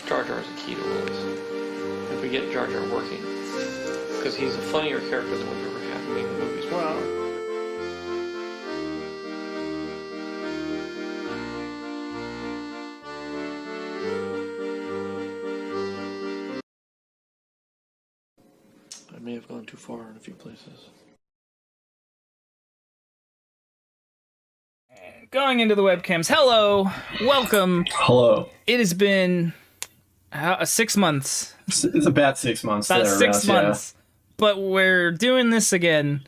Jar Jar is a key to all this. If we get Jar Jar working, because he's a funnier character than we've ever had in the movies before. Well, I may have gone too far in a few places. going into the webcams. Hello, welcome. Hello. It has been 6 months. It's about 6 months. About thereabouts, 6 months. But we're doing this again.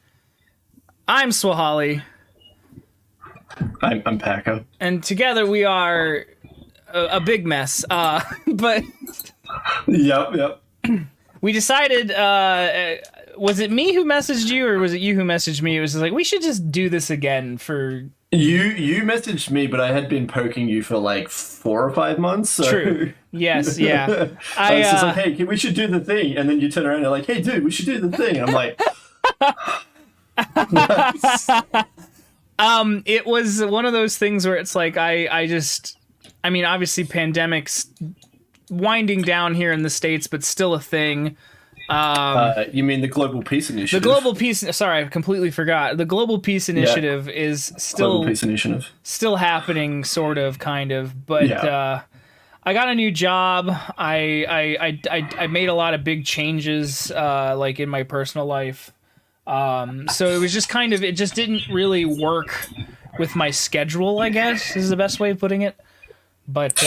I'm Swholli. I'm Paco. And together we are a big mess. But Yep. we decided, was it me who messaged you or was it you who messaged me? It was like, we should just do this again for... You messaged me, but I had been poking you for like 4 or 5 months. So. True. Yes, yeah. I was just like, hey, we should do the thing. And then you turn around and you're like, hey, dude, we should do the thing. And I'm like... It was one of those things where it's like, I mean, obviously pandemic's winding down here in the States, but still a thing. You mean the Global Peace Initiative? The Global Peace... Sorry, I completely forgot. The Global Peace Initiative is Global Peace Initiative. Still happening, sort of, kind of. But I got a new job. I made a lot of big changes, like in my personal life. So it was just kind of... It just didn't really work with my schedule, I guess, is the best way of putting it. But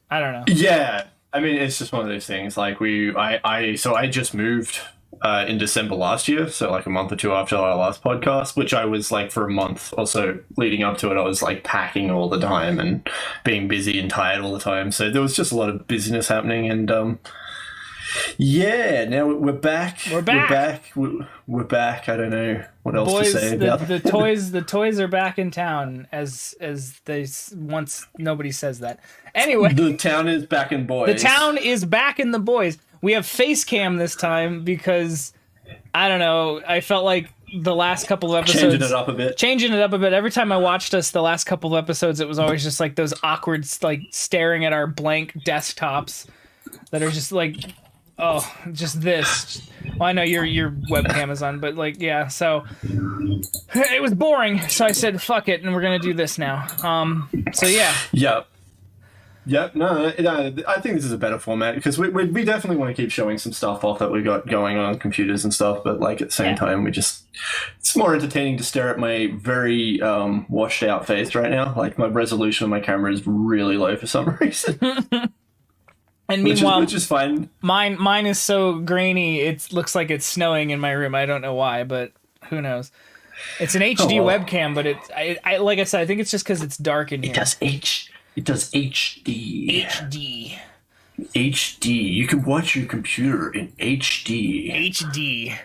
I don't know. Yeah. I mean, it's just one of those things. Like I just moved in December last year, so like a month or two after our last podcast, which I was like for a month or so leading up to it, I was like packing all the time and being busy and tired all the time. So there was just a lot of busyness happening, and yeah, now we're back. We're back. I don't know what else to say about that. The toys are back in town, as they once nobody says that. Anyway, the town is back in boys. The town is back in the boys. We have face cam this time because I don't know. I felt like the last couple of episodes changing it up a bit. Every time I watched us, the last couple of episodes, it was always just like those awkward, like staring at our blank desktops that are just like. Oh, just this. Well, I know your webcam is on, but like, yeah, so it was boring. So I said, fuck it, and we're going to do this now. So yeah. Yep. No, I think this is a better format because we definitely want to keep showing some stuff off that we got going on computers and stuff, but like at the same time, it's more entertaining to stare at my very washed out face right now. Like my resolution on my camera is really low for some reason. And meanwhile, which is fine. Mine is so grainy. It looks like it's snowing in my room. I don't know why, but who knows? It's an HD webcam, but I like I said, I think it's just because it's dark in here. It does HD. HD. You can watch your computer in HD.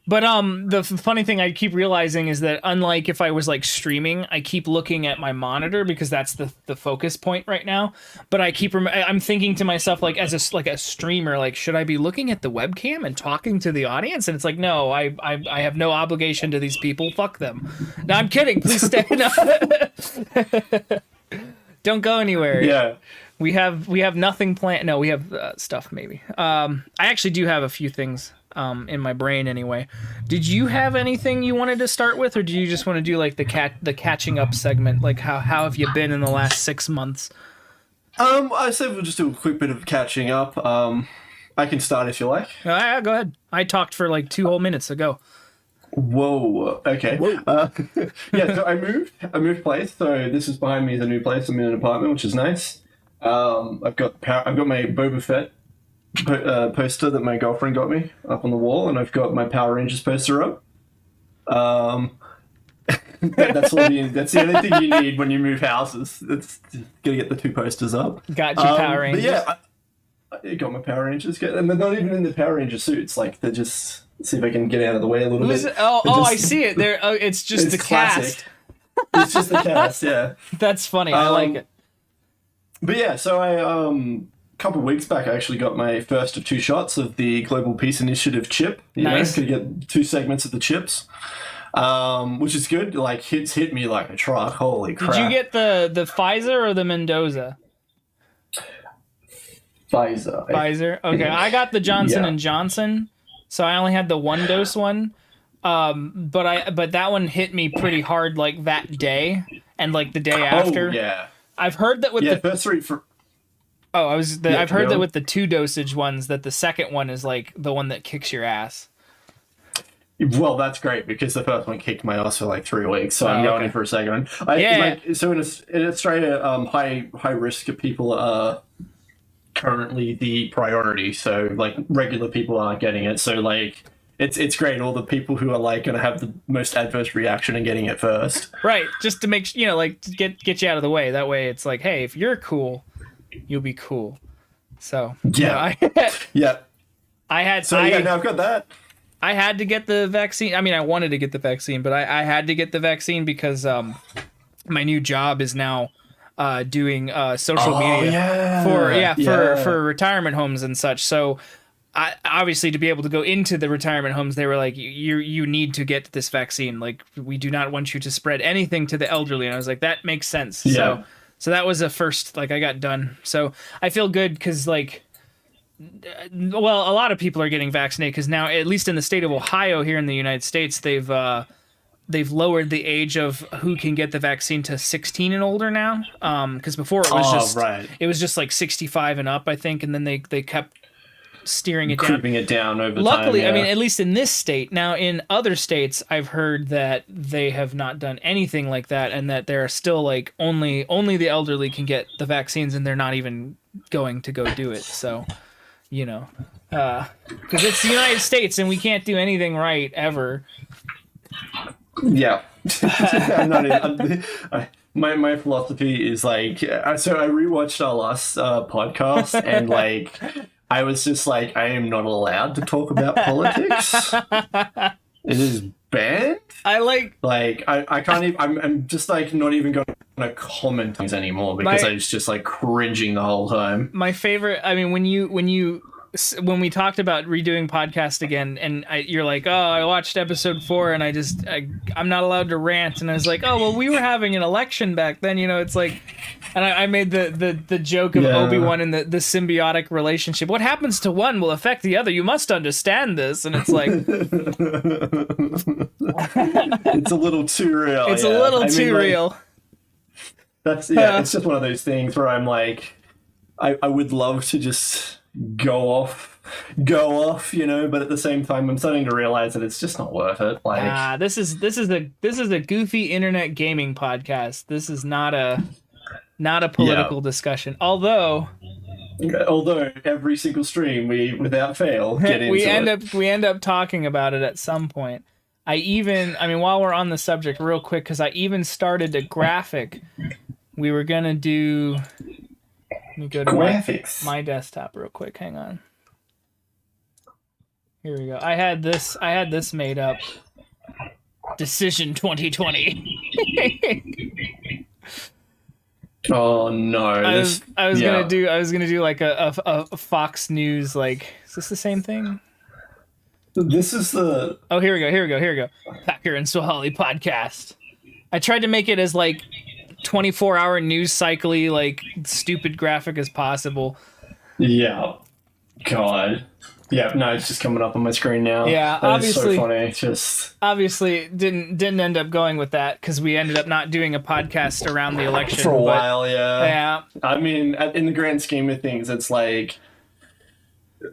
But the funny thing I keep realizing is that unlike if I was like streaming, I keep looking at my monitor because that's the focus point right now. But I'm thinking to myself like as a streamer, like should I be looking at the webcam and talking to the audience? And it's like no, I have no obligation to these people. Fuck them. No, I'm kidding. Please stay. No. Don't go anywhere. Yeah. We have nothing planned. No, we have stuff maybe. I actually do have a few things. In my brain anyway. Did you have anything you wanted to start with, or do you just want to do like the catching up segment? Like how have you been in the last 6 months? I said we'll just do a quick bit of catching up. I can start if you like. Yeah, go ahead. I talked for like 2 whole minutes ago. Whoa. Okay. Whoa. Yeah. So I moved place. So this is behind me is a new place. I'm in an apartment, which is nice. I've got my Boba Fett poster that my girlfriend got me up on the wall, and I've got my Power Rangers poster up. That's the only thing you need when you move houses. It's gotta get the 2 posters up. Got your Power Rangers. But yeah, I got my Power Rangers, and they're not even in the Power Ranger suits. Like they're just see if I can get out of the way a little bit. I see it. There. Oh, it's just the classic. cast. It's just the cast. Yeah. That's funny. I like it. But yeah, so I couple of weeks back, I actually got my first of 2 shots of the Global Peace Initiative chip. Nice. Could get 2 segments of the chips, which is good. Like hit me like a truck. Holy crap! Did you get the Pfizer or the Mendoza? Pfizer. Pfizer. Okay, I got the Johnson Yeah. and Johnson, so I only had the 1-dose one. But that one hit me pretty hard like that day and like the day after. Oh yeah. I've heard that with Yeah, the first three for I've heard go that on. with the 2 dosage ones that the second one is like the one that kicks your ass. well, that's great because the first one kicked my ass for like 3 weeks, so I'm Oh, going okay. in for a second one. Yeah. So in Australia, high risk people are currently the priority. So like regular people aren't getting it. So like it's great. All the people who are like going to have the most adverse reaction and getting it first. Right, just to make like to get you out of the way. That way, it's like, hey, if you're cool, you'll be cool. So Yeah. I, Yeah. I had So yeah, now I've got that. I had to get the vaccine. I mean, I wanted to get the vaccine, but I had to get the vaccine because my new job is now doing social media for retirement homes and such. So I obviously to be able to go into the retirement homes, they were like, you need to get this vaccine. Like, we do not want you to spread anything to the elderly. And I was like, that makes sense. Yeah. So that was a first, like, I got done. So I feel good because, like, well, a lot of people are getting vaccinated because now, at least in the state of Ohio here in the United States, they've lowered the age of who can get the vaccine to 16 and older now. Because before it was just like 65 and up, I think, and then they kept steering it down. Creeping it down over Luckily, time. I mean, at least in this state. Now, in other states, I've heard that they have not done anything like that, and that there are still like only the elderly can get the vaccines, and they're not even going to go do it. So, you know, because it's the United States, and we can't do anything right ever. Yeah. I'm not even, my philosophy is like, so I rewatched our last podcast and like I was just like, I am not allowed to talk about politics. It is banned. I can't even, I'm just like not even going to comment things anymore because I was just like cringing the whole time. My favorite, I mean, when we talked about redoing podcast again, and you're like, oh, I watched episode 4 and I'm not allowed to rant, and I was like, oh, well, we were having an election back then, you know. It's like, and I made the joke of Obi-Wan and the symbiotic relationship. What happens to one will affect the other. You must understand this. And it's like, it's a little too real. It's a little too real. That's it's just one of those things where I'm like, I would love to just go off, you know, but at the same time I'm starting to realize that it's just not worth it. Like, this is a goofy internet gaming podcast. This is not a political discussion. Although every single stream we without fail get into we end up talking about it at some point. While we're on the subject real quick, because I even started a graphic. We were gonna do. Let me go to graphics. My desktop real quick. Hang on. Here we go. I had this made up. Decision 2020. Oh no! I was gonna do like a Fox News, like, is this the same thing? This is the Here we go. Packer and Swholli podcast. I tried to make it as like 24-hour news cycle-y, like stupid graphic as possible. Yeah. God. Yeah, no, it's just coming up on my screen now. Yeah, that obviously, is so funny. Just obviously didn't end up going with that because we ended up not doing a podcast around the election for a while. Yeah. Yeah. I mean, in the grand scheme of things, it's like,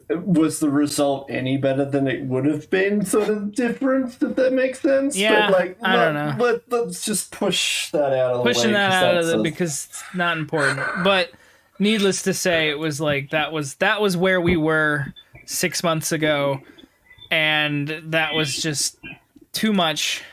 was the result any better than it would have been? Sort of different, if that makes sense. Yeah, but like, I don't know. Let's just push that out of the way. Pushing that out of it because it's not important. But needless to say, it was like that was where we were 6 months ago, and that was just too much.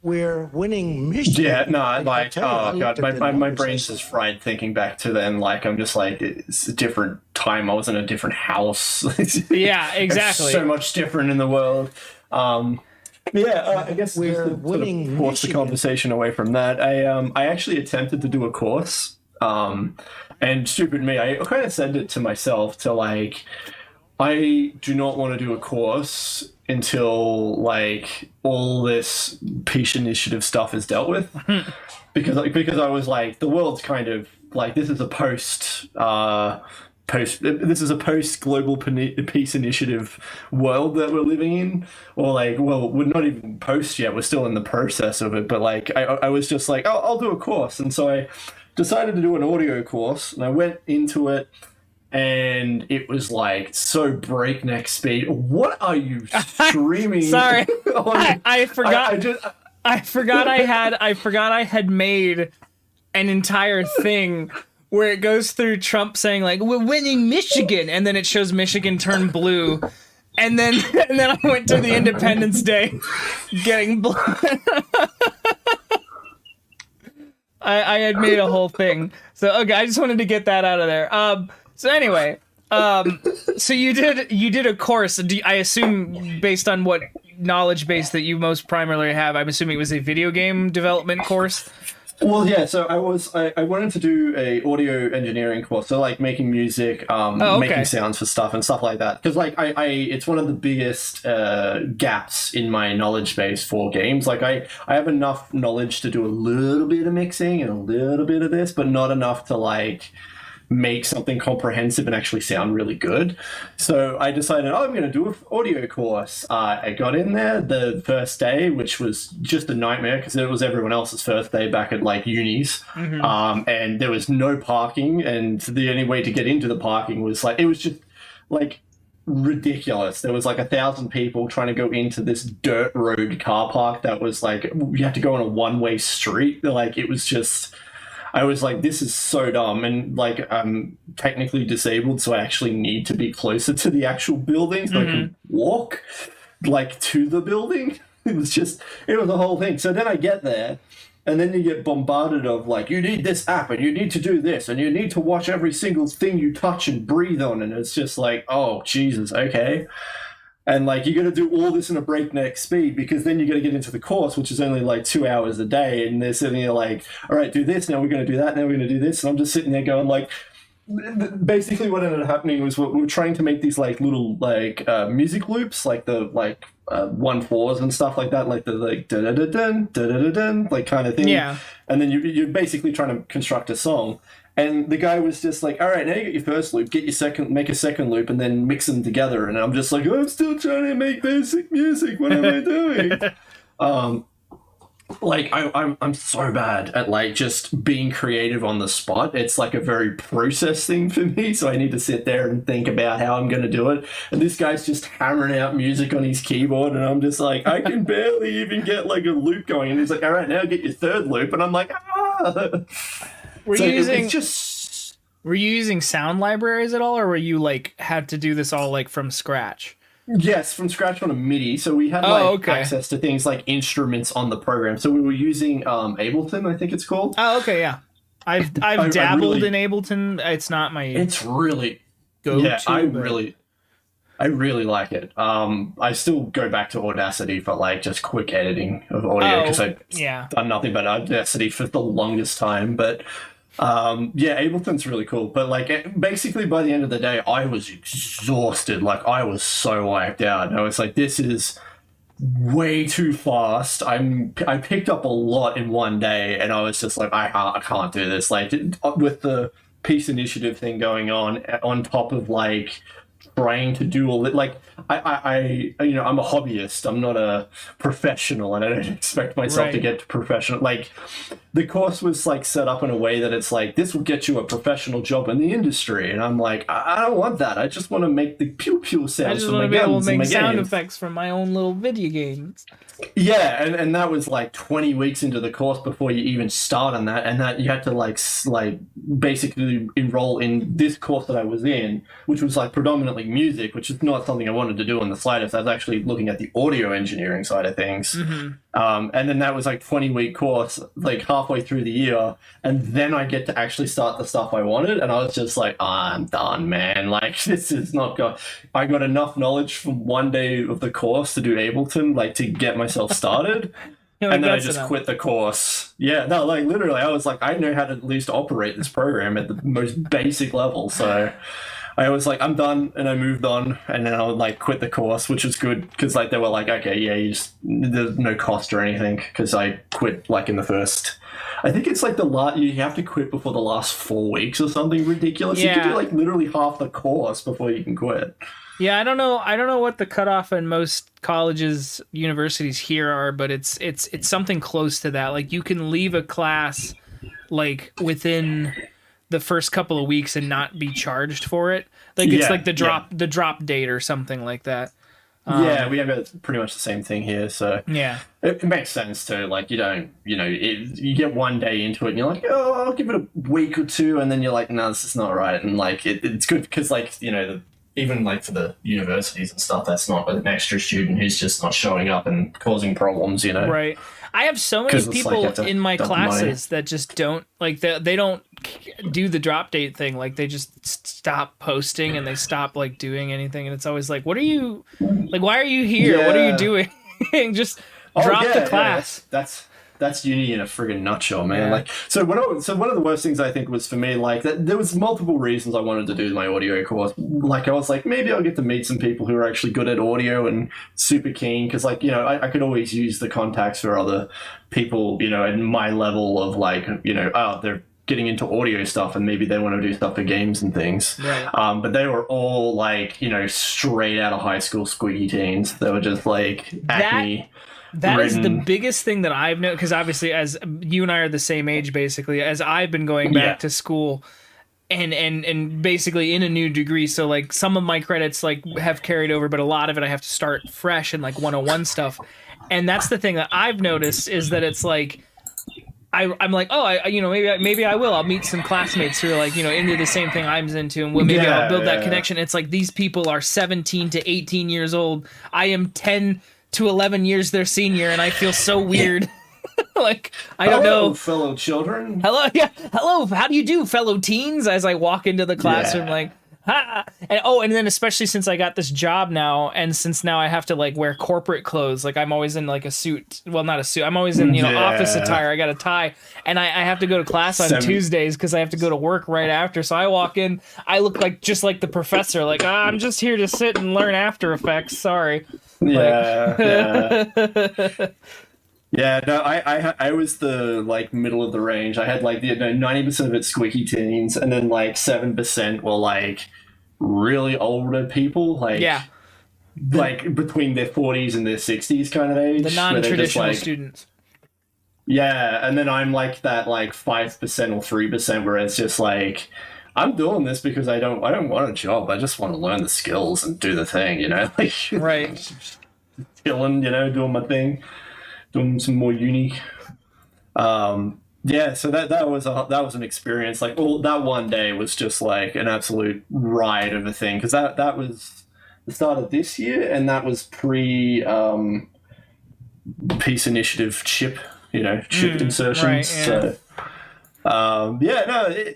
We're winning Michigan. Yeah, no, like, oh god, my brain's just fried thinking back to then. Like, I'm just like, it's a different time. I was in a different house. Yeah, exactly. It's so much different in the world. I guess we're just to winning sort of force the Michigan. conversation away from that. I actually attempted to do a course, and stupid me, I kind of said it to myself to like, I do not want to do a course until like all this peace initiative stuff is dealt with, because I was like, the world's kind of like, this is a post post global peace initiative world that we're living in, or like, well, we're not even post yet, we're still in the process of it, but like I was just like, oh, I'll do a course. And so I decided to do an audio course, and I went into it, and it was like so breakneck speed. What are you streaming? Sorry, on? I forgot. I forgot I had made an entire thing where it goes through Trump saying like, we're winning Michigan, and then it shows Michigan turn blue, and then I went to the Independence Day getting blue. I had made a whole thing. So okay, I just wanted to get that out of there. So anyway, so you did a course. I assume based on what knowledge base that you most primarily have, I'm assuming it was a video game development course. Well, yeah. So I wanted to do a audio engineering course, so like making music, making sounds for stuff and stuff like that. Because like it's one of the biggest gaps in my knowledge base for games. Like I have enough knowledge to do a little bit of mixing and a little bit of this, but not enough to like make something comprehensive and actually sound really good. So I decided, I'm going to do an audio course. I got in there the first day, which was just a nightmare because it was everyone else's first day back at like unis. Mm-hmm. And there was no parking, and the only way to get into the parking was like, it was just like ridiculous. There was like 1,000 people trying to go into this dirt road car park that was like, you had to go on a one-way street. Like it was just... I was like, this is so dumb. And like, I'm technically disabled, so I actually need to be closer to the actual building so I can walk like to the building. It was a whole thing. So then I get there, and then you get bombarded of like, you need this app, and you need to do this, and you need to watch every single thing you touch and breathe on. And it's just like, oh, Jesus, okay. And like, you got to do all this in a breakneck speed, because then you got to get into the course, which is only like 2 hours a day. And they're sitting there like, all right, do this. Now we're going to do that. Now we're going to do this. And I'm just sitting there going like, basically what ended up happening was we were trying to make these like little like music loops, like the like 1/4s and stuff like that, like the like da da da dun da da da dun like kind of thing. Yeah. And then you're basically trying to construct a song. And the guy was just like, all right, now you get your first loop, make a second loop, and then mix them together. And I'm just like, I'm still trying to make basic music. What am I doing? Like, I'm so bad at like just being creative on the spot. It's like a very process thing for me. So I need to sit there and think about how I'm going to do it. And this guy's just hammering out music on his keyboard. And I'm just like, I can barely even get like a loop going. And he's like, all right, now get your third loop. And I'm like, ah. Were you using sound libraries at all, or were you like had to do this all like from scratch? Yes, from scratch on a MIDI. So we had access to things like instruments on the program. So we were using Ableton, I think it's called. Oh, okay, yeah. I've dabbled in Ableton. It's not my. It's really go-to. Yeah, I really like it. I still go back to Audacity for like just quick editing of audio because I've done nothing but Audacity for the longest time. But Ableton's really cool. But like basically by the end of the day, I was exhausted. Like I was so wiped out. And I was like, this is way too fast. I picked up a lot in one day, and I was just like, I can't do this. Like with the peace initiative thing going on top of like trying to do all that, like I I'm a hobbyist. I'm not a professional, and I don't expect myself to get to professional. Like the course was like set up in a way that it's like, this will get you a professional job in the industry, and I'm like, I don't want that. I just want to make the pew pew sounds. I just want to be able to make sound effects from my own little video games. Yeah, and that was like 20 weeks into the course before you even start on that, and that you had to like basically enroll in this course that I was in, which was like predominantly music, which is not something I wanted to do on the slightest. I was actually looking at the audio engineering side of things. Mm-hmm. And then that was like 20-week course, like halfway through the year, and then I get to actually start the stuff I wanted, and I was just like, I'm done, man. Like this is not good. I got enough knowledge from one day of the course to do Ableton, like to get myself started. Like, and then I just quit the course. Yeah, no, like literally I was like, I know how to at least operate this program at the most basic level. So I was like, I'm done, and I moved on, and then I would like quit the course, which was good because like they were like, okay, yeah, there's no cost or anything, because I quit like in the first I think it's like you have to quit before the last 4 weeks or something ridiculous. You Yeah. can do like literally half the course before you can quit. Yeah, I don't know what the cutoff in most colleges, universities here are, but it's something close to that. Like you can leave a class like within the first couple of weeks and not be charged for it. Like it's like the drop date or something like that. Yeah, we have pretty much the same thing here. So Yeah. it makes sense too. Like you don't, you get one day into it and you're like, oh, I'll give it a week or two, and then you're like, no, this is not right. And like it's good because like even like for the universities and stuff, that's not an extra student who's just not showing up and causing problems. Right. I have so many 'Cause it's people like you have to in my dump money. classes that just don't like they don't do the drop date thing. Like they just stop posting and they stop like doing anything. And it's always like, what are you like? Why are you here? What are you Yeah. doing? Just drop the class. That's uni in a friggin' nutshell, man. Yeah. Like, so one of the worst things I think was for me, like, there was multiple reasons I wanted to do my audio course. Like, I was like, maybe I'll get to meet some people who are actually good at audio and super keen, because, like, I could always use the contacts for other people, at my level of, like, they're getting into audio stuff and maybe they want to do stuff for games and things. Right. But they were all, like, straight out of high school squeaky teens. They were just, like, acne. That is the biggest thing that I've known, because obviously as you and I are the same age basically, as I've been going back to school and basically in a new degree, so like some of my credits like have carried over, but a lot of it I have to start fresh and like 101 stuff. And that's the thing that I've noticed is that it's like I'm like, maybe I will. I'll meet some classmates who are like, into the same thing I'm into, and maybe I'll build that connection. It's like these people are 17 to 18 years old. I am 10 to 11 years their senior, and I feel so weird. Like, I don't know. Fellow children. Hello, how do you do, fellow teens? As I walk into the classroom, like, ha! And then especially since I got this job now, and since now I have to like wear corporate clothes, like I'm always in like a suit. Well, not a suit. I'm always in office attire. I got a tie, and I have to go to class on Tuesdays because I have to go to work right after. So I walk in, I look like just like the professor. Like, I'm just here to sit and learn After Effects. Sorry. Yeah. Yeah, no, I was the like middle of the range. I had like 90% of it squeaky teens, and then like 7% were like really older people, like like between their 40s and their 60s kind of age. The non-traditional like, students. Yeah, and then I'm like that like 5% or 3% where it's just like, I'm doing this because I don't want a job. I just want to learn the skills and do the thing, like Right. chilling, doing my thing. Doing some more uni. So that was an experience. Like, that one day was just like an absolute ride of a thing, because that was the start of this year, and that was pre Peace Initiative chip insertions. Right, yeah. So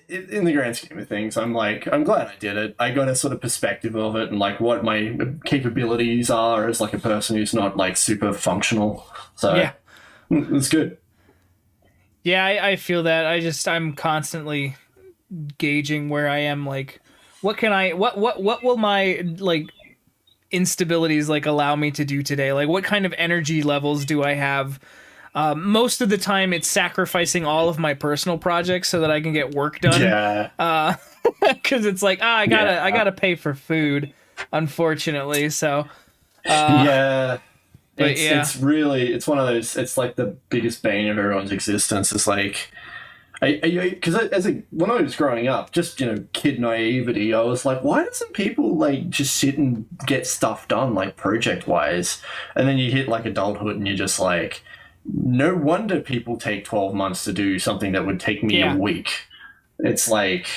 in the grand scheme of things, I'm glad I did it. I got a sort of perspective of it and like what my capabilities are as like a person who's not like super functional. So it's good. Yeah, I feel that. I'm constantly gauging where I am. Like, what will my like instabilities like allow me to do today? Like, what kind of energy levels do I have? Most of the time, it's sacrificing all of my personal projects so that I can get work done. Yeah. Because it's like, I gotta pay for food, unfortunately. So. It's really, it's one of those, it's like the biggest bane of everyone's existence. It's like, because when I was growing up, just, kid naivety, I was like, why doesn't people like just sit and get stuff done, like project wise? And then you hit like adulthood and you're just like, no wonder people take 12 months to do something that would take me a week. It's like,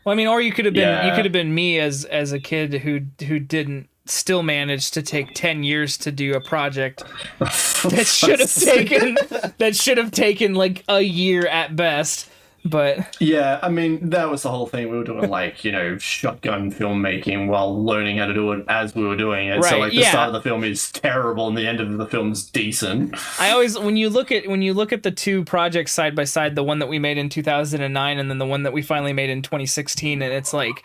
well, I mean, or you could have been me as a kid who didn't still managed to take 10 years to do a project that should have taken like a year at best. But yeah, I mean, that was the whole thing. We were doing like, shotgun filmmaking while learning how to do it as we were doing it. Right, so like the start of the film is terrible and the end of the film's decent. I always, when you look at the two projects side by side, the one that we made in 2009 and then the one that we finally made in 2016, and it's like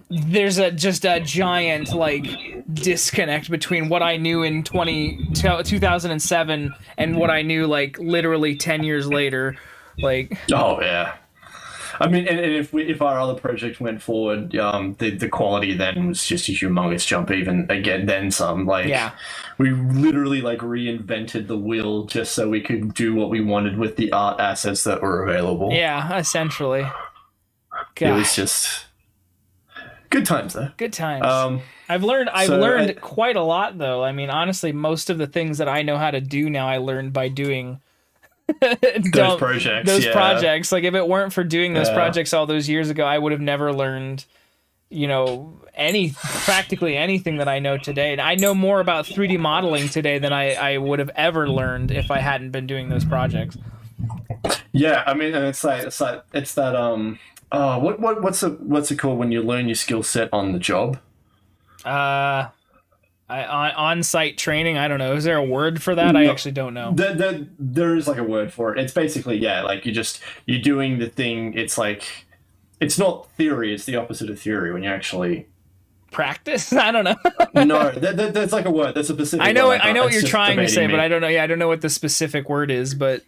there's just a giant like disconnect between what I knew in 2007 and what I knew like literally 10 years later, Like, Oh yeah. I mean, and if our other project went forward, the quality then was just a humongous jump. Even again, then some. Like, yeah, we literally like reinvented the wheel just so we could do what we wanted with the art assets that were available. yeah, essentially. It was just good times though. Good times. I've learned quite a lot though. I mean, honestly, most of the things that I know how to do now, I learned by doing those projects. Like, if it weren't for doing those projects all those years ago, I would have never learned, practically anything that I know today. And I know more about 3D modeling today than I would have ever learned if I hadn't been doing those projects. Yeah, I mean, and it's that what's it called when you learn your skill set on the job? On-site training. I don't know. Is there a word for that? I actually don't know. There is like a word for it. It's basically like you're doing the thing. It's like, it's not theory. It's the opposite of theory when you actually practice. I don't know. No, that's like a word. That's a specific. I know. word. I know what you're trying to say, me. but I don't know. Yeah, I don't know what the specific word is, but.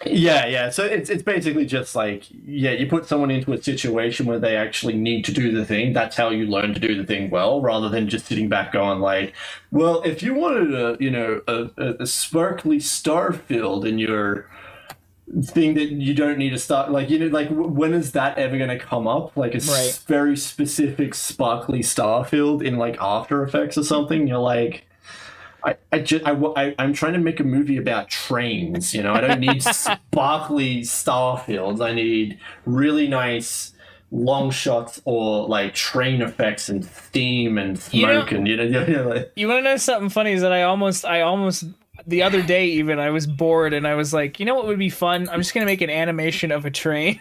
Yeah. So it's basically just like, you put someone into a situation where they actually need to do the thing. That's how you learn to do the thing well, rather than just sitting back going like, well, if you wanted a sparkly star field in your thing that you don't need to start, like, when is that ever going to come up? Like a very specific sparkly star field in like After Effects or something. You're like, I'm trying to make a movie about trains. I don't need sparkly star fields. I need really nice long shots or like train effects and steam and smoke. And like, you want to know something funny? Is that I almost the other day even I was bored and I was like, you know what would be fun? I'm just gonna make an animation of a train.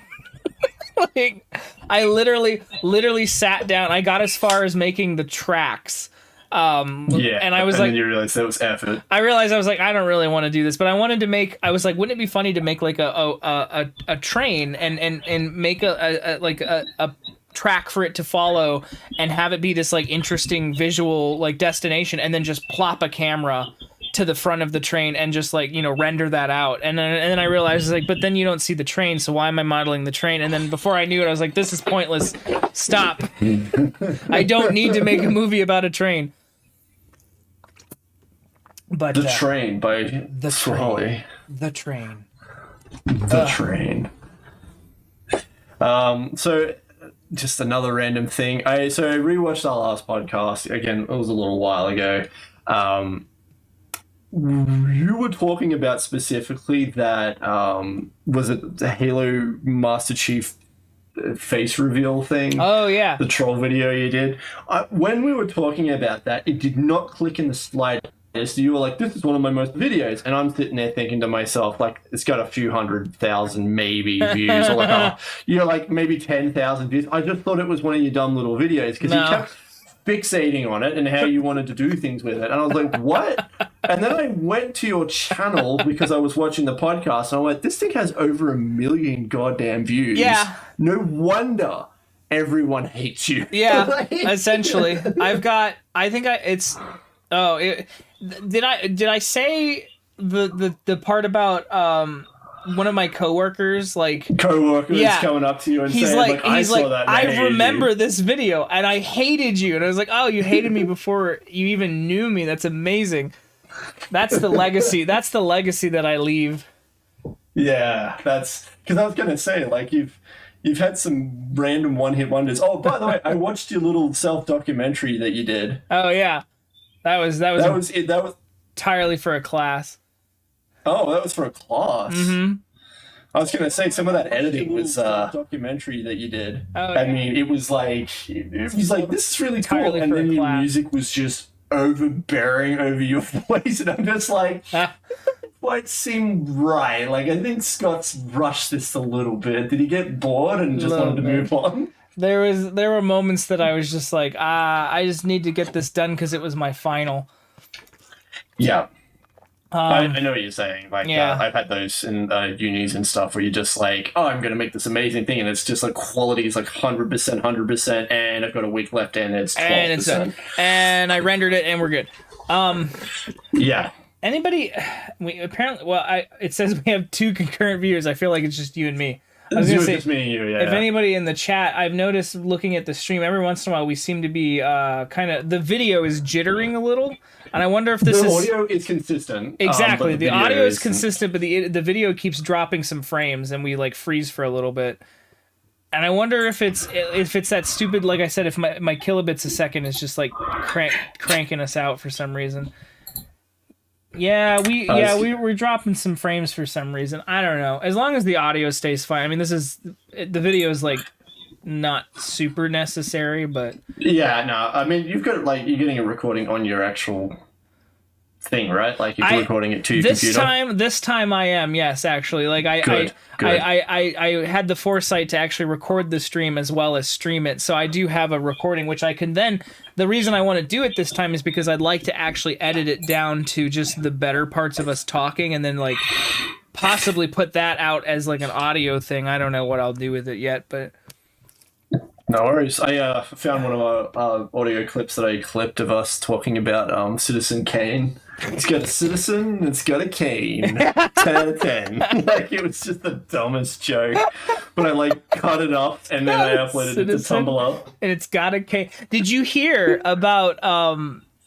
Like, I literally sat down. I got as far as making the tracks. And I was like, then you realized that was effort. I realized I was like, I don't really want to do this, but I wanted to make. I was like, wouldn't it be funny to make like a train and make a track for it to follow and have it be this like interesting visual like destination, and then just plop a camera to the front of the train and just like render that out, and then I realized like, but then you don't see the train, so why am I modeling the train? And then before I knew it, I was like, this is pointless. Stop. I don't need to make a movie about a train. But The Train by Swholli. The Train. The Train. So just another random thing. I rewatched our last podcast again. It was a little while ago. You were talking about specifically that was it the Halo Master Chief face reveal thing? Oh yeah, the troll video you did. When we were talking about that, it did not click in the slide. So you were like, this is one of my most videos, and I'm sitting there thinking to myself, like, it's got a few 100,000 maybe views, or like, like maybe 10,000 views. I just thought it was one of your dumb little videos because you kept fixating on it and how you wanted to do things with it, and I was like, what? And then I went to your channel because I was watching the podcast, and I went, this thing has over 1 million goddamn views. Yeah. No wonder everyone hates you. Yeah, Like, essentially. Did I say the part about one of my coworkers coming up to you and saying like, I saw that and I remember this video and I hated you, and I was like, oh, you hated me before you even knew me. That's amazing. That's the legacy. That's the legacy that I leave. Yeah, that's because I was gonna say, like, you've had some random one-hit wonders. Oh, by the way, I watched your little self-documentary that you did. Oh yeah. That was entirely for a class. Oh, that was for a class. Mm-hmm. I was gonna say some of that editing was documentary that you did. Oh, I mean, it was like this is really cool, Entirely and for a then your class. music was just overbearing over your voice, and I'm just like, quite seem right. Like, I think Scott's rushed this a little bit. Did he get bored and just wanted to move on? There were moments that I was just like, I just need to get this done because it was my final. Yeah. I know what you're saying. Like, yeah. I've had those in unis and stuff where you're just like, oh, I'm going to make this amazing thing, and it's just like quality is like 100%, and I've got a week left, and it's 12%. And I rendered it, and we're good. Yeah. Anybody? We apparently. Well, it says we have 2 concurrent viewers. I feel like it's just you and me. I was gonna say, just me and you, yeah. if anybody in the chat, I've noticed looking at the stream every once in a while, we seem to be kind of the video is jittering a little, and I wonder if this the is audio is consistent. exactly but the video audio is isn't. consistent, but the video keeps dropping some frames, and we like freeze for a little bit. And I wonder if it's that stupid, like I said, if my kilobits a second is just like cranking us out for some reason. Yeah, we're dropping some frames for some reason. I don't know. As long as the audio stays fine. I mean, the video is like not super necessary, but Yeah, no. I mean, you're getting a recording on your actual thing, right? Like you're recording it to your computer. This time I am, yes, actually. Like Good. I had the foresight to actually record the stream as well as stream it, so I do have a recording which I can then. The reason I want to do it this time is because I'd like to actually edit it down to just the better parts of us talking, and then like possibly put that out as like an audio thing. I don't know what I'll do with it yet, but. No worries. I found one of our audio clips that I clipped of us talking about Citizen Kane. It's got a citizen, it's got a cane. 10 out of 10. Like, it was just the dumbest joke. But I, like, cut it up, and then I uploaded it to Tumblr. And it's got a cane. Did you hear about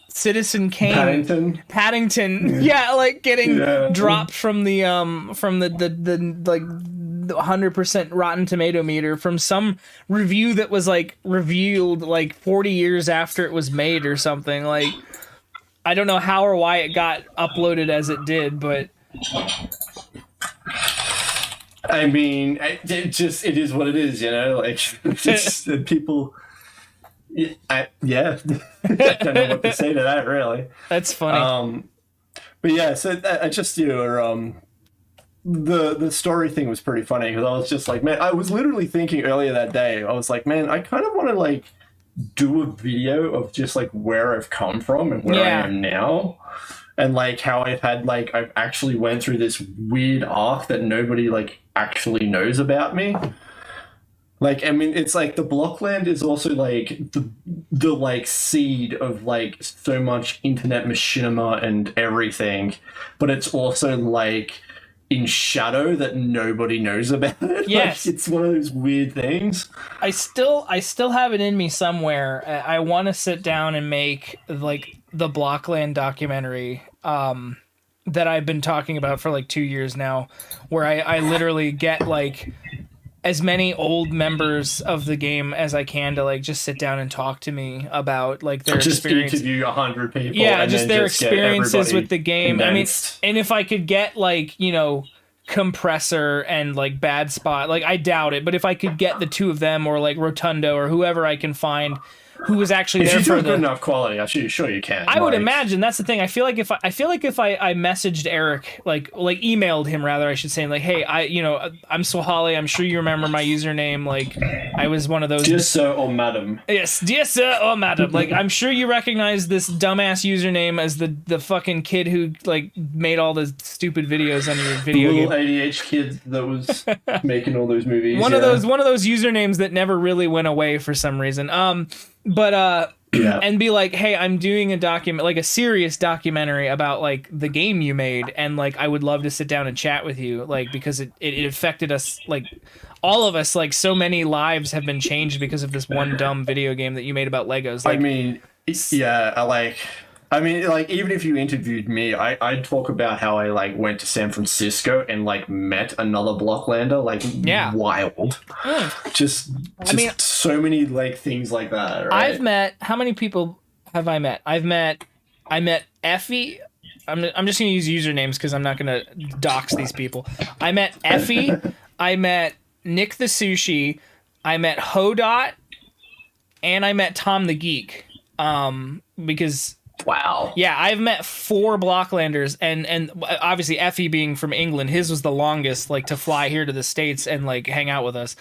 Citizen Kane? Paddington. Yeah, like, getting dropped from the like 100% Rotten Tomato meter from some review that was, like, revealed, like, 40 years after it was made or something, like... I don't know how or why it got uploaded as it did, but I mean, it is what it is, you know. Like, it's, people, I don't know what to say to that, really. That's funny. But yeah, so I just the story thing was pretty funny because I was just like, man, I was literally thinking earlier that day, I was like, man, I kind of want to like do a video of just like where I've come from and where I am now, and like how I've actually went through this weird arc that nobody like actually knows about me. Like, I mean, it's like the Blockland is also like the like seed of like so much internet machinima and everything, but it's also like in shadow that nobody knows about it. Yes. Like, it's one of those weird things. I still have it in me somewhere. I want to sit down and make like the Blockland documentary that I've been talking about for like 2 years now, where I literally get like as many old members of the game as I can to like just sit down and talk to me about like their experience. Just interview 100 people. Yeah, and just their experiences with the game. Condensed. I mean, and if I could get like, you know, Compressor and like Bad Spot, like I doubt it, but if I could get the 2 of them or like Rotundo or whoever I can find who was actually there for good enough quality, I'm sure you can. I would imagine that's the thing. I feel like if I messaged Eric, like emailed him rather, I should say, like, hey, I'm Swholli. I'm sure you remember my username. Like, I was one of those. Dear sir or madam. Yes, dear sir or madam. Like, I'm sure you recognize this dumbass username as the fucking kid who like made all the stupid videos on your video game. Little ADH kid that was making all those movies. One of those usernames that never really went away for some reason. And be like, hey, I'm doing a serious documentary about like the game you made, and like I would love to sit down and chat with you, like, because it affected us, like all of us, like so many lives have been changed because of this one dumb video game that you made about Legos. Like, I mean, like, even if you interviewed me, I'd talk about how I, like, went to San Francisco and, like, met another Blocklander, like, wild. Just so many, like, things like that, right? How many people have I met? I met Effie. I'm just going to use usernames because I'm not going to dox these people. I met Effie. I met Nick the Sushi. I met Hodot. And I met Tom the Geek. Because... Wow. Yeah, I've met 4 Blocklanders, and obviously Effie being from England, his was the longest, like, to fly here to the States and like hang out with us.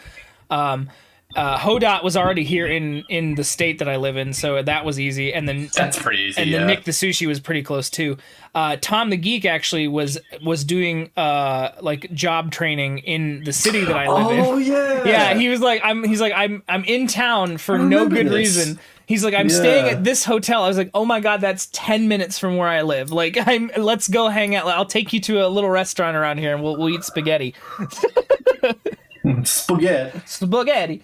Hodot was already here in the state that I live in, so that was easy. And then That's pretty easy. and then Nick the Sushi was pretty close too. Tom the Geek actually was doing like job training in the city that I live in. Oh yeah. Yeah, he was like, I'm in town for no good reason. He's like, I'm staying at this hotel. I was like, oh my god, that's 10 minutes from where I live. Like, let's go hang out. I'll take you to a little restaurant around here, and we'll eat spaghetti. Spaghetti.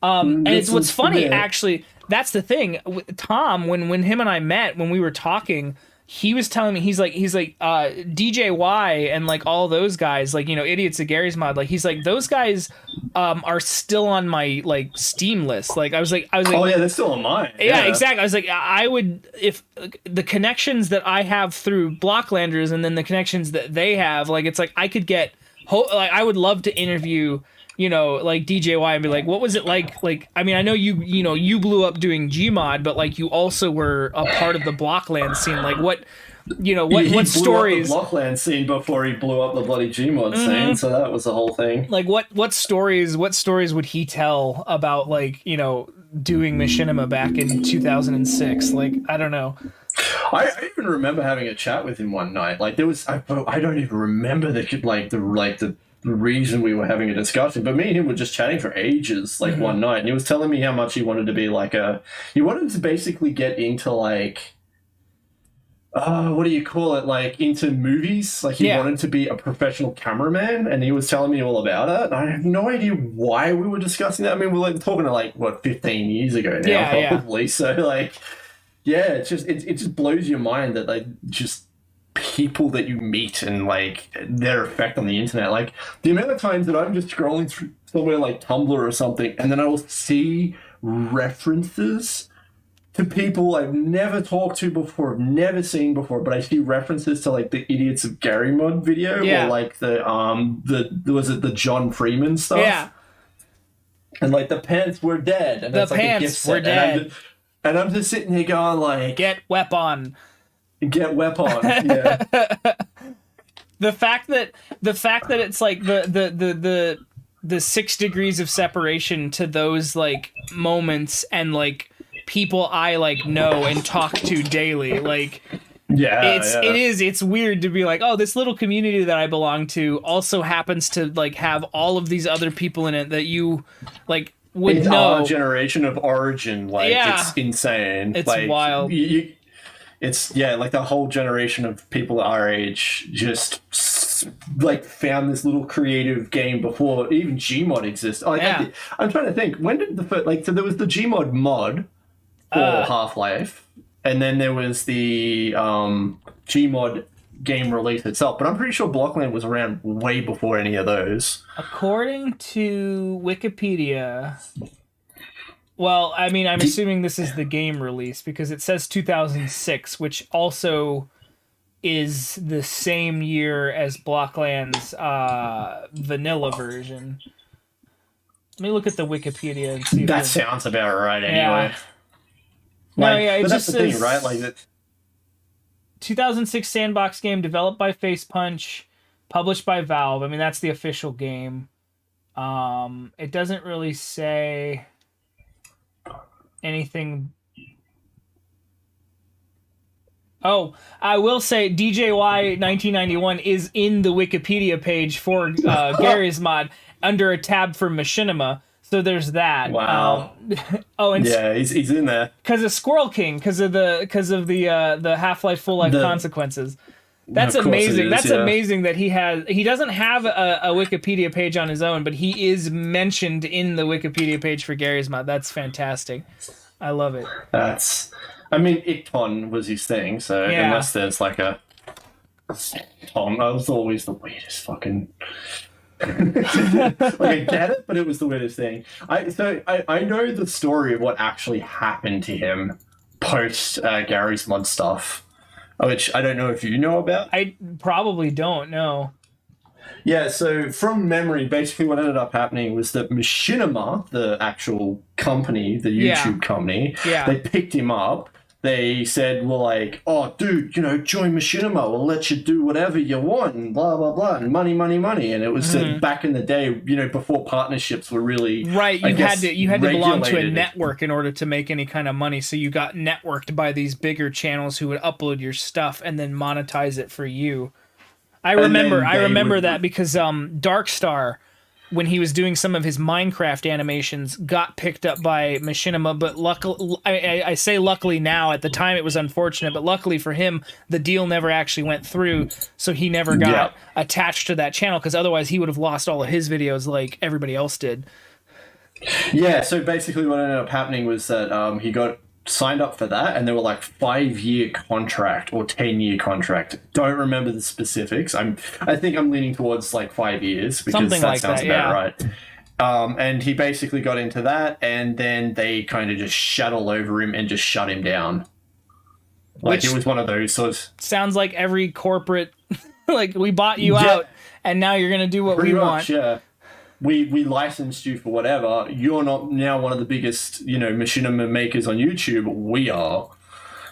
And it's what's funny, actually. That's the thing. Tom, when him and I met, when we were talking, he was telling me, he's like DJY and like all those guys, like, you know, Idiots of Gary's Mod, like, he's like, those guys are still on my like Steam list. Like I was like oh yeah, they're still on mine. Yeah, exactly. I was like, I would, if the connections that I have through Blocklanders and then the connections that they have, like, it's like I could get like, I would love to interview, you know, like DJY and be like, what was it like? Like, I mean, I know you blew up doing Gmod, but like you also were a part of the Blockland scene. Like what, you know, what stories? He blew up the Blockland scene before he blew up the bloody Gmod scene, so that was the whole thing. Like what stories would he tell about, like, you know, doing Machinima back in 2006? Like, I don't know. I even remember having a chat with him one night. Like there was, I don't even remember the reason we were having a discussion, but me and him were just chatting for ages, like one night, and he was telling me how much he wanted to be like he wanted to basically get into like, what do you call it? Like into movies. Like he wanted to be a professional cameraman, and he was telling me all about it. And I have no idea why we were discussing that. I mean, we're like talking to like, what, 15 years ago now, probably. So like, yeah, it's just, it just blows your mind that like just people that you meet and like their effect on the internet. Like the amount of times that I'm just scrolling through somewhere like Tumblr or something, and then I will see references to people I've never talked to before, I've never seen before, but I see references to like the Idiots of Gary Mod video, or like the was it the John Freeman stuff? Yeah. And like the pants were dead, and the pants were dead, and I'm just sitting here going like, get weapon. Get weapon. Yeah. the fact that it's like the 6 degrees of separation to those like moments and like people I like know and talk to daily, like it's weird to be like, oh, this little community that I belong to also happens to like have all of these other people in it that you like would it's know. Our generation of origin, like it's insane. It's like, wild. It's like the whole generation of people our age just like found this little creative game before even Gmod existed. Like, I'm trying to think, when did the first, like, so there was the Gmod mod for Half-Life, and then there was the Gmod game release itself, but I'm pretty sure Blockland was around way before any of those. According to Wikipedia, well, I mean, I'm assuming this is the game release because it says 2006, which also is the same year as Blockland's vanilla version. Let me look at the Wikipedia and see. That sounds about right anyway. It that's just the thing, right? Like that. 2006 sandbox game developed by Face Punch, published by Valve. I mean, that's the official game. It doesn't really say anything. Oh, I will say DJY 1991 is in the Wikipedia page for Gary's Mod under a tab for Machinima. So there's that. Wow. And he's in there because of Squirrel King, because of the Half-Life Full Life Consequences. That's amazing. That's amazing that he doesn't have a Wikipedia page on his own, but he is mentioned in the Wikipedia page for Gary's Mod. That's fantastic. I love it. I mean, Icton was his thing, so unless there's like a Tom, that was always the weirdest fucking. Like, I get it, but it was the weirdest thing. I know the story of what actually happened to him post Gary's Mod stuff, which I don't know if you know about. I probably don't know. Yeah, so from memory, basically what ended up happening was that Machinima, the actual company, the YouTube company, they picked him up, they said, well, like, oh, dude, join Machinima. We'll let you do whatever you want, and blah, blah, blah, and money, money, money. And it was back in the day, before partnerships were really... Right, you had to belong to a regulated. network in order to make any kind of money, so you got networked by these bigger channels who would upload your stuff and then monetize it for you. I remember that because Darkstar, when he was doing some of his Minecraft animations, got picked up by Machinima, but luckily, I say luckily now, at the time it was unfortunate, but luckily for him, the deal never actually went through, so he never got attached to that channel, because otherwise he would have lost all of his videos like everybody else did. Yeah, so basically what ended up happening was that he got signed up for that, and they were like 5-year contract or 10-year contract. Don't remember the specifics. I think I'm leaning towards like 5 years, because Something that like sounds that, about right. And he basically got into that, and then they kind of just shat all over him and just shut him down. Like, Which it was one of those sort of... sounds like every corporate, like, we bought you out, and now you're gonna do what we want. Yeah. We licensed you for whatever. You're not now one of the biggest, machinima makers on YouTube. We are.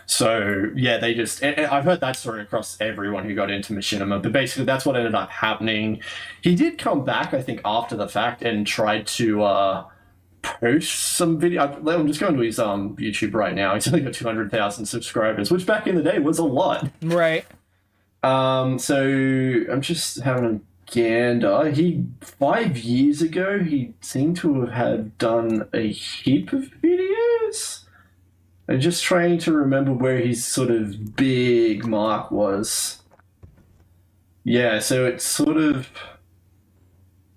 So, yeah, they just... I've heard that story across everyone who got into machinima, but basically that's what ended up happening. He did come back, I think, after the fact and tried to post some video. I'm just going to his YouTube right now. He's only got 200,000 subscribers, which back in the day was a lot. Right. So I'm just having a gander. 5 years ago, he seemed to have done a heap of videos. I'm just trying to remember where his sort of big mark was. Yeah, so it's sort of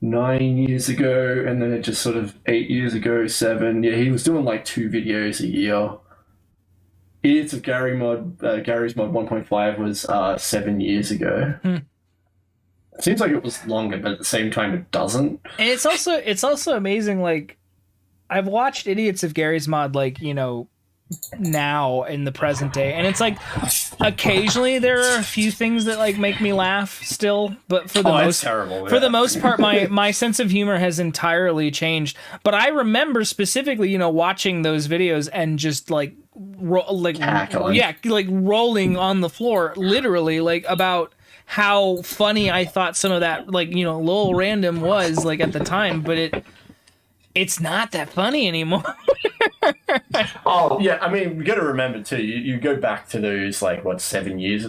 9 years ago, and then it just sort of 8 years ago, 7. Yeah, he was doing like 2 videos a year. Idiots of Gary's Mod 1.5 was 7 years ago. It seems like it was longer, but at the same time it doesn't. And it's also amazing, like, I've watched Idiots of Gary's Mod, like, now in the present day, and it's like occasionally there are a few things that like make me laugh still, but for the most part my sense of humor has entirely changed. But I remember specifically, watching those videos and just like rolling on the floor, literally, like, about how funny I thought some of that, like, Lowell Random was, like, at the time, but it's not that funny anymore. Oh, yeah, I mean, you got to remember, too, you go back to those, like, 8 years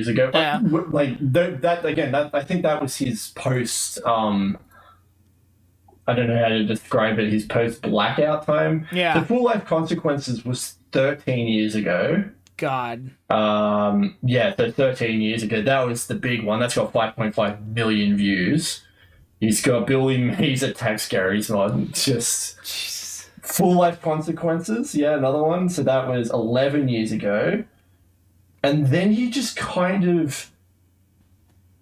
ago? Yeah. I think that was his post, I don't know how to describe it, his post-blackout time. Yeah. The Full Life Consequences was 13 years ago. God. Yeah, so 13 years ago, that was the big one. That's got 5.5 million views. He's got Billy Mays Attacks Gary's Mod. Just Jesus. Full Life Consequences. Yeah, another one. So that was 11 years ago. And then he just kind of...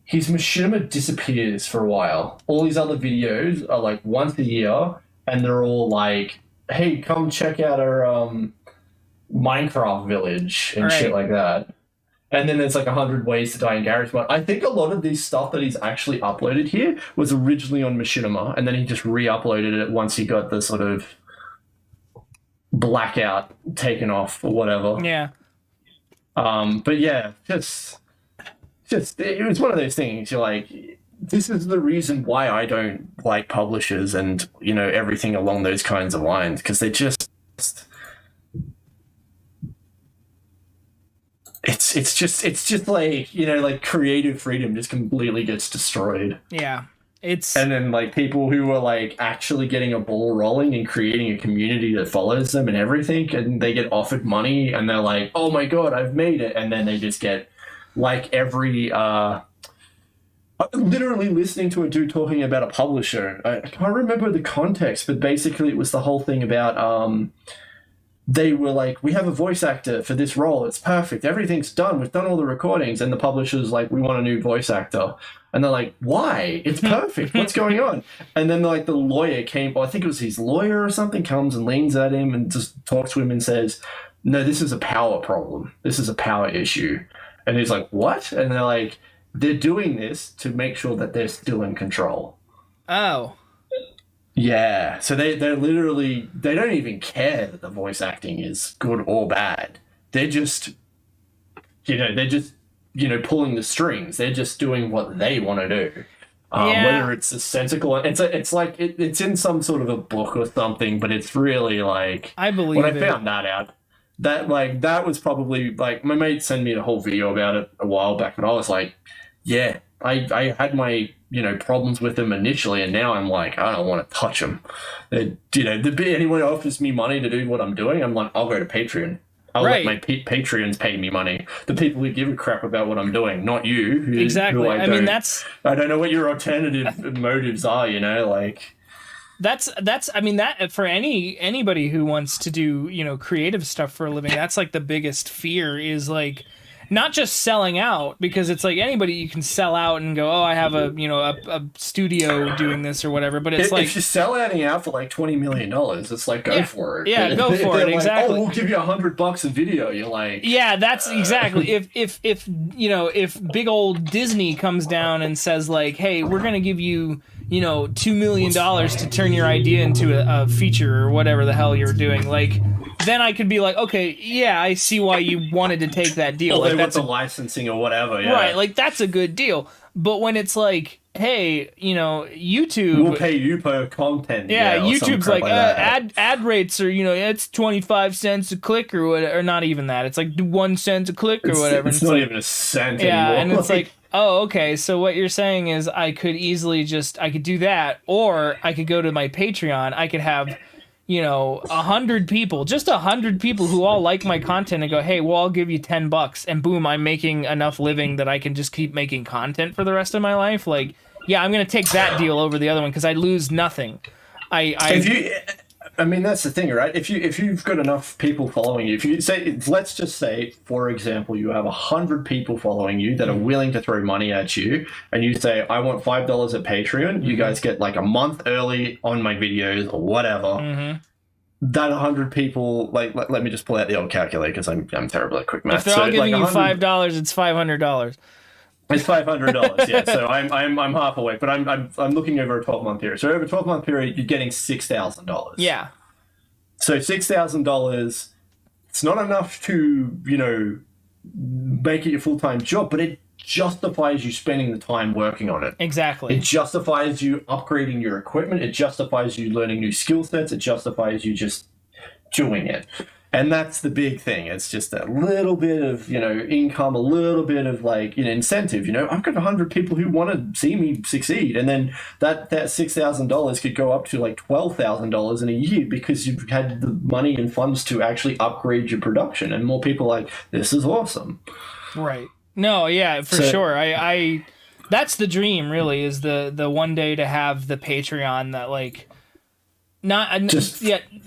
His machinima disappears for a while. All these other videos are like once a year, and they're all like, hey, come check out our Minecraft village and shit like that. And then there's like 100 ways to die in Gary's Mod. I think a lot of this stuff that he's actually uploaded here was originally on Machinima, and then he just re-uploaded it once he got the sort of blackout taken off or whatever. Yeah. But yeah, just it was one of those things. You're like, this is the reason why I don't like publishers and everything along those kinds of lines, because they just. It's just like, like creative freedom just completely gets destroyed. Yeah. And then like people who are like actually getting a ball rolling and creating a community that follows them and everything, and they get offered money and they're like, oh my God, I've made it. And then they just get like literally listening to a dude talking about a publisher. I can't remember the context, but basically it was the whole thing about, they were like, we have a voice actor for this role. It's perfect. Everything's done. We've done all the recordings. And the publisher's like, we want a new voice actor. And they're like, why? It's perfect. What's going on? And then like the lawyer came, I think it was his lawyer or something, comes and leans at him and just talks to him and says, no, this is a power problem. This is a power issue. And he's like, what? And they're like, they're doing this to make sure that they're still in control. Oh. Yeah, so they're literally, they don't even care that the voice acting is good or bad. they're just, pulling the strings. They're just doing what they want to do. Whether it's a sensical, it's like it's in some sort of a book or something, but it's really like, I believe when I it. found that out, that was probably like, my mate sent me a whole video about it a while back, and I was like, yeah, I had my problems with them initially, and now I'm like, I don't want to touch them. Anyone offers me money to do what I'm doing, I'm like, I'll go to Patreon. I'll let my Patreons pay me money. The people who give a crap about what I'm doing, not you. Exactly. I mean, I don't know what your alternative motives are. That's I mean, that for anybody who wants to do creative stuff for a living, that's like the biggest fear is like not just selling out, because it's like anybody, you can sell out and go, oh, I have a studio doing this or whatever, but it's if you sell out for like $20 million, it's like, go for it. Yeah, go for it. Like, exactly. Oh, we'll give you $100 a video. You're like, yeah, that's exactly. If big old Disney comes down and says like, hey, we're going to give you, $2 million to turn your idea into a feature or whatever the hell you're doing, like, then I could be like, okay, yeah, I see why you wanted to take that deal. Well, like, that's the licensing or whatever, yeah. Right, like, that's a good deal. But when it's like, hey, YouTube... We'll pay you per content. Yeah, YouTube's like, that. ad rates are, it's 25 cents a click or whatever, or not even that. It's like 1 cent a click or whatever. It's not even a cent anymore. Yeah, and it's like, oh, okay, so what you're saying is I could easily I could do that, or I could go to my Patreon, I could have... 100 people, just 100 people who all like my content and go, hey, well, I'll give you $10, and boom, I'm making enough living that I can just keep making content for the rest of my life. Like, yeah, I'm gonna take that deal over the other one because I lose nothing. I mean, that's the thing, right? If you've got enough people following you, if you say, let's just say, for example, you have 100 people following you that are willing to throw money at you, and you say, I want $5 at Patreon, you guys get like a month early on my videos or whatever. That 100 people, like, let me just pull out the old calculator because I'm terrible at quick math. If they're all giving you $5, it's $500. It's $500, yeah. So I'm half away, but I'm looking over a 12-month period. So over a 12-month period, you're getting $6,000. Yeah. So $6,000, it's not enough to make it your full-time job, but it justifies you spending the time working on it. Exactly. It justifies you upgrading your equipment. It justifies you learning new skill sets. It justifies you just doing it. And that's the big thing. It's just a little bit of, income, a little bit of like, incentive. I've got 100 people who want to see me succeed. And then that $6,000 could go up to like $12,000 in a year because you've had the money and funds to actually upgrade your production. And more people are like, this is awesome. Right. No, yeah, for sure. I that's the dream, really, is the one day to have the Patreon that like just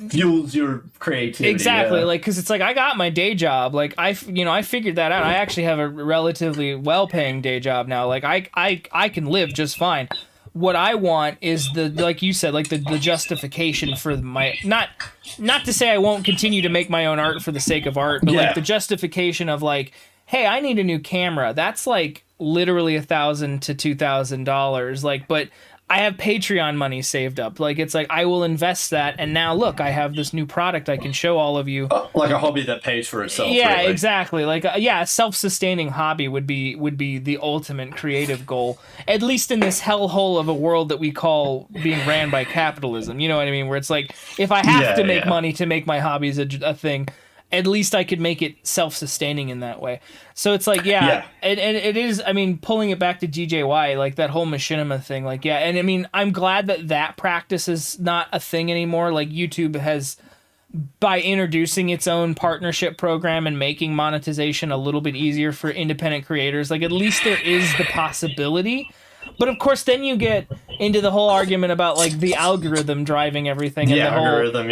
fuels your creativity. Exactly, yeah. like, because it's like I got my day job, like I figured that out. I actually have a relatively well-paying day job now. Like I can live just fine. What I want is like you said, like the justification for my not to say I won't continue to make my own art for the sake of art, but like the justification of like, hey, I need a new camera. That's like literally $1,000 to $2,000. Like, but I have Patreon money saved up. Like, it's like, I will invest that. And now look, I have this new product I can show all of you. Like a hobby that pays for itself. Yeah, really. exactly. Like, a self-sustaining hobby would be the ultimate creative goal. At least in this hellhole of a world that we call being ran by capitalism. You know what I mean? Where it's like, if I have to make money to make my hobbies a thing, at least I could make it self-sustaining in that way. So it's like, and it is, I mean, pulling it back to DJY, like that whole machinima thing, like, and I mean, I'm glad that practice is not a thing anymore. Like YouTube has, by introducing its own partnership program and making monetization a little bit easier for independent creators, like at least there is the possibility. But of course, then you get into the whole argument about like the algorithm driving everything. And the algorithm,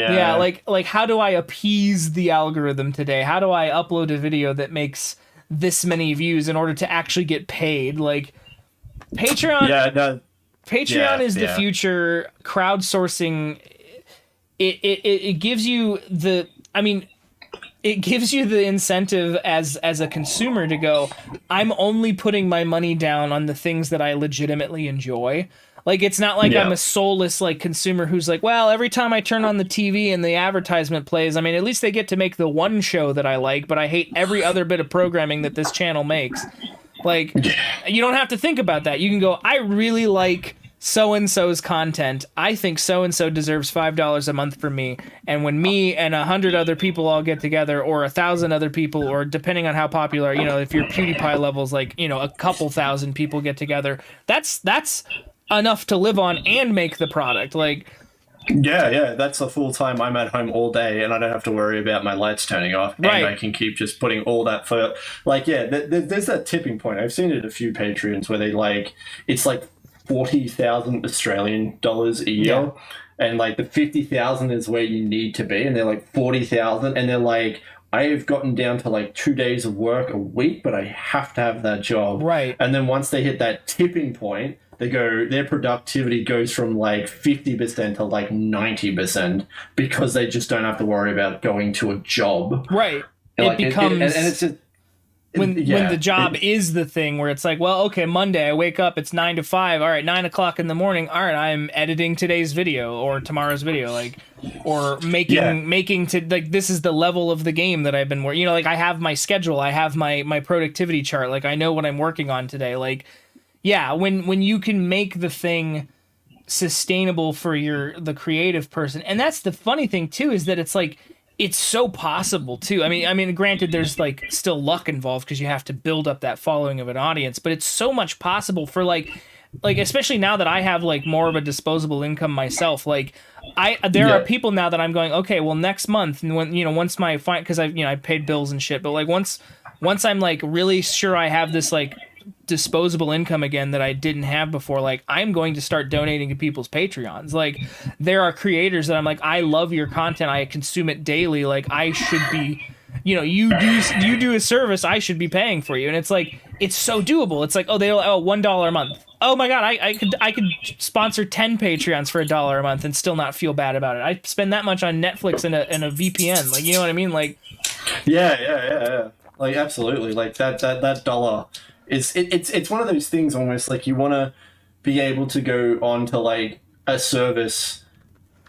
like how do I appease the algorithm today? How do I upload a video that makes this many views in order to actually get paid? Like Patreon, Patreon is the future. Crowdsourcing, it gives you the. I mean, it gives you the incentive as a consumer to go, I'm only putting my money down on the things that I legitimately enjoy. Like, it's not like I'm a soulless like consumer who's like, well, every time I turn on the TV and the advertisement plays, I mean, at least they get to make the one show that I like, but I hate every other bit of programming that this channel makes. Like, you don't have to think about that. You can go, I really like so-and-so's content. I think so-and-so deserves $5 a month from me. And when me and 100 other people all get together, or 1,000 other people, or depending on how popular, you know, if your PewDiePie levels, like, you know, a couple thousand people get together, that's enough to live on and make the product. Like, yeah, that's the full time I'm at home all day, and I don't have to worry about my lights turning off, and I can keep just putting all that for, like, there's that tipping point. I've seen it at a few Patreons where they, like, it's like 40,000 Australian dollars a year, and like the 50,000 is where you need to be, and they're like 40,000, and they're like, I have gotten down to like 2 days of work a week, but I have to have that job. Right. And then once they hit that tipping point, their productivity goes from like 50% to like 90% because they just don't have to worry about going to a job. Right. And it becomes... and it's just... When the job is the thing where it's like, well, okay, Monday I wake up, it's 9 to 5. All right, 9 o'clock in the morning. All right, I'm editing today's video or tomorrow's video, like, or making to, like, this is the level of the game that I've been working. You know, like, I have my schedule, I have my productivity chart, like, I know what I'm working on today. Like, yeah, when you can make the thing sustainable for the creative person, and that's the funny thing too, is that it's like, it's so possible too. I mean, granted, there's like still luck involved because you have to build up that following of an audience, but it's so much possible for like especially now that I have like more of a disposable income myself. Like, there are people now that I'm going, okay, well, next month, when, you know, once my because I paid bills and shit, but like once I'm like really sure I have this like disposable income again that I didn't have before, like, I'm going to start donating to people's Patreons. Like, there are creators that I'm like, I love your content, I consume it daily, like, I should be, you know, you do a service, I should be paying for you. And it's like, it's so doable. It's like, oh, $1 a month. Oh my god, I could sponsor 10 Patreons for $1 a month and still not feel bad about it. I spend that much on Netflix and a VPN, like, you know what I mean? Like, yeah, like, absolutely, like that dollar. It's one of those things almost like you want to be able to go on to like a service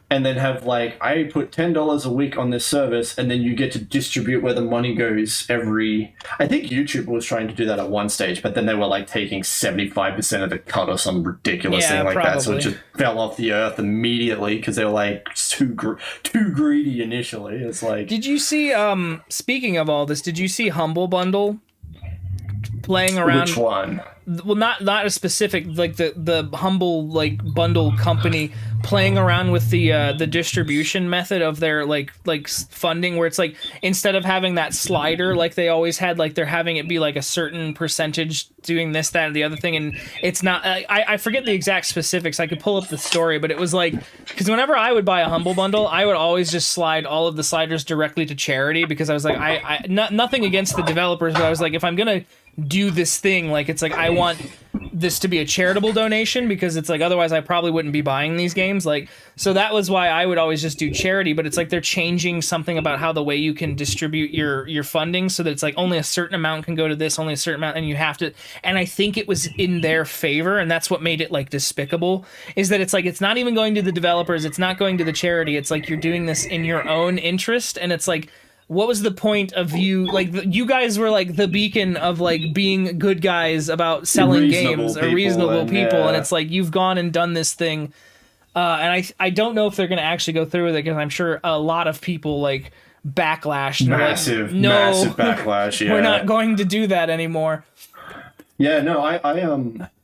and then have like, I put $10 a week on this service, and then you get to distribute where the money goes I think YouTube was trying to do that at one stage, but then they were like taking 75% of the cut or some ridiculous thing like that, so it just fell off the earth immediately because they were like too greedy initially. It's like, did you see, speaking of all this, did you see Humble Bundle playing around? Which one? Well, not a specific, like the Humble like bundle company playing around with the distribution method of their like funding, where it's like, instead of having that slider like they always had, like they're having it be like a certain percentage doing this, that, and the other thing, and it's not. I forget the exact specifics. I could pull up the story, but it was like, because whenever I would buy a Humble Bundle, I would always just slide all of the sliders directly to charity, because I was like, nothing against the developers, but I was like, if I'm gonna do this thing, like, it's like, I want this to be a charitable donation, because it's like, otherwise I probably wouldn't be buying these games. Like, so that was why I would always just do charity. But it's like they're changing something about how the way you can distribute your funding, so that it's like only a certain amount can go to this, only a certain amount, and you have to, and I think it was in their favor, and that's what made it like despicable, is that it's like, it's not even going to the developers, it's not going to the charity, it's like you're doing this in your own interest. And it's like, what was the point of you, like, you guys were like the beacon of like being good guys about selling games, or reasonable people, and it's like, you've gone and done this thing, and I don't know if they're gonna actually go through with it, because I'm sure a lot of people like backlash, massive backlash. Yeah, we're not going to do that anymore. Yeah, no,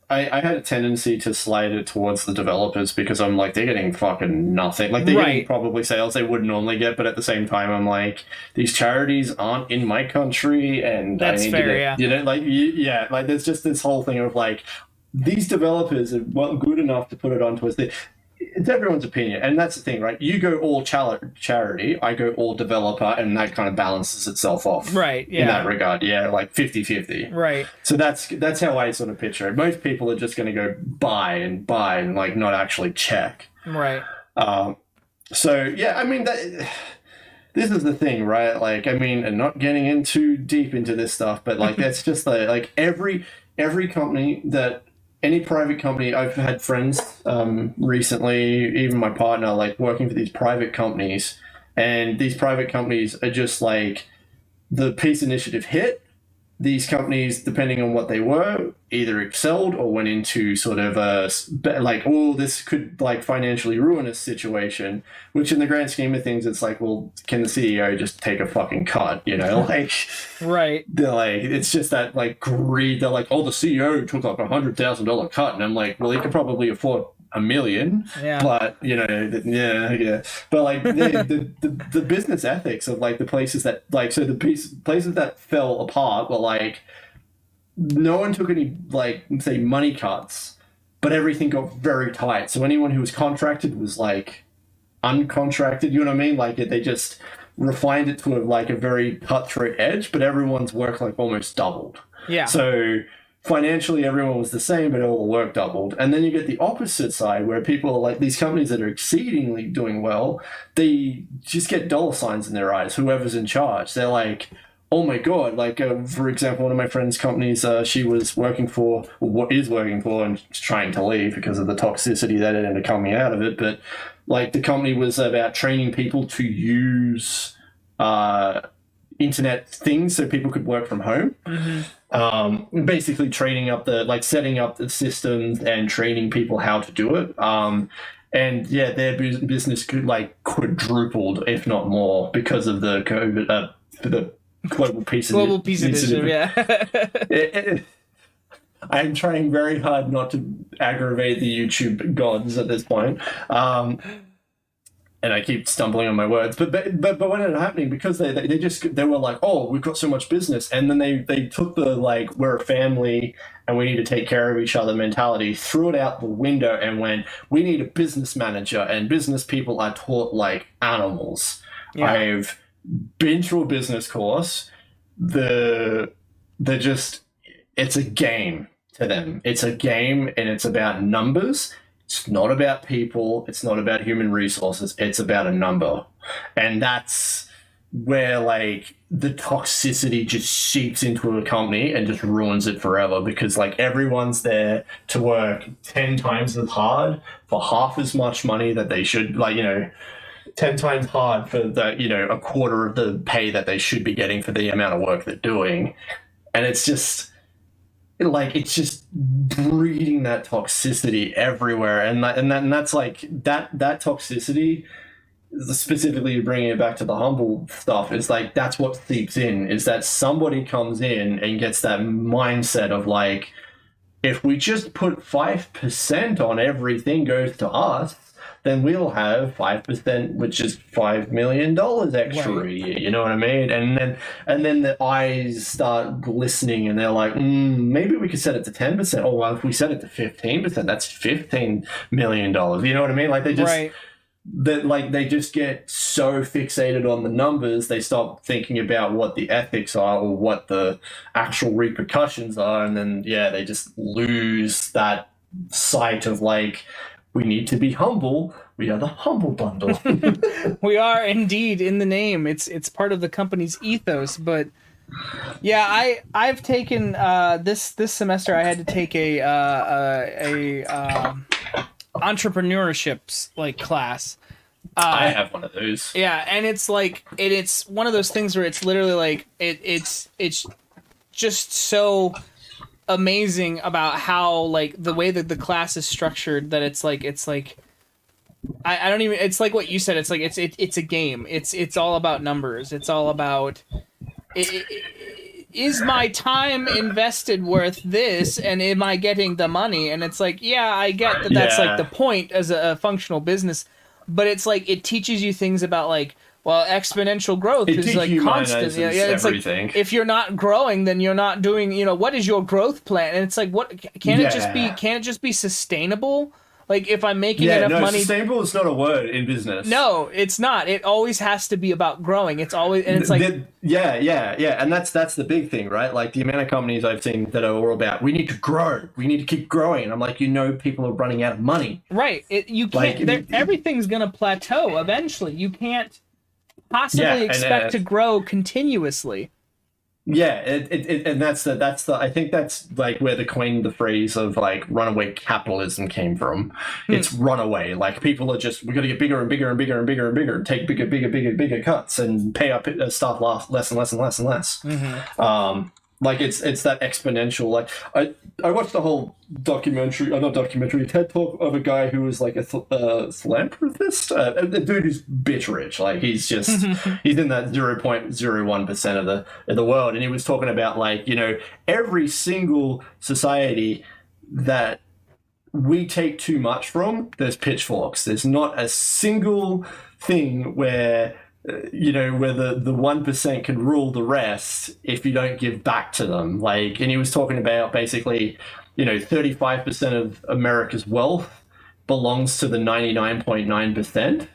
I had a tendency to slide it towards the developers, because I'm like, they're getting fucking nothing. Like, they're getting probably sales they would normally get, but at the same time, I'm like, these charities aren't in my country, and that's I need fair, to get, you know, like, yeah, like, there's just this whole thing of like, these developers are good enough to put it onto us. It's everyone's opinion, and that's the thing, right? You go all charity, I go all developer, and that kind of balances itself off, right? Yeah, in that regard, yeah, like 50-50, right? So that's how I sort of picture it. Most people are just going to go buy and like not actually check, right? So yeah, I mean this is the thing, right? Like, I mean, and not getting in too deep into this stuff, but like, that's just like every company that any private company. I've had friends recently, even my partner, like working for these private companies, and these private companies are just like the peace initiative hit. These companies, depending on what they were, either excelled or went into sort of a like, oh, this could like financially ruin a situation. Which, in the grand scheme of things, it's like, well, can the CEO just take a fucking cut? You know, like, Right. they're like, it's just that like greed. They're like, oh, the CEO took like $100,000 cut, and I'm like, well, he could probably afford $1 million, Yeah. but you know, yeah. But like the business ethics of like the places that like, so the places that fell apart were like, no one took any like, say, money cuts, but everything got very tight. So anyone who was contracted was like uncontracted. You know what I mean? Like they just refined it to like a very cutthroat edge, but everyone's work like almost doubled. Yeah. So financially, everyone was the same, but all the work doubled. And then you get the opposite side where people are like, these companies that are exceedingly doing well, they just get dollar signs in their eyes, whoever's in charge. They're like, oh my God. Like, for example, one of my friend's companies, she was working for, or what is working for, and trying to leave because of the toxicity that ended up coming out of it. But like the company was about training people to use internet things so people could work from home. Basically training up setting up the systems and training people how to do it. And yeah, their business could like quadrupled, if not more, because of the COVID, the global peace initiative. Yeah. I'm trying very hard not to aggravate the YouTube gods at this point. And I keep stumbling on my words, but what ended up happening, because they were like, oh, we've got so much business, and then they took the like, we're a family and we need to take care of each other mentality, threw it out the window, and went, we need a business manager, and business people are taught like animals. Yeah. I've been through a business course. It's a game to them. It's a game, and it's about numbers. It's not about people. It's not about human resources. It's about a number. And that's where like the toxicity just seeps into a company and just ruins it forever, because like everyone's there to work 10 times as hard for half as much money that they should, like, you know, 10 times hard for the, you know, a quarter of the pay that they should be getting for the amount of work they're doing. And it's just breeding that toxicity everywhere, and that's like that toxicity, specifically bringing it back to the humble stuff, is like that's what seeps in, is that somebody comes in and gets that mindset of like, if we just put 5% on everything goes to us, then we'll have 5%, which is $5 million extra a year. You know what I mean? And then the eyes start glistening, and they're like, maybe we could set it to 10%. Oh, well, if we set it to 15%, that's $15 million. You know what I mean? Like they just get so fixated on the numbers, they stop thinking about what the ethics are or what the actual repercussions are, and then they just lose that sight of like, we need to be humble. We are the humble bundle. We are indeed, in the name. It's part of the company's ethos. But yeah, I've taken this semester. I had to take a entrepreneurship's like class. I have one of those. Yeah, and it's like it's one of those things where it's literally like it's just so amazing about how like the way that the class is structured, that it's like I don't even, it's like what you said, it's like it's a game. It's all about numbers. It's all about is my time invested worth this, and am I getting the money? And it's like, yeah, I get that that's like the point as a functional business, but it's like it teaches you things about like, well, exponential growth is like constant. Yeah, it's everything. Like if you're not growing, then you're not doing. You know, what is your growth plan? And it's like, what can it just be? Can it just be sustainable? Like if I'm making enough money, sustainable is not a word in business. No, it's not. It always has to be about growing. It's always, and it's like and that's the big thing, right? Like the amount of companies I've seen that are all about, we need to grow, we need to keep growing. And I'm like, people are running out of money. Right. You can't. Everything's gonna plateau eventually. You can't possibly expect to grow continuously? Yeah, and that's the I think that's like where the phrase of like runaway capitalism came from. It's runaway. Like people are just, we got to get bigger and bigger and bigger and bigger and bigger and take bigger cuts and pay up stuff less and less and less and less. Like it's that exponential. Like I watched the whole documentary TED talk of a guy who was like a philanthropist, a dude who's bitch rich. Like he's just he's in that 0.01% of the world, and he was talking about like, you know, every single society that we take too much from, there's pitchforks. There's not a single thing where you know, where the 1% can rule the rest if you don't give back to them. Like, and he was talking about basically, you know, 35% of America's wealth belongs to the 99.9%,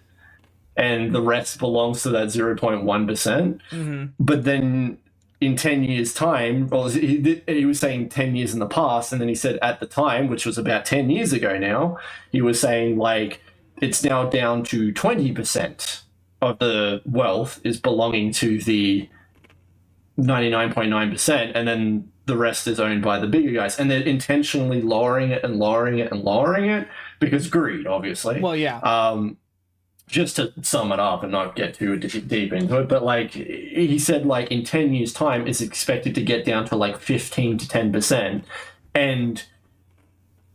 and the rest belongs to that 0.1%. But then in 10 years' time, well, he was saying 10 years in the past, and then he said at the time, which was about 10 years ago now, he was saying, like, it's now down to 20% of the wealth is belonging to the 99.9%, and then the rest is owned by the bigger guys. And they're intentionally lowering it and lowering it and lowering it because greed, obviously. Well, yeah. Just to sum it up and not get too deep into it, but like he said, like in 10 years' time, it's expected to get down to like 15 to 10%. And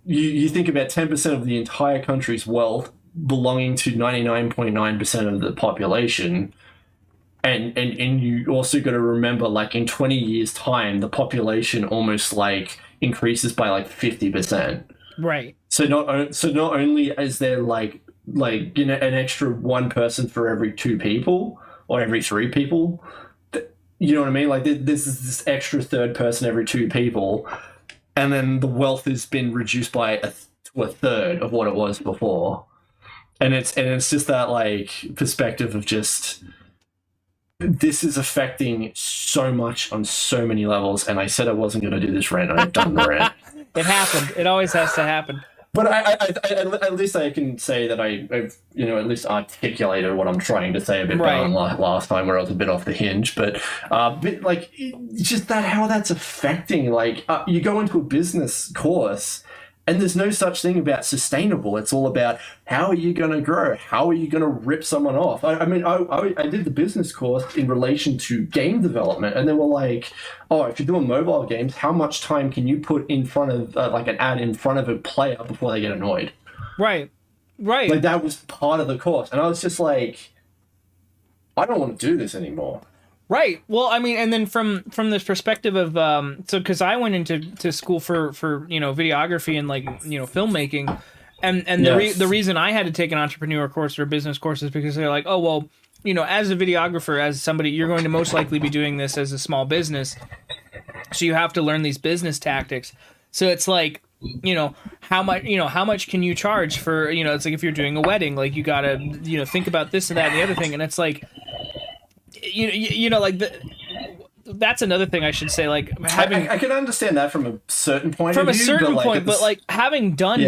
you think about 10% of the entire country's wealth belonging to 99.9% of the population, and you also got to remember, like in 20 years time the population almost like increases by like 50%, right? So not only is there like you know, an extra one person for every two people or every three people, you know what I mean, like this is this extra third person every two people, and then the wealth has been reduced by to a third of what it was before. And it's just that like perspective of just, this is affecting so much on so many levels. And I said I wasn't going to do this rant. I've done the rant. It happened. It always has to happen. But I at least I can say that I've, you know, at least articulated what I'm trying to say a bit better than last time where I was a bit off the hinge. But like just that, how that's affecting, like you go into a business course, and there's no such thing about sustainable. It's all about how are you going to grow? How are you going to rip someone off? I mean, I did the business course in relation to game development, and they were like, oh, if you're doing mobile games, how much time can you put in front of, like an ad in front of a player before they get annoyed? Right. Like that was part of the course. And I was just like, I don't want to do this anymore. Right. Well, I mean, and then from this perspective of so because I went into school for you know, videography and like, you know, filmmaking, and yes. the reason I had to take an entrepreneur course or a business course is because they're like, oh well, you know, as a videographer, as somebody, you're going to most likely be doing this as a small business, so you have to learn these business tactics. So it's like, you know, how much can you charge for, you know, it's like if you're doing a wedding, like you gotta, you know, think about this and that and the other thing, and it's like, you know, like that's another thing I should say. Like having, I can understand that from a certain point. From of a view, certain but point, but like having done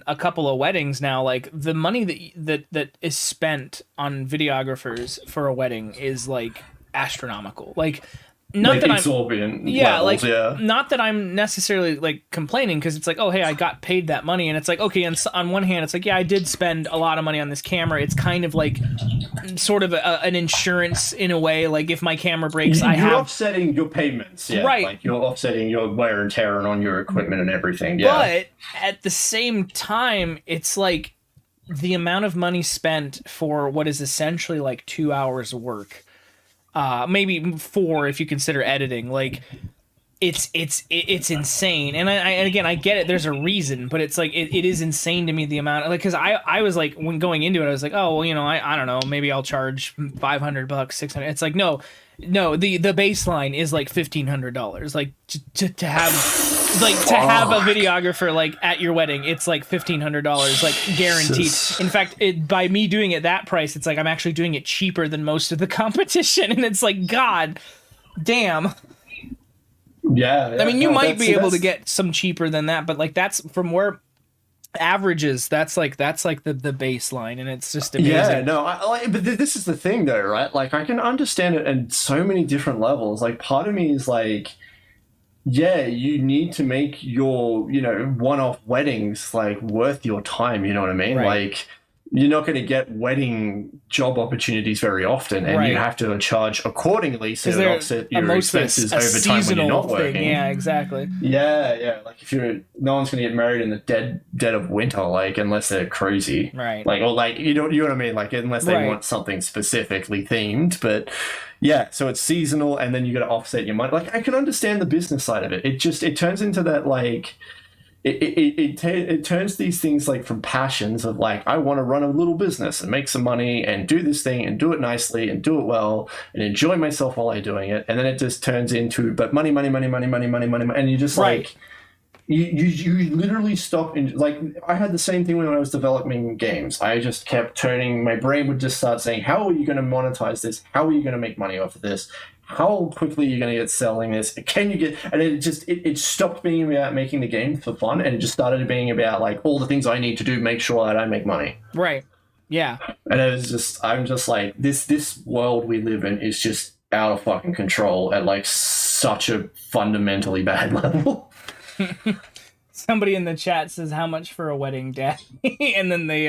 a couple of weddings now, like the money that is spent on videographers for a wedding is like astronomical. Like. Not like that exorbitant levels, levels, not that I'm necessarily like complaining, because it's like, oh hey, I got paid that money, and it's like, okay, and on one hand it's like, yeah, I did spend a lot of money on this camera. It's kind of like sort of an insurance in a way. Like if my camera breaks, you're offsetting your payments, right? Like you're offsetting your wear and tear on your equipment and everything. Yeah, but at the same time, it's like the amount of money spent for what is essentially like 2 hours of work. Maybe 4 if you consider editing. Like it's insane. And I get it, there's a reason, but it's like it is insane to me the amount, like, because I was like, when going into it, I was like, oh well, you know, I don't know, maybe I'll charge $500, 600. It's like no, the baseline is like $1,500, like to have like to have a videographer like at your wedding. It's like $1,500, like guaranteed. In fact, by me doing it that price, it's like I'm actually doing it cheaper than most of the competition, and it's like, god damn. Yeah, I mean, you might be able to get some cheaper than that, but like that's from where averages. That's like the baseline, and it's just amazing. Yeah, no, but this is the thing though, right? Like, I can understand it in so many different levels. Like, part of me is like, yeah, you need to make your, one-off weddings like worth your time. You know what I mean? Right. Like, you're not going to get wedding job opportunities very often, and you Right. have to charge accordingly so you they're offset your mostly expenses a over time when you're not seasonal thing. working. Yeah, exactly. Yeah. Like, if no one's going to get married in the dead of winter, like, unless they're crazy, Right. like, or like, you know what I mean, like, unless they Right. want something specifically themed. But yeah, so it's seasonal, and then you got to offset your money. Like, I can understand the business side of it. It turns into that, like, it turns these things like from passions of like, I want to run a little business and make some money and do this thing and do it nicely and do it well and enjoy myself while I'm doing it, and then it just turns into but money, and you just Right. like you literally stop. In like, I had the same thing when I was developing games. I just kept turning, my brain would just start saying, how are you going to monetize this? How are you going to make money off of this? How quickly are you going to get selling this? Can you get, and it stopped being about making the game for fun, and it just started being about like all the things I need to do, make sure that I make money. Right. Yeah. And it was just, I'm just like, this world we live in is just out of fucking control at like such a fundamentally bad level. Somebody in the chat says, "How much for a wedding, Dad?" And then they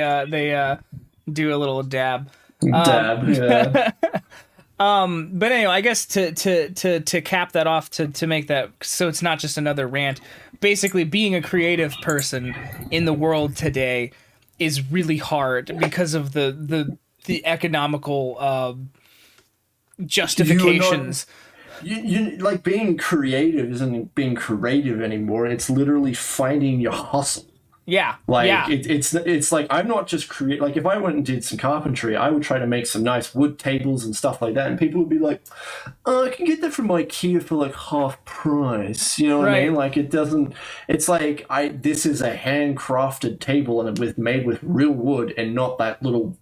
do a little dab. Dab, yeah. But anyway, I guess to cap that off, to make that so it's not just another rant. Basically, being a creative person in the world today is really hard because of the economical justifications. You like, being creative isn't being creative anymore. It's literally finding your hustle. Yeah. Like, yeah. it's like, I'm not just create. Like, if I went and did some carpentry, I would try to make some nice wood tables and stuff like that, and people would be like, "Oh, I can get that from IKEA for like half price." You know what I mean? Like, it doesn't. It's like, this is a handcrafted table and made with real wood, and not that little,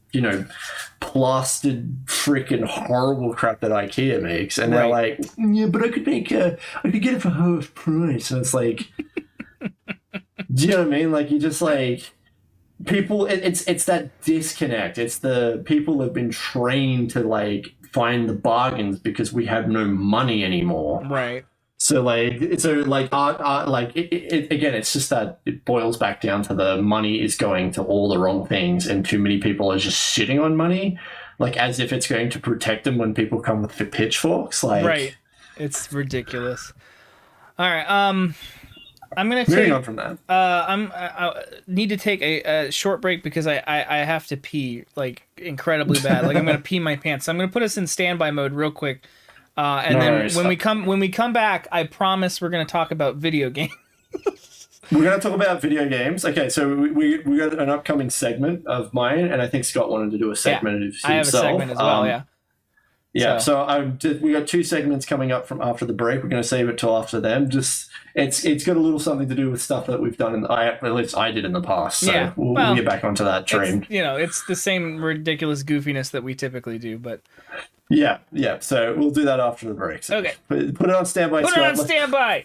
plastered freaking horrible crap that IKEA makes. And they're like, "Yeah, but I could get it for half price." And it's like. Do you know what I mean? Like, you just like, people, it's that disconnect. It's the people have been trained to like find the bargains because we have no money anymore. Right. So art like it again, it's just that it boils back down to the money is going to all the wrong things, and too many people are just shitting on money, like as if it's going to protect them when people come with pitchforks. Like, right. It's ridiculous. All right. I'm gonna moving on from that. I need to take a short break because I have to pee like incredibly bad. Like, I'm gonna pee my pants. So I'm gonna put us in standby mode real quick, and then when we come back, I promise we're gonna talk about video games. We're gonna talk about video games. Okay, so we got an upcoming segment of mine, and I think Scott wanted to do a segment of himself. I have a segment as well. Yeah, so we got two segments coming up from after the break. We're going to save it till after them. Just it's got a little something to do with stuff that we've done, at least I did in the past. So we'll get back onto that train. It's the same ridiculous goofiness that we typically do, but yeah. So we'll do that after the break. So okay, put it on standby. Put it on standby.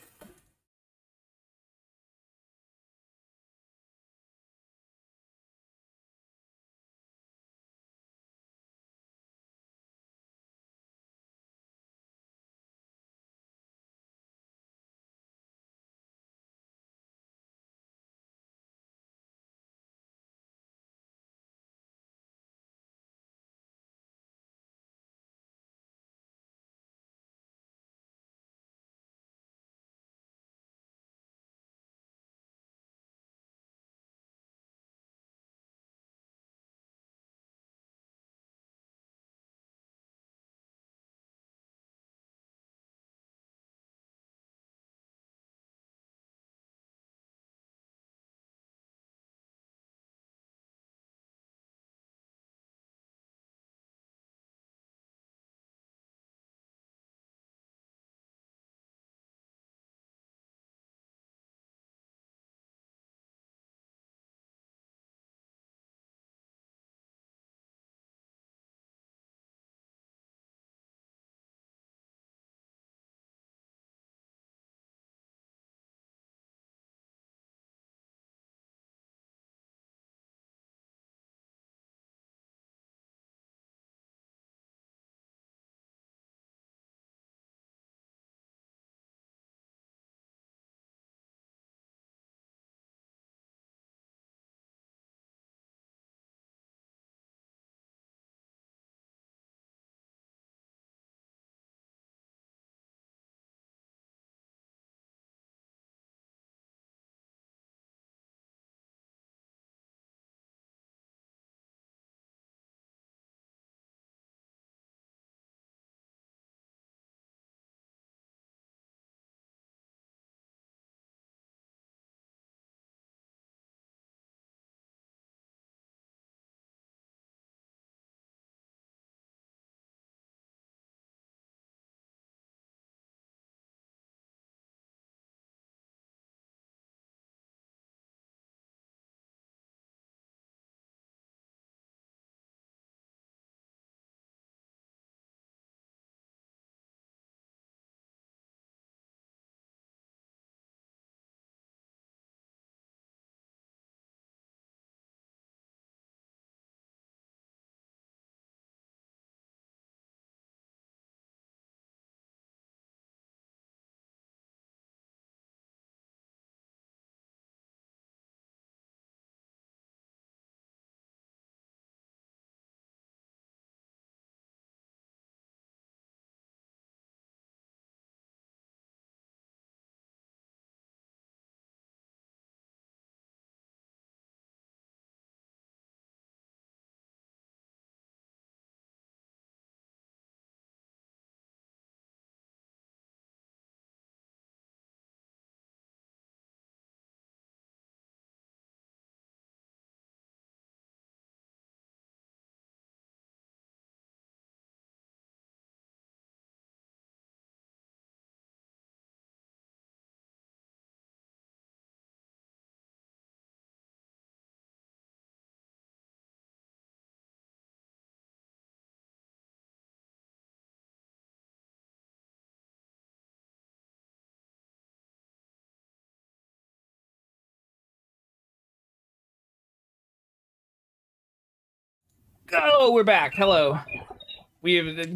Oh, we're back. Hello.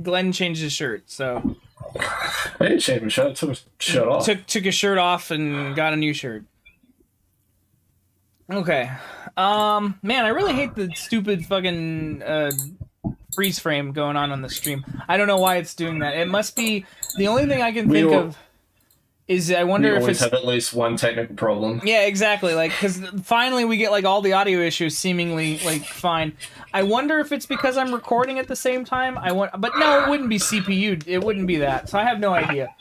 Glenn changed his shirt, so I didn't shave my shirt. I took my shirt off. took his shirt off and got a new shirt. Okay. Man, I really hate the stupid fucking freeze frame going on the stream. I don't know why it's doing that. It must be the only thing I can think of is I wonder if it's have at least one technical problem. Yeah, exactly. Like, because finally we get like all the audio issues seemingly like fine. I wonder if it's because I'm recording at the same time. But no, it wouldn't be CPU. It wouldn't be that. So I have no idea.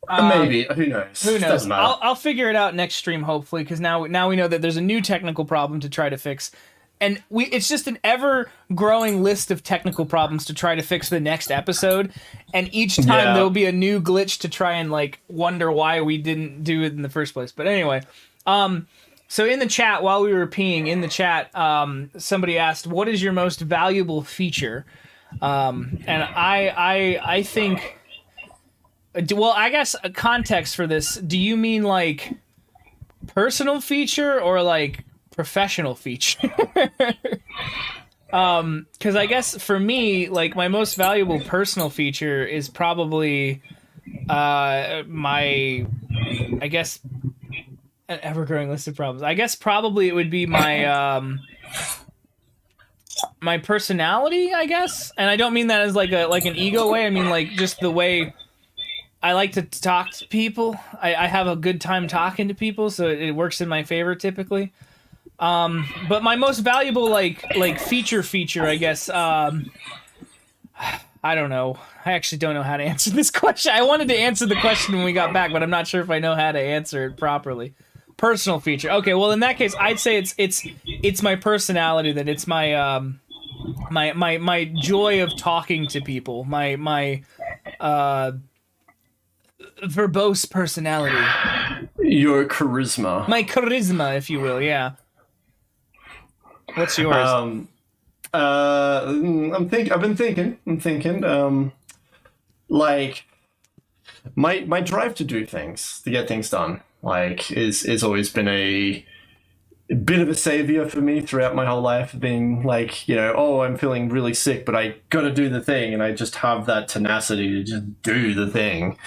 Maybe. Who knows? Who knows? Doesn't matter. I'll figure it out next stream hopefully, because now we know that there's a new technical problem to try to fix. And it's just an ever-growing list of technical problems to try to fix the next episode. And each time there'll be a new glitch to try and, like, wonder why we didn't do it in the first place. But anyway, so in the chat, while we were peeing, in the chat, somebody asked, what is your most valuable feature? And I think... Well, I guess a context for this, do you mean, like, personal feature or, like... professional feature? Because I guess for me, like, my most valuable personal feature is probably my, I guess, an ever-growing list of problems. I guess probably it would be my my personality, I guess. And I don't mean that as like an ego way. I mean like just the way I like to talk to people. I have a good time talking to people, so it works in my favor typically. But my most valuable like feature, I guess, I don't know. I actually don't know how to answer this question. I wanted to answer the question when we got back, but I'm not sure if I know how to answer it properly. Personal feature. Okay, well in that case, I'd say it's my personality, that it's my my joy of talking to people, my verbose personality. Your charisma. My charisma, if you will, yeah. What's yours? I've been thinking. Like my drive to do things, to get things done, like is always been a bit of a savior for me throughout my whole life. Being like, oh, I'm feeling really sick, but I got to do the thing, and I just have that tenacity to just do the thing.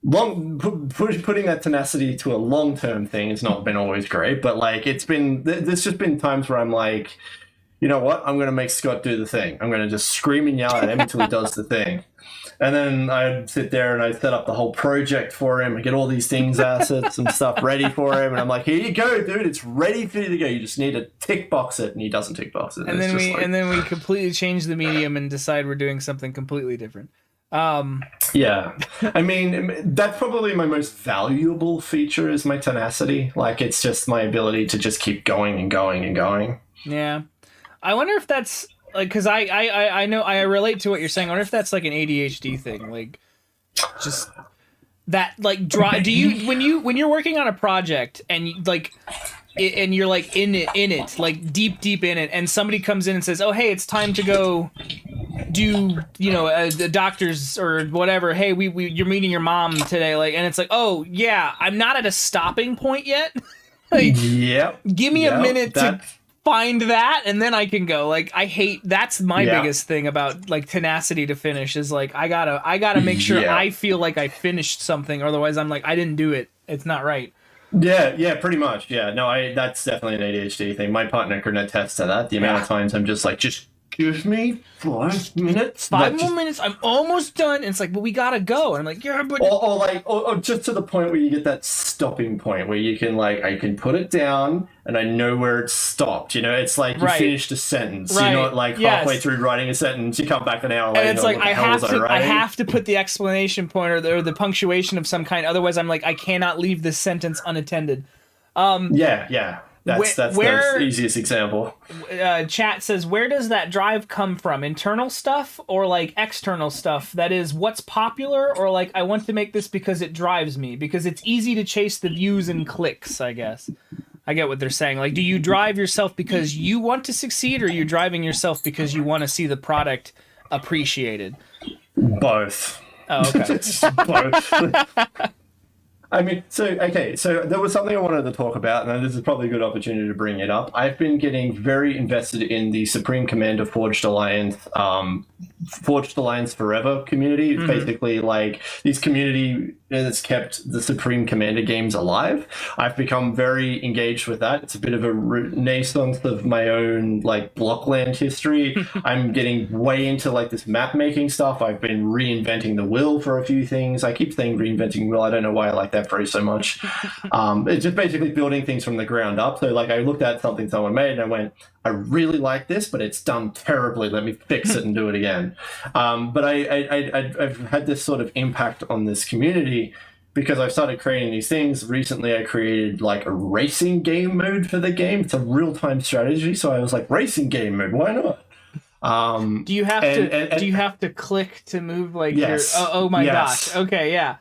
Putting that tenacity to a long-term thing has not been always great, but like there's just been times where I'm like, you know what, I'm going to make Scott do the thing. I'm going to just scream and yell at him until he does the thing. And then I'd sit there and I'd set up the whole project for him. I get all these things, assets and stuff ready for him. And I'm like, here you go, dude. It's ready for you to go. You just need to tick box it. And he doesn't tick box it. And then we completely change the medium and decide we're doing something completely different. Yeah. I mean, that's probably my most valuable feature is my tenacity. Like, it's just my ability to just keep going and going and going. Yeah. I wonder if that's... like, because I know I relate to what you're saying. I wonder if that's like an ADHD thing, like just that like drive. Do you when you're working on a project and and you're like in it like deep in it, and somebody comes in and says, "Oh, hey, it's time to go do the doctor's or whatever. Hey, you're meeting your mom today." Like, and it's like, "Oh yeah, I'm not at a stopping point yet." Like, give me a minute to find that, and then I can go. Like, I hate that's my biggest thing about like tenacity to finish is like I gotta make sure I feel like I finished something, otherwise I'm like I didn't do it. It's not right. Yeah, pretty much. Yeah, no, that's definitely an ADHD thing. My partner can attest to that. The amount of times I'm just like, just give me 5 minutes. 5 more minutes. I'm almost done. And it's like, but we gotta go. And I'm like, yeah, but or just to the point where you get that stopping point where you can like, I can put it down and I know where it's stopped. It's like you finished a sentence. You're not like halfway through writing a sentence. You come back an hour later. And it's like I have to put the exclamation point or the punctuation of some kind. Otherwise, I'm like I cannot leave this sentence unattended. Yeah. That's the easiest example. Chat says, where does that drive come from? Internal stuff or like external stuff? That is, what's popular, or like I want to make this because it drives me, because it's easy to chase the views and clicks, I guess. I get what they're saying. Like, do you drive yourself because you want to succeed, or are you driving yourself because you want to see the product appreciated? Both. Oh, okay. It's both. I mean, so there was something I wanted to talk about, and this is probably a good opportunity to bring it up. I've been getting very invested in the Supreme Commander Forged Alliance Forever community. It's basically like this community that's kept the Supreme Commander games alive. I've become very engaged with that. It's a bit of a renaissance of my own like Blockland history. I'm getting way into like this map making stuff. I've been reinventing the wheel for a few things. I keep saying reinventing the wheel. I don't know why I like that phrase so much. It's just basically building things from the ground up. So like I looked at something someone made and I went, I really like this, but it's done terribly. Let me fix it and do it again. But I've had this sort of impact on this community because I've started creating these things. Recently, I created like a racing game mode for the game. It's a real-time strategy. So I was like, racing game mode, why not? Do you have do you have to click to move like yes, your oh my yes. gosh, okay, yeah,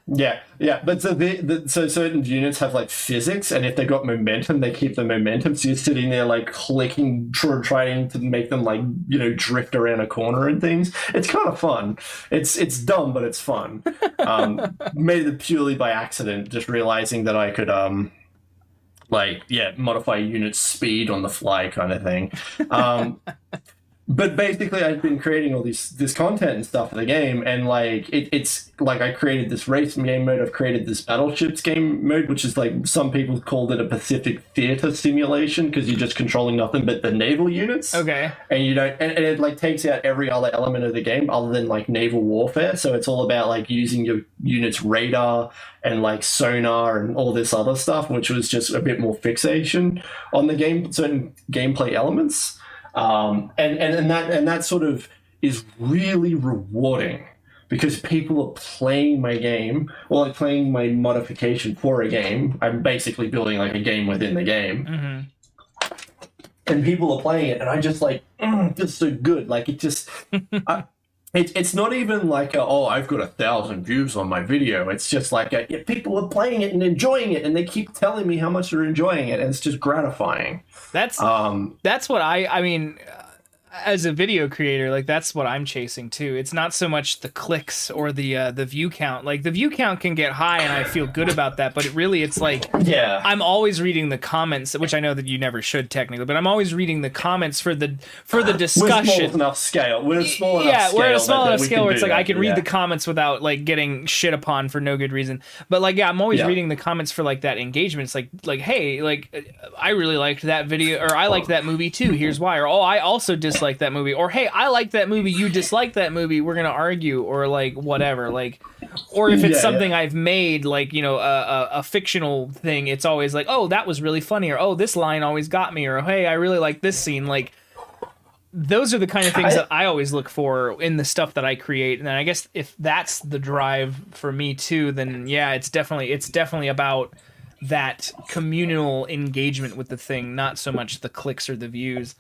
but so certain units have like physics, and if they got momentum they keep the momentum, so you're sitting there like clicking, trying to make them like, you know, drift around a corner and things. It's kind of fun. It's dumb, but it's fun. Made it purely by accident, just realizing that I could modify unit speed on the fly kind of thing. But basically, I've been creating all this content and stuff for the game, and like it's like I created this racing game mode. I've created this battleships game mode, which is like some people called it a Pacific theater simulation because you're just controlling nothing but the naval units. Okay. And you don't, and it like takes out every other element of the game other than like naval warfare. So it's all about like using your unit's radar and like sonar and all this other stuff, which was just a bit more fixation on the game, certain gameplay elements. And that sort of is really rewarding because people are playing my game, or like playing my modification for a game. I'm basically building like a game within the game, and people are playing it, and I just like, it's so good. Like it just, it's not even like I've got 1,000 views on my video. It's just like people are playing it and enjoying it, and they keep telling me how much they're enjoying it, and it's just gratifying. That's what I mean, as a video creator, like that's what I'm chasing too. It's not so much the clicks or the view count. Like the view count can get high and I feel good about that, but it's like, yeah, I'm always reading the comments, which I know that you never should technically, but I'm always reading the comments for the discussion. We're small enough scale. We're at a small enough scale where it's like I can read the comments without like getting shit upon for no good reason. But like, yeah, I'm always reading the comments for like that engagement. It's like, hey, like I really liked that video, or I liked that movie too. Here's why. Or I also disliked that movie. Or hey, I like that movie. You dislike that movie. We're gonna argue, or like whatever. Like, or if it's something I've made, like, you know, a fictional thing, it's always like, oh, that was really funny, or oh, this line always got me, or hey, I really like this scene. Like, those are the kind of things that I always look for in the stuff that I create. And I guess if that's the drive for me too, then yeah, it's definitely about that communal engagement with the thing, not so much the clicks or the views.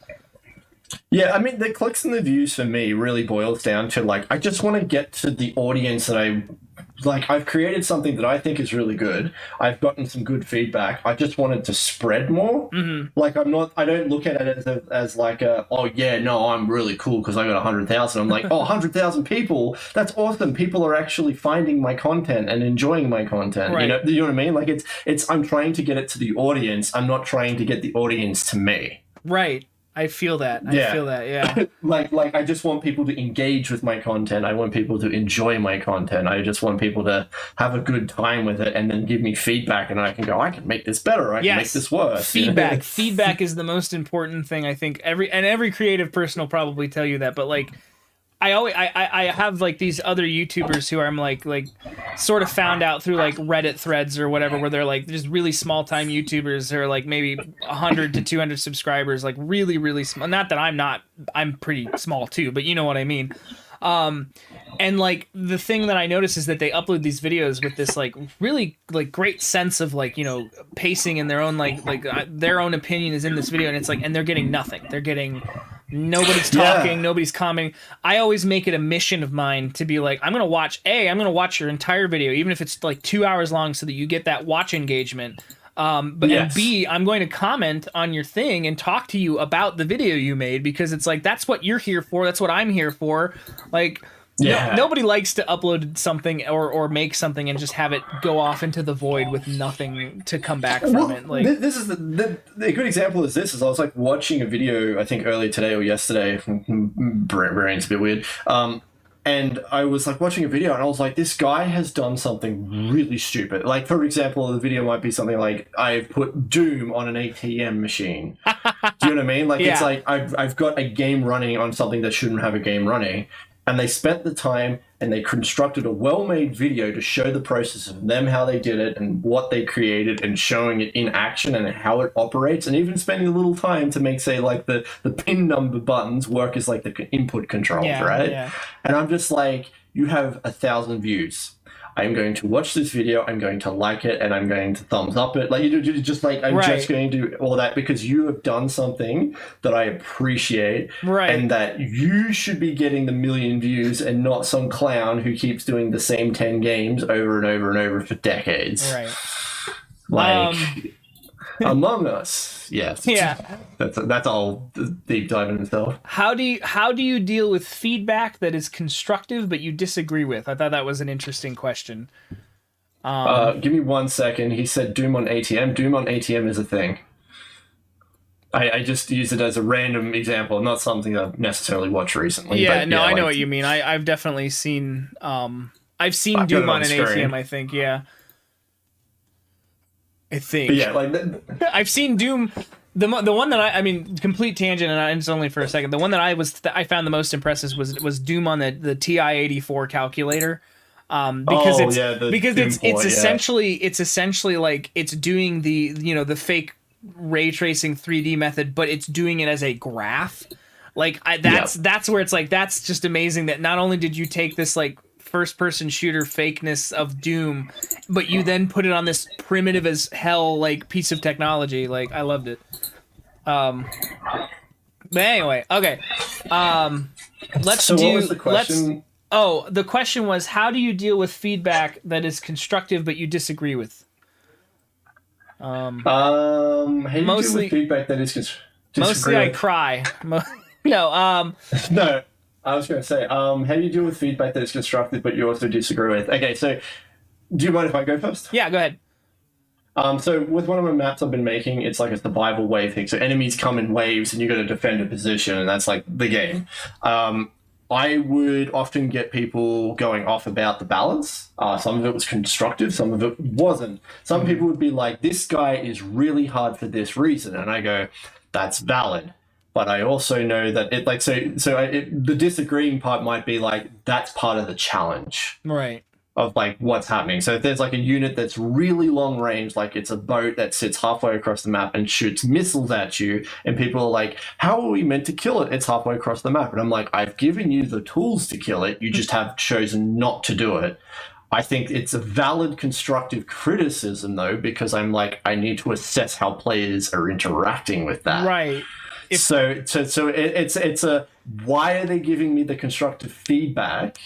Yeah, I mean, the clicks and the views for me really boils down to, like, I just want to get to the audience that I've created something that I think is really good. I've gotten some good feedback. I just wanted to spread more. Like, I don't look at it as like I'm really cool because I got 100,000. I'm like, 100,000 people, that's awesome. People are actually finding my content and enjoying my content. Right. You know what I mean? Like, I'm trying to get it to the audience. I'm not trying to get the audience to me. Right. I feel that. Yeah. like I just want people to engage with my content. I want people to enjoy my content. I just want people to have a good time with it and then give me feedback, and I can go, I can make this better. I can make this worse. Feedback. Feedback is the most important thing, I think. Every creative person will probably tell you that, but like, I have like these other YouTubers who I'm like sort of found out through like Reddit threads or whatever, where they're like just really small time YouTubers who are like maybe 100 to 200 subscribers, like really, really small. Not that I'm pretty small too, but you know what I mean. And like the thing that I notice is that they upload these videos with this like really like great sense of like, you know, pacing and their own their own opinion is in this video, and it's like, and they're getting nothing. They're getting nobody's talking, nobody's commenting. I always make it a mission of mine to be like, I'm gonna watch your entire video, even if it's like 2 hours long, so that you get that watch engagement. And B, I'm going to comment on your thing and talk to you about the video you made, because it's like, that's what you're here for. That's what I'm here for. Like, Yeah. Nobody likes to upload something or make something and just have it go off into the void with nothing to come back from it. Like, this is the good example is this. Is I was like watching a video, I think earlier today or yesterday. Brain's a bit weird. And I was like watching a video and I was like, this guy has done something really stupid. Like, for example, the video might be something like, I've put Doom on an ATM machine. Do you know what I mean? Like, Yeah. It's like, I've got a game running on something that shouldn't have a game running. And they spent the time and they constructed a well-made video to show the process of them, how they did it and what they created and showing it in action and how it operates, and even spending a little time to make, say, like the pin number buttons work as like the input controls, right? Yeah. And I'm just like, you have 1,000 views. I'm going to watch this video, I'm going to like it, and I'm going to thumbs up it. Like, you just like, I'm just going to do all that because you have done something that I appreciate, and that you should be getting the million views and not some clown who keeps doing the same 10 games over and over and over for decades. Right. Like, Among Us. Yes. Yeah. That's all deep dive in itself. How do you deal with feedback that is constructive but you disagree with? I thought that was an interesting question. Give me 1 second. He said Doom on ATM. Doom on ATM is a thing. I just use it as a random example, not something I've necessarily watched recently. Yeah, but no, I know like, what you mean. I've definitely seen I've seen I've got Doom it on on an screen. ATM, I think, yeah. I think. But yeah, like I've seen Doom. The one that I mean, complete tangent, and it's only for a second. The one that I found the most impressive was Doom on the TI-84 calculator, because it's essentially like it's doing the fake ray tracing 3D method, but it's doing it as a graph. Like that's where it's like, that's just amazing that not only did you take this like first person shooter fakeness of Doom, but you then put it on this primitive as hell like piece of technology. Like, I loved it. But anyway, okay. What was the question? The question was, how do you deal with feedback that is constructive but you disagree with? How do you deal with feedback that is Mostly I cry. No, no. I was going to say, how do you deal with feedback that is constructive but you also disagree with? Okay, so do you mind if I go first? Yeah, go ahead. So with one of my maps I've been making, it's like a survival wave thing. So enemies come in waves and you got to defend a position, and that's like the game. I would often get people going off about the balance. Some of it was constructive, some of it wasn't. Some people would be like, this guy is really hard for this reason. And I go, that's valid. But I also know that it like, the disagreeing part might be like, that's part of the challenge. Right. Of like what's happening. So if there's like a unit that's really long range, like it's a boat that sits halfway across the map and shoots missiles at you, and people are like, how are we meant to kill it? It's halfway across the map. And I'm like, I've given you the tools to kill it. You just have chosen not to do it. I think it's a valid constructive criticism though, because I'm like, I need to assess how players are interacting with that. Right. So it's a, why are they giving me the constructive feedback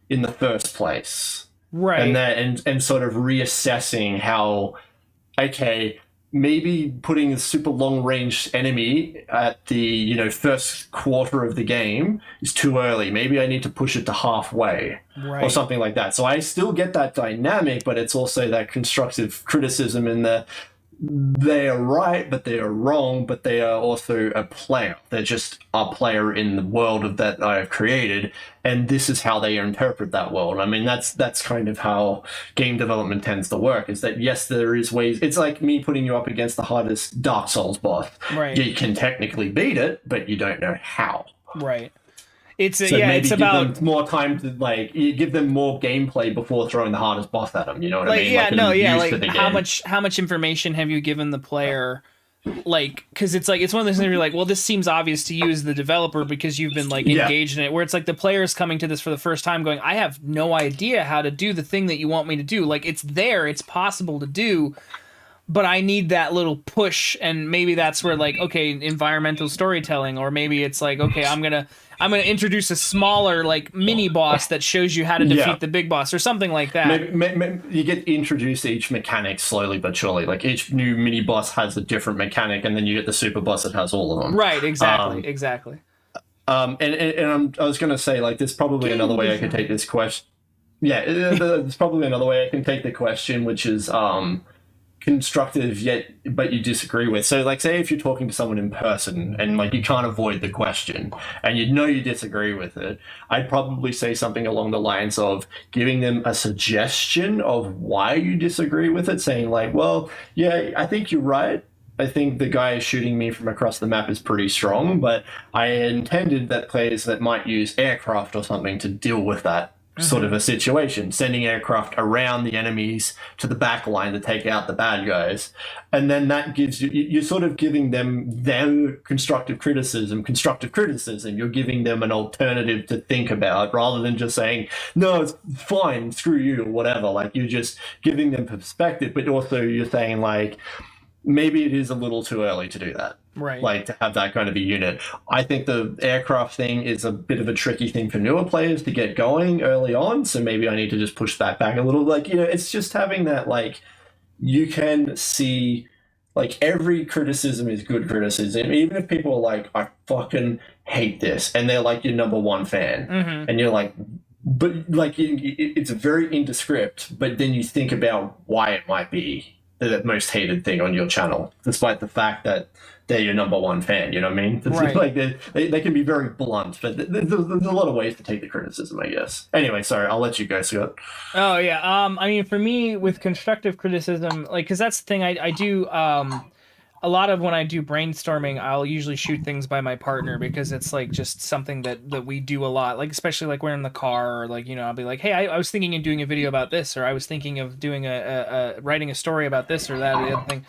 in the first place? Right. And sort of reassessing how, okay, maybe putting a super long range enemy at the first quarter of the game is too early. Maybe I need to push it to halfway, or something like that. So I still get that dynamic, but it's also that constructive criticism in the, they are right, but they are wrong, but they are also a player. They're just a player in the world of that I have created, and this is how they interpret that world. I mean, that's kind of how game development tends to work, is that, yes, there is ways. It's like me putting you up against the hardest Dark Souls boss. Right. You can technically beat it, but you don't know how. Right. It's give about them more time to you give them more gameplay before throwing the hardest boss at them. You know what I mean? How much information have you given the player? Like, because it's one of those things where you're like, well, this seems obvious to you as the developer because you've been like engaged in it. Where it's like the player's coming to this for the first time, going, I have no idea how to do the thing that you want me to do. Like, it's there, it's possible to do, but I need that little push. And maybe that's where, like, okay, environmental storytelling, or maybe it's like, okay, I'm gonna introduce a smaller, like, mini boss that shows you how to defeat the big boss, or something like that. Maybe you get introduced to each mechanic slowly but surely. Like, each new mini boss has a different mechanic, and then you get the super boss that has all of them. Right, exactly. I was going to say, like, there's probably another way I could take this question. Yeah, there's probably another way I can take the question, which is constructive yet but you disagree with. So, like, say if you're talking to someone in person and like you can't avoid the question and you know you disagree with it, I'd probably say something along the lines of giving them a suggestion of why you disagree with it, saying like, well, yeah, I think you're right. I think the guy shooting me from across the map is pretty strong, but I intended that players that might use aircraft or something to deal with that sort of a situation, sending aircraft around the enemies to the back line to take out the bad guys. And then that gives you're sort of giving them their constructive criticism. You're giving them an alternative to think about rather than just saying, no, it's fine, screw you, or whatever. Like, you're just giving them perspective, but also you're saying, like, maybe it is a little too early to do that. Right. Like, to have that kind of a unit. I think the aircraft thing is a bit of a tricky thing for newer players to get going early on, so maybe I need to just push that back a little. Like, you know, it's just having that, like, you can see, like, every criticism is good criticism. Even if people are like, I fucking hate this, and they're like your number one fan, and you're like, but, like, it's very indescript, but then you think about why it might be the most hated thing on your channel, despite the fact that they're your number one fan, you know what I mean? Right. Like, they can be very blunt, but there's a lot of ways to take the criticism, I guess. Anyway, sorry, I'll let you go, Scott. Oh, yeah. I mean, for me, with constructive criticism, like, because that's the thing, I do, a lot of when I do brainstorming, I'll usually shoot things by my partner because it's like just something that we do a lot, like especially like we're in the car, or like, you know, I'll be like, hey, I was thinking of doing a video about this, or I was thinking of doing writing a story about this or that or the other thing.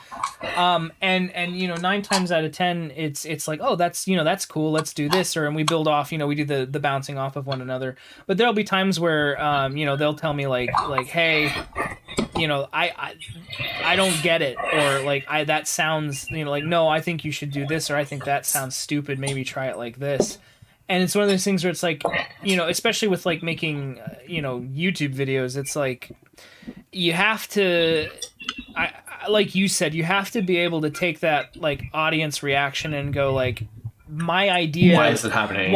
And you know, 9 times out of 10, it's like, oh, that's, you know, that's cool, let's do this, and we build off, you know, we do the bouncing off of one another. But there'll be times where you know, they'll tell me like, hey, you know, I don't get it, or like, that sounds, you know, like, no, I think you should do this, or I think that sounds stupid, maybe try it like this. And it's one of those things where it's like, you know, especially with like making you know, YouTube videos, it's like you have to, like you said, you have to be able to take that like audience reaction and go like, my idea, why is it happening?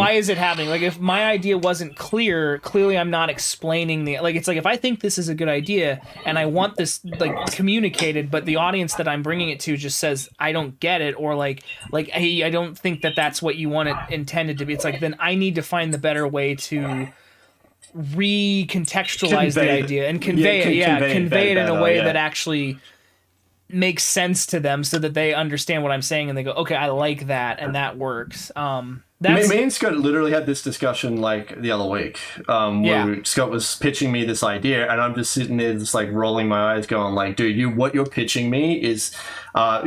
Like, if my idea wasn't clear, clearly I'm not explaining the, like, it's like, if I think this is a good idea and I want this like communicated, but the audience that I'm bringing it to just says I don't get it, or like hey, I don't think that that's what you want it intended to be, it's like, then I need to find the better way to recontextualize the idea and convey it in a way that actually makes sense to them, so that they understand what I'm saying and they go, okay, I like that, and that works. Me and Scott literally had this discussion like the other week, where Scott was pitching me this idea, and I'm just sitting there just like rolling my eyes going like, dude, what you're pitching me is,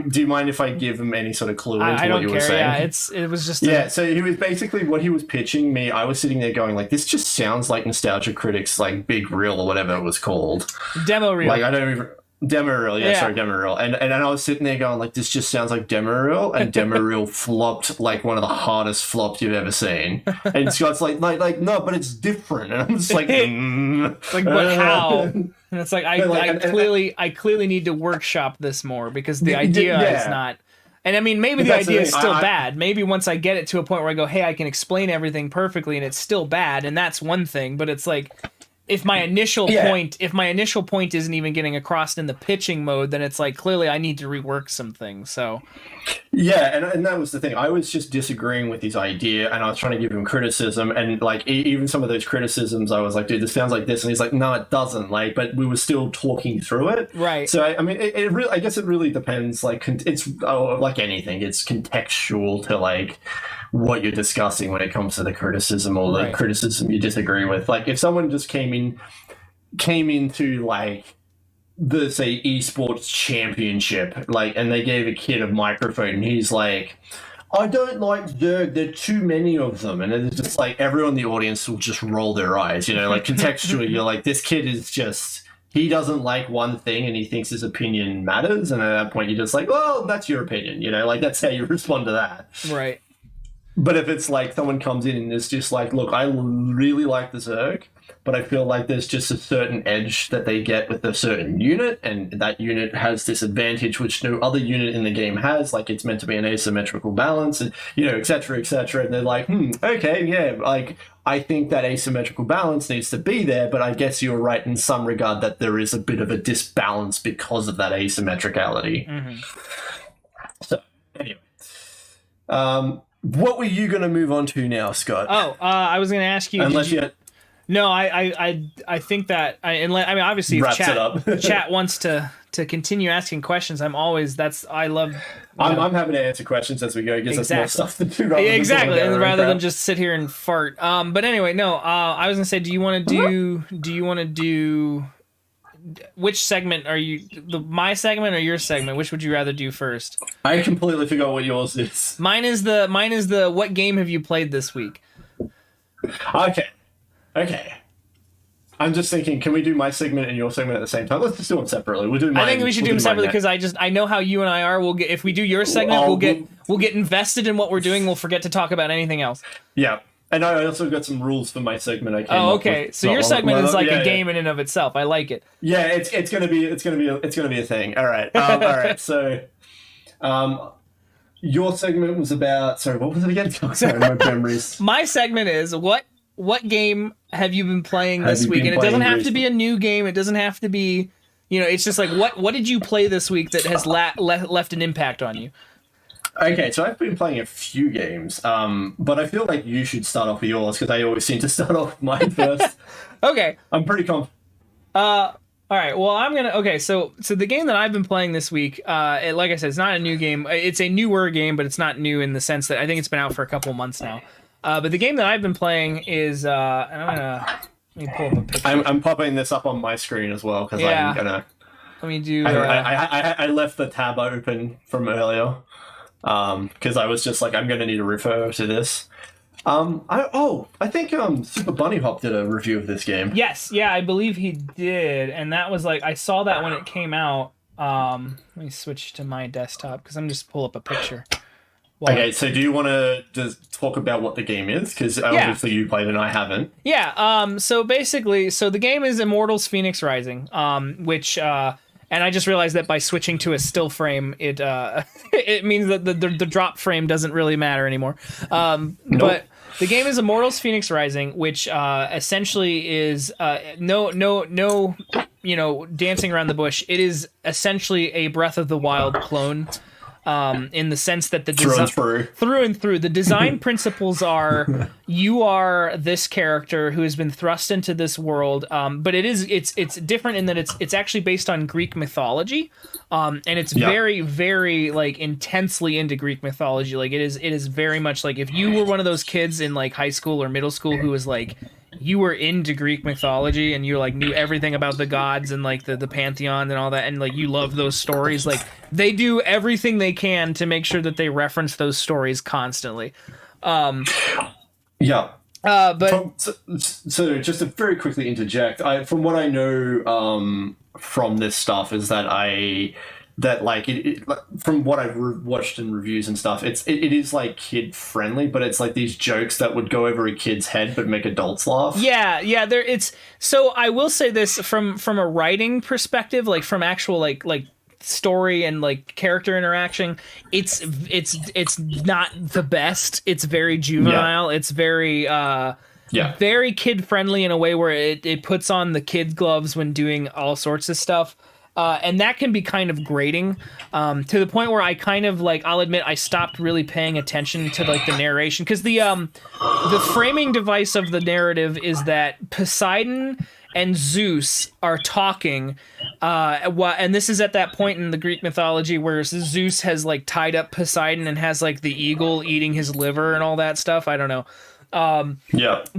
do you mind if I give him any sort of clue into what you were saying? Yeah, it was just so he was basically, what he was pitching me, I was sitting there going like, this just sounds like Nostalgia Critics like big reel or whatever it was called, demo reel. Like, I don't even Demeril, Demeril. And I was sitting there going like, this just sounds like Demeril, and Demeril flopped like one of the hardest flops you've ever seen. And Scott's like no, but it's different. And I'm just like, like, but how? And it's like, I clearly need to workshop this more, because the idea is not. And I mean, maybe the idea is still bad. Maybe once I get it to a point where I go, hey, I can explain everything perfectly, and it's still bad, and that's one thing. But it's like, if my initial point isn't even getting across in the pitching mode, then it's like, clearly I need to rework some things. So yeah, and that was the thing. I was just disagreeing with his idea, and I was trying to give him criticism, and like, even some of those criticisms, I was like, dude, this sounds like this, and he's like, no, it doesn't. Like, but we were still talking through it, right? So I mean, it really, I guess it really depends. Like, it's like anything, it's contextual to like what you're discussing when it comes to the criticism or the criticism you disagree with. Like, if someone just came into like the, say, esports championship, like, and they gave a kid a microphone, and he's like, I don't like Zerg, there are too many of them, and it's just like, everyone in the audience will just roll their eyes, you know, like, contextually, you're like, this kid is just, he doesn't like one thing and he thinks his opinion matters, and at that point you're just like, well, that's your opinion, you know, like, that's how you respond to that. Right. But if it's like someone comes in and is just like, look, I really like the Zerg, but I feel like there's just a certain edge that they get with a certain unit, and that unit has this advantage which no other unit in the game has. Like, it's meant to be an asymmetrical balance, and et cetera, et cetera. And they're like, okay, yeah, like, I think that asymmetrical balance needs to be there, but I guess you're right in some regard that there is a bit of a disbalance because of that asymmetricality. So, anyway. What were you going to move on to now, Scott? Oh, I was going to ask you. Unless you had... No, I think that I mean, obviously, if Wraps it up. chat wants to continue asking questions, I love. I'm happy to answer questions as we go. It gives us more stuff to do. Exactly, and rather than just sit here and fart. But anyway, no. I was gonna say, do you want to do? Which segment are you? My segment or your segment? Which would you rather do first? I completely forgot what yours is. Mine is the what game have you played this week? Okay. I'm just thinking, can we do my segment and your segment at the same time? Let's just do them separately. We'll do mine. I think we should do them separately because I know how you and I are. We'll get, if we do your segment, we'll get invested in what we're doing. We'll forget to talk about anything else. Yeah. And I also got some rules for my segment. Okay. So your segment is like a game in and of itself. I like it. Yeah, it's gonna be a thing. All right. All right. So, your segment was about. Sorry, what was it again? Sorry, my memories. My segment is what game have you been playing this week? And it doesn't have to be a new game. It doesn't have to be, it's just like what did you play this week that has left an impact on you? Okay, so I've been playing a few games, but I feel like you should start off with yours because I always seem to start off with mine first. Okay. I'm pretty confident. All right. Well, so the game that I've been playing this week, like I said, it's not a new game. It's a newer game, but it's not new in the sense that I think it's been out for a couple of months now. But the game that I've been playing is, and let me pull up a picture. I'm popping this up on my screen as well because I'm gonna. Let me do. I left the tab open from earlier because I was just like, I'm gonna need to refer to this. I think Super Bunny Hop did a review of this game. Yes, yeah, I believe he did, and that was like I saw that when it came out. Let me switch to my desktop because I'm just pull up a picture. Okay, so do you want to just talk about what the game is? Because obviously you played and I haven't. Yeah, so basically, the game is Immortals Phoenix Rising, which, and I just realized that by switching to a still frame, it it means that the drop frame doesn't really matter anymore. Nope. But the game is Immortals Phoenix Rising, which essentially is, no, dancing around the bush. It is essentially a Breath of the Wild clone. In the sense that through and through, the design principles are you are this character who has been thrust into this world, but it's different in that it's actually based on Greek mythology, and it's very, very like intensely into Greek mythology. Like it is very much like if you were one of those kids in like high school or middle school who was like you were into Greek mythology and you like knew everything about the gods and like the pantheon and all that, and like you love those stories. Like they do everything they can to make sure that they reference those stories constantly. But so just to very quickly interject, from what I know from this stuff is that from what I've watched in reviews and stuff, it is like kid friendly, but it's like these jokes that would go over a kid's head but make adults laugh. Yeah. So I will say this from a writing perspective, like from actual like story and like character interaction, it's not the best. It's very juvenile. It's very very kid friendly in a way where it puts on the kid gloves when doing all sorts of stuff. And that can be kind of grating, to the point where I kind of like, I'll admit I stopped really paying attention to like the narration, because the framing device of the narrative is that Poseidon and Zeus are talking, and this is at that point in the Greek mythology where Zeus has like tied up Poseidon and has like the eagle eating his liver and all that stuff. I don't know.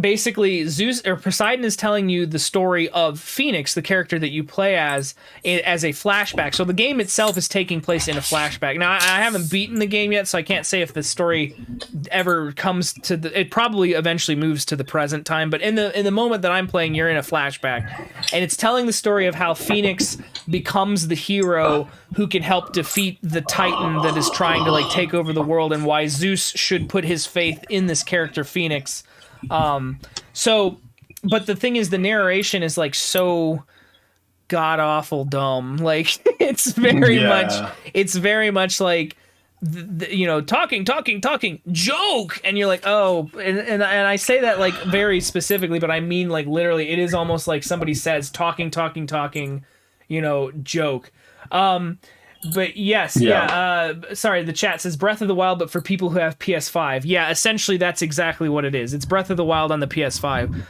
Basically, Zeus or Poseidon is telling you the story of Phoenix, the character that you play as a flashback. So the game itself is taking place in a flashback. Now, I haven't beaten the game yet, so I can't say if the story ever comes to it probably eventually moves to the present time. But in the moment that I'm playing, you're in a flashback, and it's telling the story of how Phoenix becomes the hero who can help defeat the Titan that is trying to like take over the world, and why Zeus should put his faith in this character Phoenix. So but the thing is, the narration is like so god awful dumb. Like it's very much like talking joke, and you're like, oh, and I say that like very specifically, but I mean like literally, it is almost like somebody says talking, joke. But yes, sorry, the chat says Breath of the Wild, but for people who have PS5. Yeah, essentially that's exactly what it is. It's Breath of the Wild on the PS5.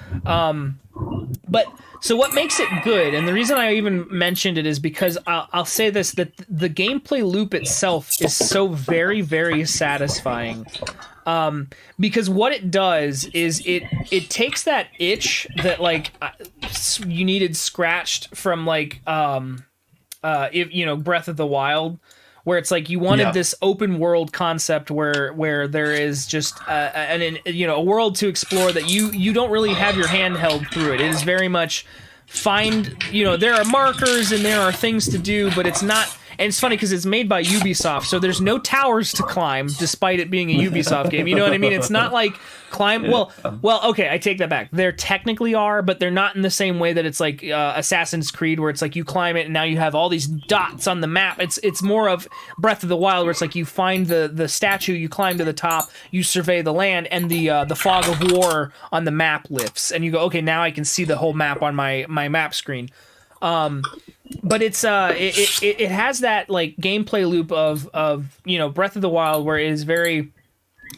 But so what makes it good, and the reason I even mentioned it is because I'll say this, that the gameplay loop itself is so very, very satisfying. Because what it does is it takes that itch that like you needed scratched from like Breath of the Wild, where it's like you wanted this open world concept where there is just a world to explore that you don't really have your hand held through it. It is very much there are markers and there are things to do, but it's not. And it's funny because it's made by Ubisoft, so there's no towers to climb, despite it being a Ubisoft game. You know what I mean? It's not like climb. Well, okay, I take that back. There technically are, but they're not in the same way that it's like Assassin's Creed, where it's like you climb it and now you have all these dots on the map. It's more of Breath of the Wild, where it's like you find the statue, you climb to the top, you survey the land, and the fog of war on the map lifts, and you go, okay, now I can see the whole map on my map screen. But it's it has that like gameplay loop of Breath of the Wild, where it is very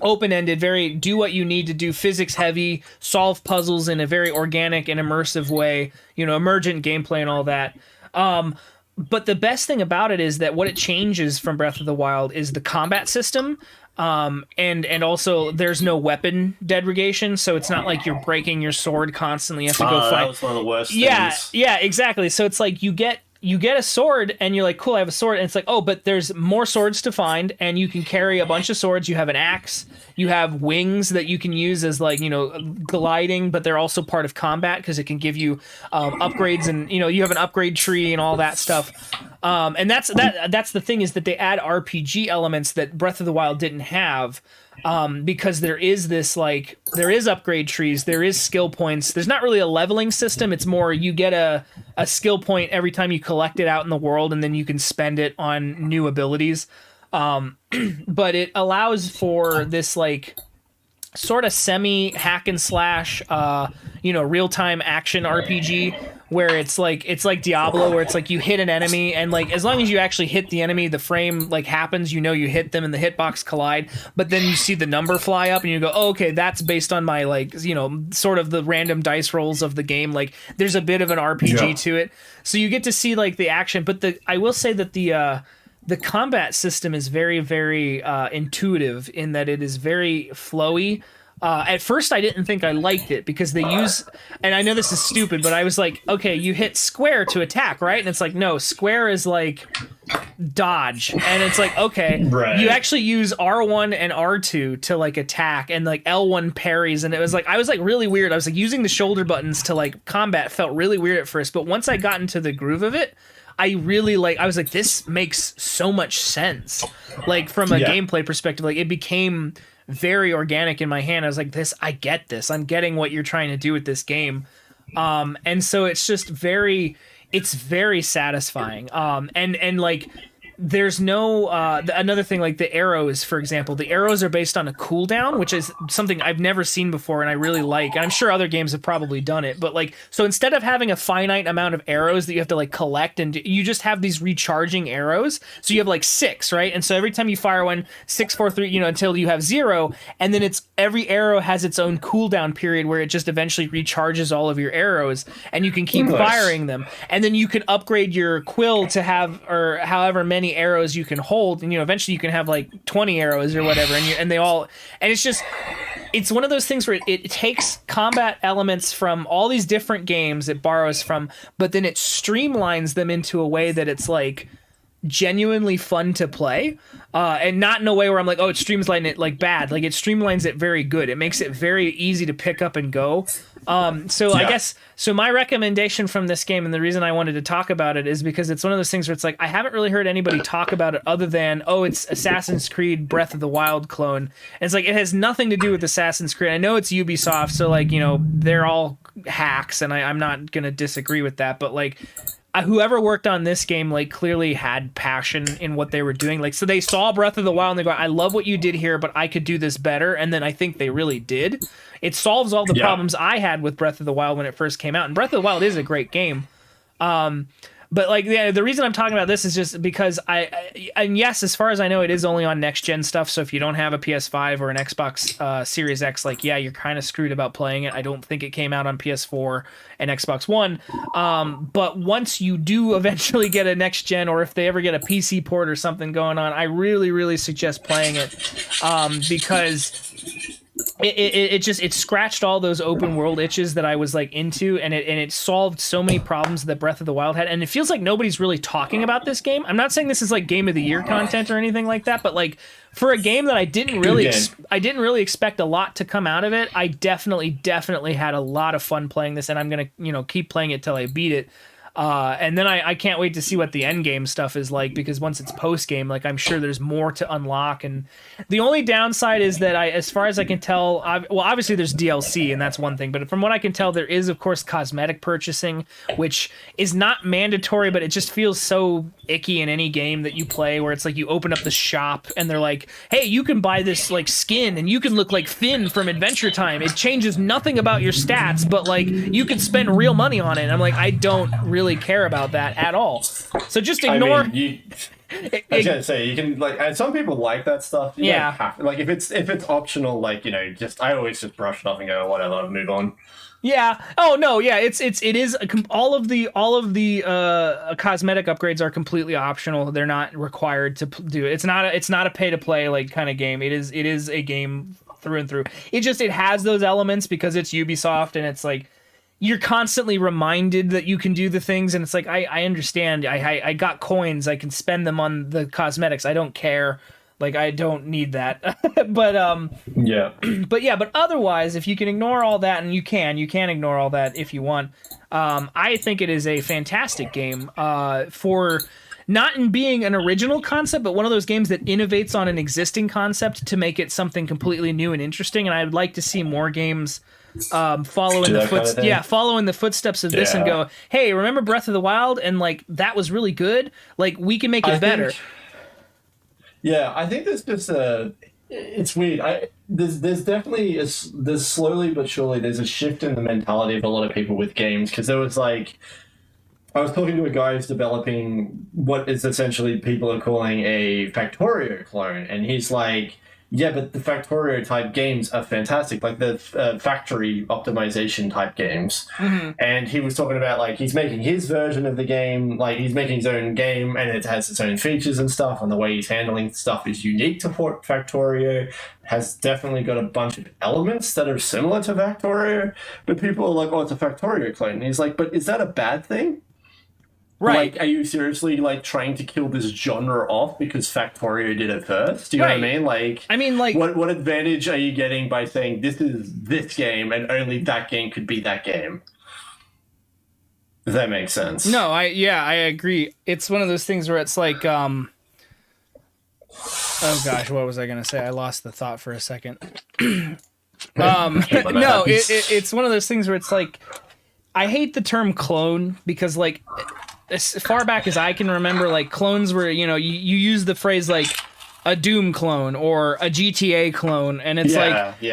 open-ended, very do what you need to do, physics heavy, solve puzzles in a very organic and immersive way, emergent gameplay and all that. But the best thing about it is that what it changes from Breath of the Wild is the combat system. And also there's no weapon degradation, so it's not like you're breaking your sword constantly. You have to go fight. That was one of the worst things. Yeah, exactly. So it's like you get a sword and you're like, cool, I have a sword, and it's like, oh, but there's more swords to find, and you can carry a bunch of swords. You have an axe, you have wings that you can use as like gliding, but they're also part of combat because it can give you upgrades, and you have an upgrade tree and all that stuff. And that's the thing, is that they add RPG elements that Breath of the Wild didn't have, because there is upgrade trees, there is skill points. There's not really a leveling system. It's more you get a skill point every time you collect it out in the world, and then you can spend it on new abilities. But it allows for this like sort of semi hack and slash, real-time action RPG, where it's like Diablo, where it's like you hit an enemy, and like as long as you actually hit the enemy, the frame like happens, you hit them and the hitbox collide, but then you see the number fly up and you go, oh, okay, that's based on my like sort of the random dice rolls of the game. Like there's a bit of an RPG to it, so you get to see like the action. But I will say that the combat system is very, very intuitive, in that it is very flowy. At first, I didn't think I liked it because they use, and I know this is stupid, but I was like, okay, you hit square to attack, right? And it's like, no, square is like dodge. And it's like, okay, right. You actually use R1 and R2 to like attack, and like L1 parries. And it was like, I was like really weird. I was like using the shoulder buttons to like combat felt really weird at first. But once I got into the groove of it, I was like, this makes so much sense. Like from a gameplay perspective, like it became very organic in my hand. I was like, I get this. I'm getting what you're trying to do with this game. And so it's just it's very satisfying. And like, there's no another thing, like the arrows, for example, the arrows are based on a cooldown, which is something I've never seen before and I really like, and I'm sure other games have probably done it, but like, so instead of having a finite amount of arrows that you have to like collect, and you just have these recharging arrows, so you have like 6, right? And so every time you fire one, 6, 4, 3, until you have 0, and then every arrow has its own cooldown period where it just eventually recharges all of your arrows, and you can keep firing them, and then you can upgrade your quill to have, or however many arrows you can hold, and eventually you can have like 20 arrows or whatever, and it's one of those things where it takes combat elements from all these different games it borrows from, but then it streamlines them into a way that it's like genuinely fun to play, and not in a way where I'm like, oh, it streamlines it like bad. Like it streamlines it very good. It makes it very easy to pick up and go. So I guess my recommendation from this game, and the reason I wanted to talk about it, is because it's one of those things where it's like I haven't really heard anybody talk about it other than, oh, it's Assassin's Creed Breath of the Wild clone. And it's like it has nothing to do with Assassin's Creed. I know it's Ubisoft, so like, you know, they're all hacks, and I'm not gonna disagree with that, but like whoever worked on this game like clearly had passion in what they were doing. Like, so they saw Breath of the Wild and they go, I love what you did here, but I could do this better. And then I think they really did. It solves all the problems I had with Breath of the Wild when it first came out. And Breath of the Wild is a great game. But like, the reason I'm talking about this is just because and yes, as far as I know, it is only on next gen stuff. So if you don't have a PS5 or an Xbox Series X, like, yeah, you're kind of screwed about playing it. I don't think it came out on PS4 and Xbox One. But once you do eventually get a next gen, or if they ever get a PC port or something going on, I really, really suggest playing it, because it scratched all those open world itches that I was like into, and it solved so many problems that Breath of the Wild had. And it feels like nobody's really talking about this game. I'm not saying this is like game of the year content or anything like that, but like for a game that I didn't really expect a lot to come out of it, I definitely had a lot of fun playing this, and I'm gonna, you know, keep playing it till I beat it. And then I can't wait to see what the end game stuff is like, because once it's post game, like I'm sure there's more to unlock. And the only downside is that as far as I can tell, well, obviously there's DLC and that's one thing, but from what I can tell, there is of course cosmetic purchasing, which is not mandatory, but it just feels so icky in any game that you play, where it's like you open up the shop and they're like, hey, you can buy this like skin and you can look like Finn from Adventure Time. It changes nothing about your stats, but like you can spend real money on it. And I'm like, I don't really care about that at all. So just ignore. I mean, I was gonna say, you can like, and some people like that stuff. You don't have to, like if it's optional, like, you know, I always just brush it off and go, whatever, move on. Yeah. Oh no. Yeah. It is all of the cosmetic upgrades are completely optional. They're not required to do it. It's not a pay to play like kind of game. It is a game through and through. It has those elements because it's Ubisoft, and it's like you're constantly reminded that you can do the things, and it's like I understand. I got coins. I can spend them on the cosmetics. I don't care. Like, I don't need that. But otherwise, if you can ignore all that, and you can ignore all that if you want, I think it is a fantastic game for not in being an original concept, but one of those games that innovates on an existing concept to make it something completely new and interesting. And I would like to see more games following the footsteps of this and go, hey, remember Breath of the Wild? And like, that was really good. Like, we can make it better. I think there's just it's weird. There's definitely there's slowly but surely there's a shift in the mentality of a lot of people with games, because there was like, I was talking to a guy who's developing what is essentially people are calling a Factorio clone, and he's like, yeah, but the Factorio type games are fantastic, like the factory optimization type games. Mm-hmm. And he was talking about like he's making his version of the game, like he's making his own game, and it has its own features and stuff, and the way he's handling stuff is unique to Factorio. Has definitely got a bunch of elements that are similar to Factorio, but people are like, oh, it's a Factorio clone. And he's like, but is that a bad thing? Right. Like, are you seriously like trying to kill this genre off because Factorio did it first? Do you know what I mean? Like, what advantage are you getting by saying this is this game and only that game could be that game? Does that make sense? No, I agree. It's one of those things where it's like, oh gosh, what was I gonna say? I lost the thought for a second. No, it's one of those things where it's like, I hate the term clone because like, as far back as I can remember, like clones were, you know, you use the phrase like a Doom clone or a GTA clone, and it's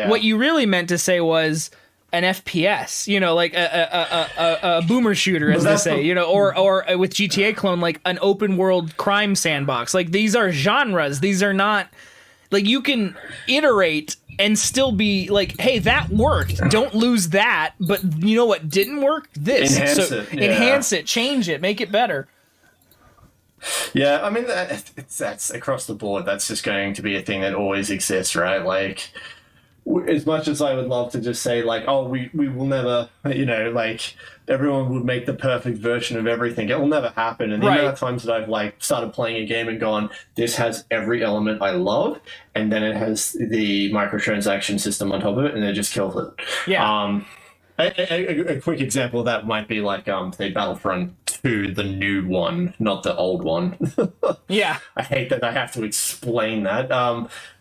what you really meant to say was an FPS, you know, like a boomer shooter, as they say, you know, or with GTA clone, like an open world crime sandbox. Like, these are genres. These are not like, you can iterate and still be like, hey, that worked. Don't lose that. But you know what didn't work? This. Enhance it, change it, make it better. Yeah, I mean, that's across the board. That's just going to be a thing that always exists, right? Like, as much as I would love to just say like, oh, we will never, like everyone would make the perfect version of everything. It will never happen. And the amount of times that I've like started playing a game and gone, this has every element I love, and then it has the microtransaction system on top of it, and it just kills it. Yeah. A quick example of that might be like say Battlefront 2, the new one, not the old one. Yeah. I hate that I have to explain that.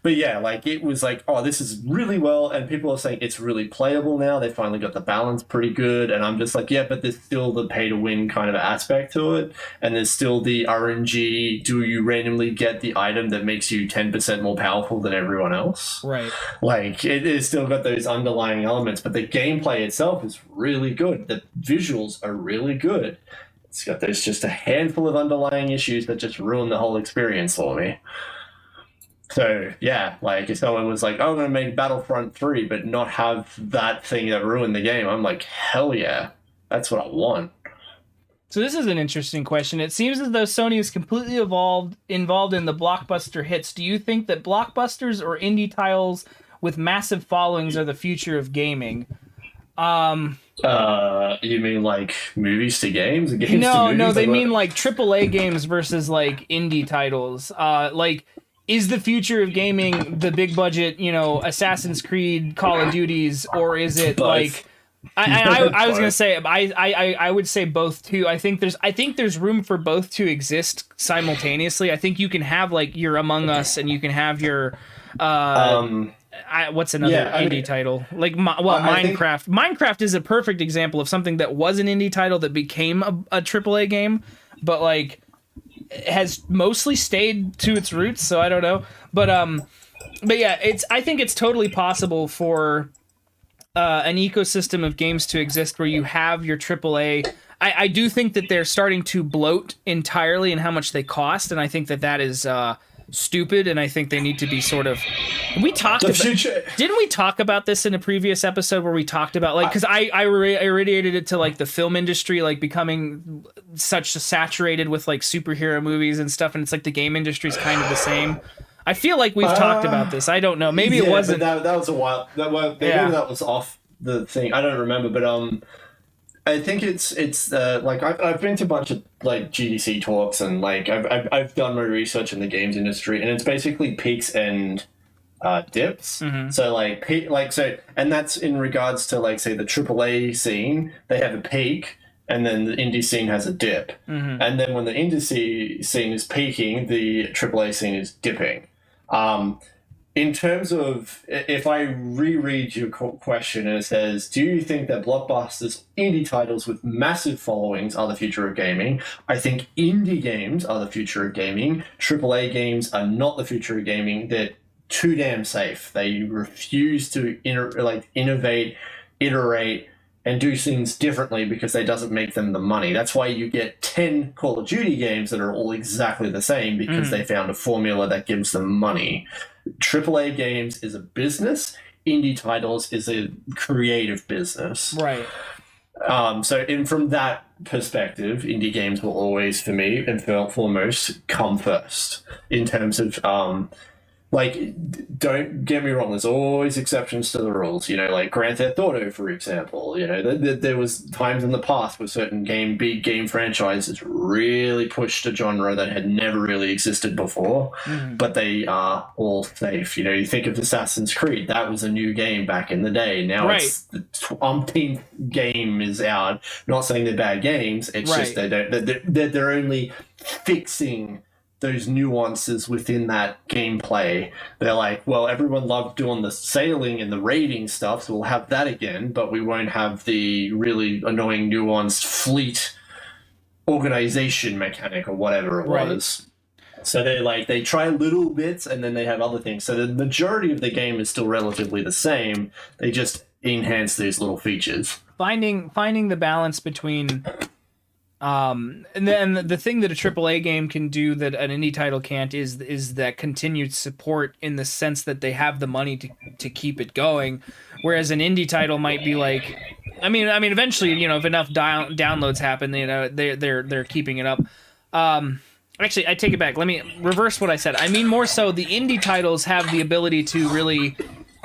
But yeah, like it was like, oh, this is really well, and people are saying it's really playable now. They finally got the balance pretty good, and I'm just like, yeah, but there's still the pay to win kind of aspect to it, and there's still the RNG. Do you randomly get the item that makes you 10% more powerful than everyone else? Right. Like it is still got those underlying elements, but the gameplay itself is really good. The visuals are really good. It's got those just a handful of underlying issues that just ruin the whole experience for me. So yeah, like if someone was like, "Oh, I'm gonna make Battlefront 3, but not have that thing that ruined the game," I'm like, hell yeah, that's what I want. So this is an interesting question. It seems as though Sony is completely involved in the blockbuster hits. Do you think that blockbusters or indie titles with massive followings are the future of gaming? You mean like movies to games? Games to No, movies? no, they mean like AAA games versus like indie titles. Like, is the future of gaming the big budget, Assassin's Creed, Call of Duties, or is it Both. like? I was gonna say I would say both too. I think there's room for both to exist simultaneously. I think you can have like your Among Us and you can have your what's another indie title like Minecraft. Minecraft is a perfect example of something that was an indie title that became a AAA game, but like has mostly stayed to its roots. So I don't know, but yeah, I think it's totally possible for an ecosystem of games to exist where you have your AAA. I do think that they're starting to bloat entirely in how much they cost, and I think that is stupid, and I think they need to be sort of. Didn't we talk about this in a previous episode where we talked about like because I irradiated it to like the film industry like becoming such saturated with like superhero movies and stuff, and it's like the game industry's kind of the same. I feel like we've talked about this. I don't know. Maybe it wasn't. But that was a while. Maybe that was off the thing. I don't remember, but I think it's like I've been to a bunch of like GDC talks, and like I've done my research in the games industry, and it's basically peaks and dips. Mm-hmm. So and that's in regards to like say the AAA scene. They have a peak, and then the indie scene has a dip, and then when the indie scene is peaking, the AAA scene is dipping. In terms of, if I reread your question and it says, do you think that blockbusters, indie titles with massive followings are the future of gaming? I think indie games are the future of gaming. AAA games are not the future of gaming. They're too damn safe. They refuse to innovate, iterate, and do things differently because they doesn't make them the money. That's why you get 10 Call of Duty games that are all exactly the same because they found a formula that gives them money. AAA games is a business. Indie titles is a creative business. Right. From that perspective, indie games will always, for me, and foremost, come first in terms of don't get me wrong, there's always exceptions to the rules, like Grand Theft Auto, for example. There was times in the past where certain big game franchises really pushed a genre that had never really existed before, but they are all safe. You think of Assassin's Creed, that was a new game back in the day. Now it's the umpteenth game is out. Not saying they're bad games, it's just they're only fixing those nuances within that gameplay. They're like, well, everyone loved doing the sailing and the raiding stuff, so we'll have that again, but we won't have the really annoying nuanced fleet organization mechanic or whatever it was. So they try little bits and then they have other things. So the majority of the game is still relatively the same. They just enhance these little features. Finding the balance between and then the thing that a AAA game can do that an indie title can't is that continued support, in the sense that they have the money to keep it going, whereas an indie title might be like, I mean eventually, if enough downloads happen, they're keeping it up. Actually, I take it back. Let me reverse what I said. I mean more so the indie titles have the ability to really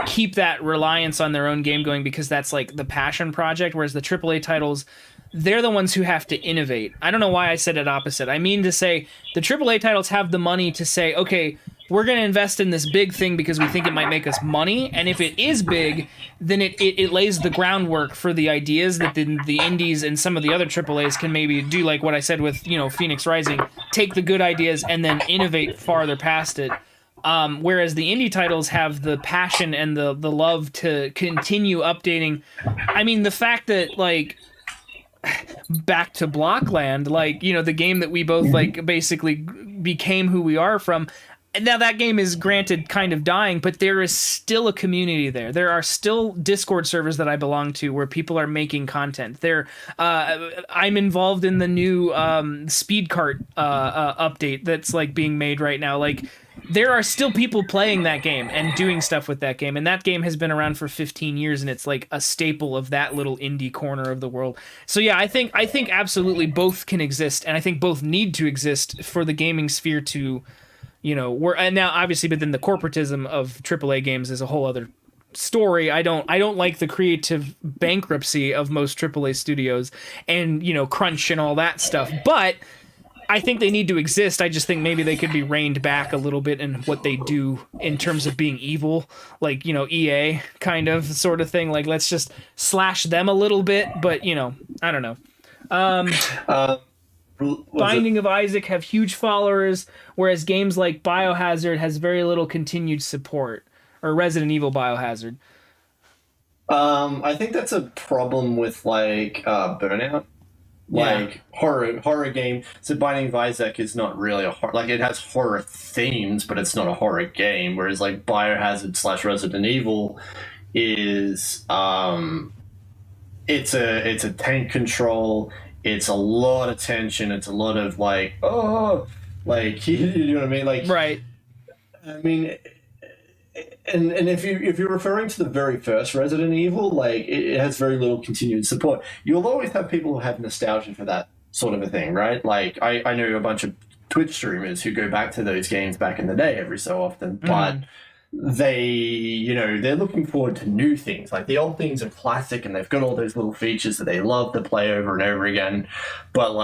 keep that reliance on their own game going because that's like the passion project, whereas the AAA titles, they're the ones who have to innovate. I don't know why I said it opposite. I mean to say the AAA titles have the money to say, okay, we're going to invest in this big thing because we think it might make us money. And if it is big, then it lays the groundwork for the ideas that the indies and some of the other AAAs can maybe do, like what I said with, Phoenix Rising, take the good ideas and then innovate farther past it. Whereas the indie titles have the passion and the love to continue updating. I mean, the fact that, like, back to Blockland, like, the game that we both, like, basically became who we are from. And now that game is granted kind of dying, but there is still a community there. There are still Discord servers that I belong to where people are making content. I'm involved in the new speed cart update that's like being made right now. Like, there are still people playing that game and doing stuff with that game. And that game has been around for 15 years, and it's like a staple of that little indie corner of the world. So yeah, I think absolutely both can exist, and I think both need to exist for the gaming sphere to, and now obviously, but then the corporatism of AAA games is a whole other story. I don't like the creative bankruptcy of most AAA studios and, crunch and all that stuff. But I think they need to exist. I just think maybe they could be reined back a little bit in what they do in terms of being evil, like, EA kind of sort of thing. Like, let's just slash them a little bit. But, I don't know. Binding of Isaac have huge followers, whereas games like Biohazard has very little continued support, or Resident Evil Biohazard. I think that's a problem with Burnout, horror game. So Binding of Isaac is not really a horror. Like, it has horror themes, but it's not a horror game. Whereas like Biohazard / Resident Evil is it's a tank control. It's a lot of tension. It's a lot of you know what I mean? Like, right. I mean, and if you're referring to the very first Resident Evil, like, it has very little continued support. You'll always have people who have nostalgia for that sort of a thing, right? Like, I know a bunch of Twitch streamers who go back to those games back in the day every so often, but they're looking forward to new things. Like, the old things are classic and they've got all those little features that they love to play over and over again. But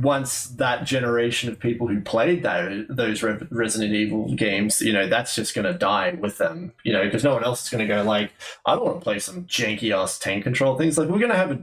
once that generation of people who played those Resident Evil games, that's just going to die with them, because no one else is going to go I don't want to play some janky ass tank control things. Like, we're going to have a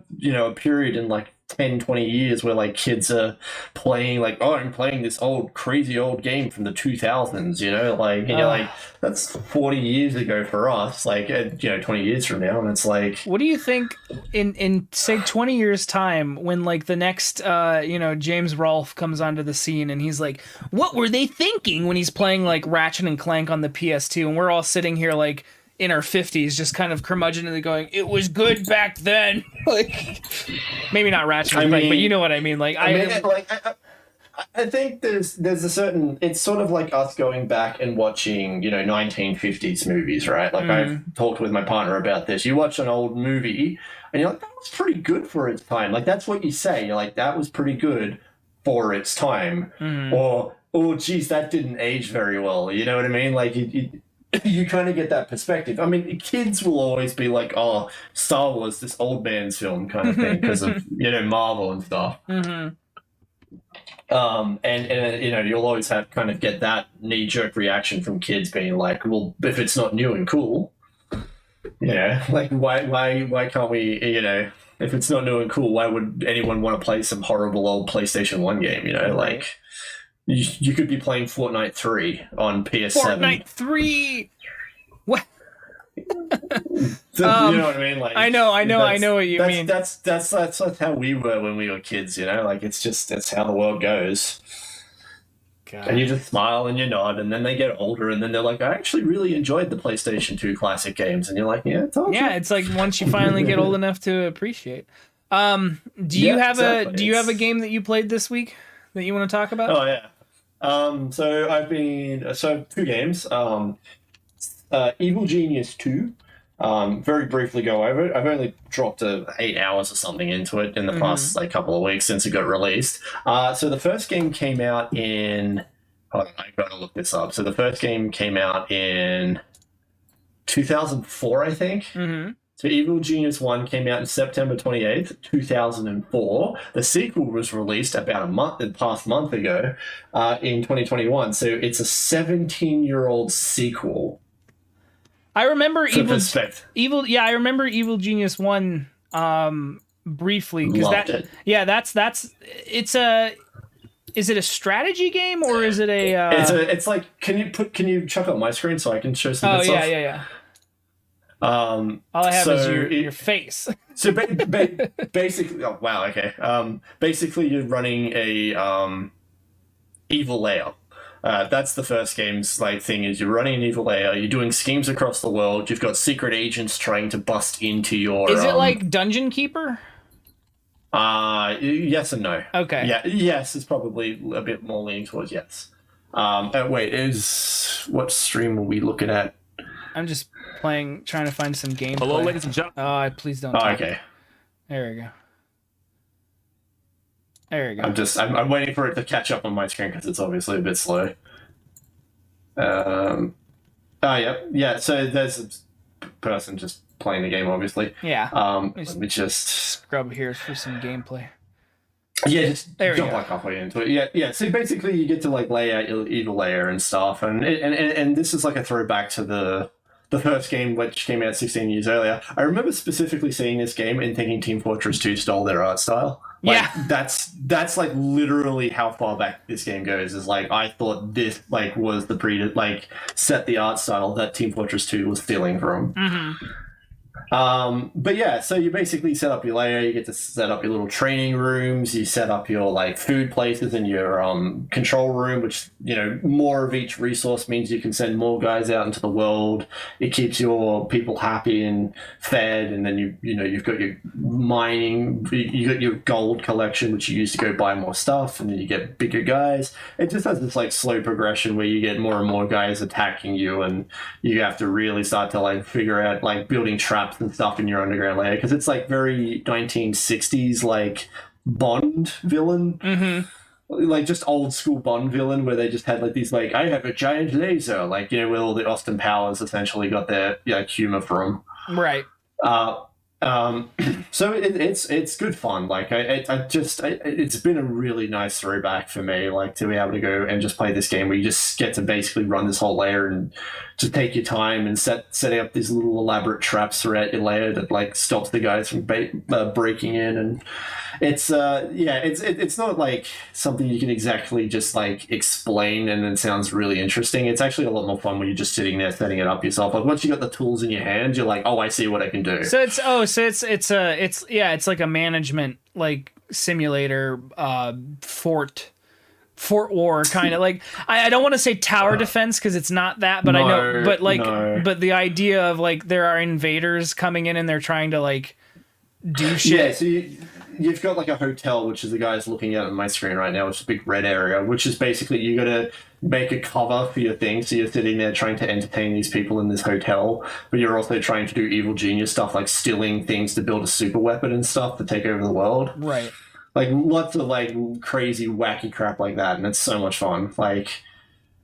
period in 10-20 years where kids are playing I'm playing this crazy old game from the 2000s, that's 40 years ago for us, 20 years from now. And it's what do you think in say 20 years time, when the next James Rolfe comes onto the scene and he's like, what were they thinking when he's playing Ratchet and Clank on the PS2, and we're all sitting here in our 50s, just kind of curmudgeonly going, it was good back then. Maybe not Ratchet and Clank, but you know what I mean. I think there's a certain, it's sort of like us going back and watching, 1950s movies, right? I've talked with my partner about this. You watch an old movie and you're like, that was pretty good for its time. That's what you say. You're like, that was pretty good for its time. Or, oh, geez, that didn't age very well. You know what I mean? You kind of get that perspective. I mean, kids will always be like, oh, Star Wars, this old man's film kind of thing, because of, Marvel and stuff. And you'll always get that knee-jerk reaction from kids being like, well, if it's not new and cool, why can't we, if it's not new and cool, why would anyone want to play some horrible old PlayStation 1 game, Right. You could be playing Fortnite 3 on PS7. Fortnite 3! What? So, you know what I mean? I know what you mean. That's how we were when we were kids, that's how the world goes. God. And you just smile and you nod, and then they get older, and then they're like, I actually really enjoyed the PlayStation 2 classic games. And you're like, yeah, it's awesome. Yeah, it's once you finally get old enough to appreciate. Do you have a game that you played this week that you want to talk about? Oh, yeah. So I've been, two games, Evil Genius 2, very briefly go over it. I've only dropped 8 hours or something into it in the past couple of weeks since it got released. So the first game came out in, hold on, I've got to look this up. So the first game came out in 2004, I think. Mm-hmm. So Evil Genius 1 came out in September 28th, 2004. The sequel was released about the past month ago, in 2021. So it's a 17-year-old sequel. I remember Evil. Yeah, I remember Evil Genius 1 briefly, because is it a strategy game or is it a It's like, can you chuck up my screen so I can show some Oh bits yeah, off? yeah. All I have is your face. So basically, oh wow, okay. Basically, you're running a evil layer. That's the first game's thing. Is you're running an evil layer. You're doing schemes across the world. You've got secret agents trying to bust into your. Is it like Dungeon Keeper? Yes and no. Okay. Yeah. Yes is probably a bit more leaning towards yes. Wait, what stream are we looking at? I'm just trying to find some gameplay. Hello, ladies and gentlemen. Oh, please don't. Oh, okay. There we go. There we go. I'm waiting for it to catch up on my screen because it's obviously a bit slow. Yeah. So there's a person just playing the game, obviously. Yeah. Let me just scrub here for some gameplay. Yeah, just there we jump go. halfway into it. Yeah. So basically, you get to lay out your evil layer and stuff, and this is like a throwback to the first game, which came out 16 years earlier. I remember specifically seeing this game and thinking Team Fortress 2 stole their art style. That's like literally how far back this game goes. Is I thought this was the set the art style that Team Fortress 2 was stealing from. Mm-hmm. But yeah, so you basically set up your layer, you get to set up your little training rooms, you set up your food places in your control room, which, more of each resource means you can send more guys out into the world. It keeps your people happy and fed, and then you've got your mining, you got your gold collection, which you use to go buy more stuff, and then you get bigger guys. It just has this slow progression where you get more and more guys attacking you, and you have to really start to figure out building traps and stuff in your underground layer, because it's very 1960s Bond villain. Mm-hmm. Just old school Bond villain, where they just had these I have a giant laser, where all the Austin Powers essentially got their humor from. Right. So it's good fun. It's been a really nice throwback for me, to be able to go and just play this game where you just get to basically run this whole layer and just take your time and setting up these little elaborate traps throughout your layer that stops the guys from breaking in. And it's not something you can exactly just explain and it sounds really interesting. It's actually a lot more fun when you're just sitting there setting it up yourself. Once you got the tools in your hands, you're oh, I see what I can do. So it's like a management simulator, Fort War kind of I don't want to say tower defense because it's not that, but but the idea of there are invaders coming in and they're trying to do shit. Yeah, so you've got a hotel, which is the guys looking at on my screen right now, which is a big red area, which is basically you got to make a cover for your thing. So you're sitting there trying to entertain these people in this hotel, but you're also trying to do evil genius stuff stealing things to build a super weapon and stuff to take over the world. Right. Lots of crazy wacky crap like that, and it's so much fun.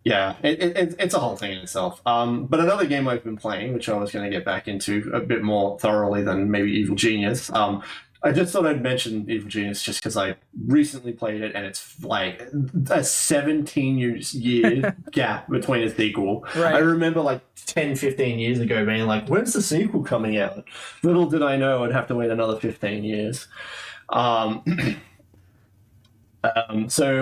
Yeah, it's a whole thing in itself. But another game I've been playing, which I was going to get back into a bit more thoroughly than maybe Evil Genius. I just thought I'd mention Evil Genius just because I recently played it, and it's a 17-year gap between a sequel. Right. I remember 10, 15 years ago being when's the sequel coming out? Little did I know I'd have to wait another 15 years. So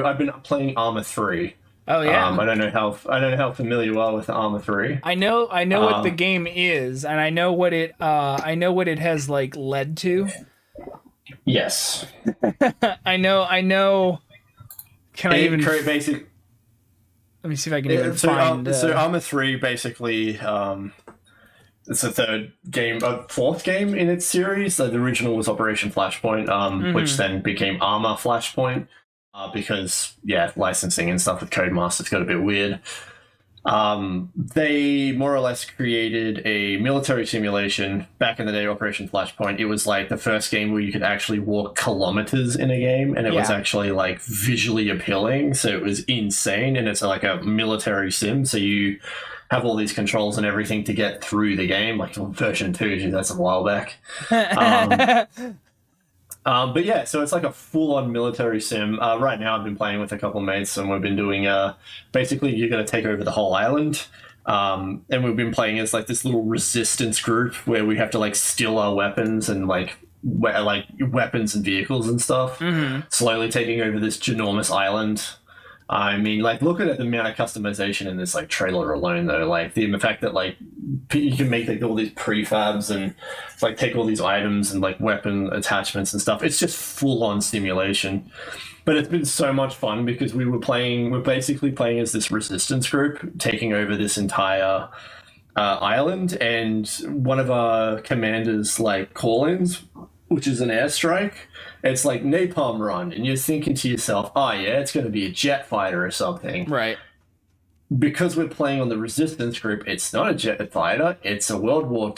I've been playing Arma 3. Oh yeah. I don't know how familiar you are with Arma 3. I know what the game is, and I know what it has led to. Yes. I know. Can I even create basic? Let me see if I can even find. So Arma 3 basically, it's the fourth game in its series. The original was Operation Flashpoint, which then became Arma Flashpoint, because licensing and stuff with Codemasters got a bit weird. They more or less created a military simulation back in the day, Operation Flashpoint. It was the first game where you could actually walk kilometers in a game, and it was actually visually appealing. So it was insane, and it's a military sim. So you have all these controls and everything to get through the game. Like version 2, geez, that's a while back. But yeah, so it's like a full-on military sim. Right now, I've been playing with a couple of mates, and we've been doing basically you're going to take over the whole island. And we've been playing as like this little resistance group where we have to like steal our weapons and like weapons and vehicles and stuff. Slowly taking over this ginormous island. I mean, like, look at the amount of customization in this like trailer alone, though. Like the fact that like you can make like all these prefabs and like take all these items and like weapon attachments and stuff. It's just full on simulation. But it's been so much fun because we're basically playing as this resistance group, taking over this entire island, and one of our commanders like call-ins, which is an airstrike. It's like napalm run, and you're thinking to yourself, oh yeah, it's going to be a jet fighter or something. Right. Because we're playing on the resistance group, it's not a jet fighter. It's a World War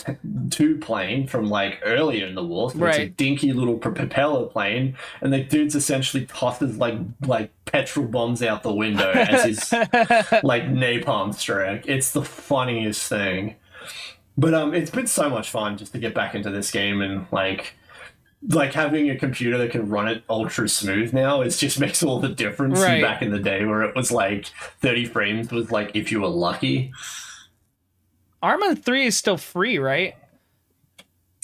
II plane from like earlier in the war. So It's a dinky little propeller plane, and the dude's essentially tosses like petrol bombs out the window as his like napalm strike. It's the funniest thing. But it's been so much fun just to get back into this game, and like having a computer that can run it ultra smooth now, it just makes all the difference. Right. Back in the day where it was like 30 frames was like if you were lucky. Arma 3 is still free, right?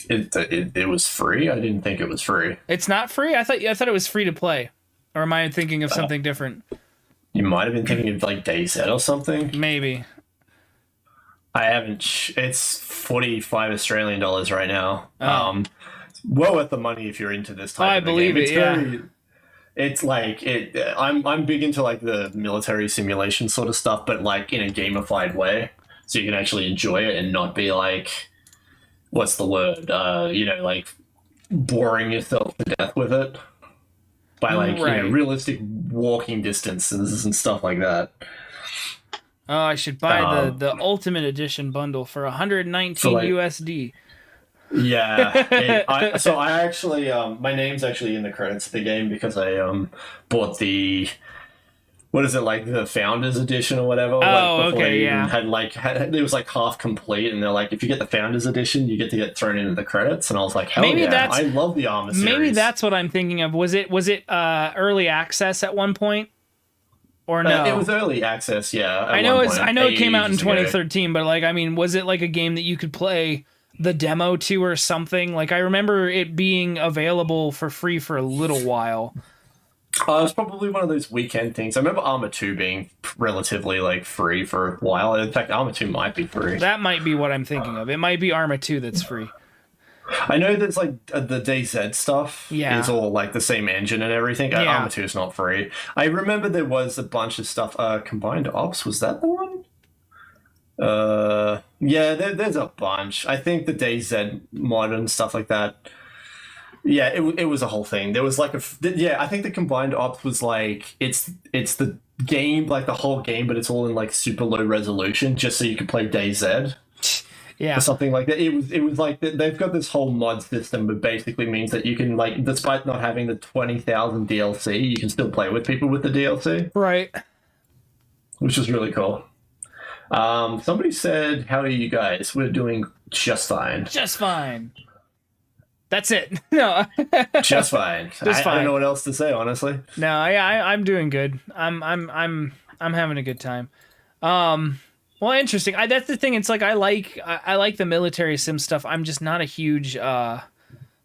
It was free? I didn't think it was free. It's not free? I thought it was free to play. Or am I thinking of something different? You might have been thinking of like DayZ or something. Maybe. I haven't. It's 45 Australian dollars right now. Oh. Well worth the money if you're into this type of believe game. it, yeah. It's like I'm big into like the military simulation sort of stuff, but like in a gamified way, so you can actually enjoy it and not be like, what's the word? Like boring yourself to death with it by like realistic walking distances and stuff like that. Oh, I should buy the Ultimate Edition bundle for 119 USD. Yeah, I actually my name's actually in the credits of the game because I bought the the Founders Edition or whatever. It was like half complete, and they're like, if you get the Founders Edition, you get to get thrown into the credits, and I was like, hell yeah, I love the Arma series. Maybe that's what I'm thinking of. Was it early access at one point? Or no? It was early access, yeah. I know it came out in 2013, but like, I mean, was it like a game that you could play the demo to or something? Like, I remember it being available for free for a little while. It was probably one of those weekend things. I remember Arma 2 being relatively like free for a while. In fact, Arma 2 might be free. That might be what I'm thinking of. It might be Arma 2 that's free. I know there's like the DayZ stuff is all like the same engine and everything. Yeah. Arma 2 is not free. I remember there was a bunch of stuff. Combined Ops, was that the one? There's a bunch. I think the DayZ mod and stuff like that. Yeah, it was a whole thing. There was like I think the Combined Ops was like it's the game, like the whole game, but it's all in like super low resolution, just so you could play DayZ. Yeah, or something like that. It was like they've got this whole mod system, but basically means that you can, like, despite not having the 20,000 DLC, you can still play with people with the DLC, right? Which is really cool. Somebody said, "How are you guys?" We're doing just fine. Just fine. That's it. No, just fine. I don't know what else to say, honestly. No, I'm doing good. I'm having a good time. Well, interesting. That's the thing. It's like I like the military sim stuff. I'm just not a huge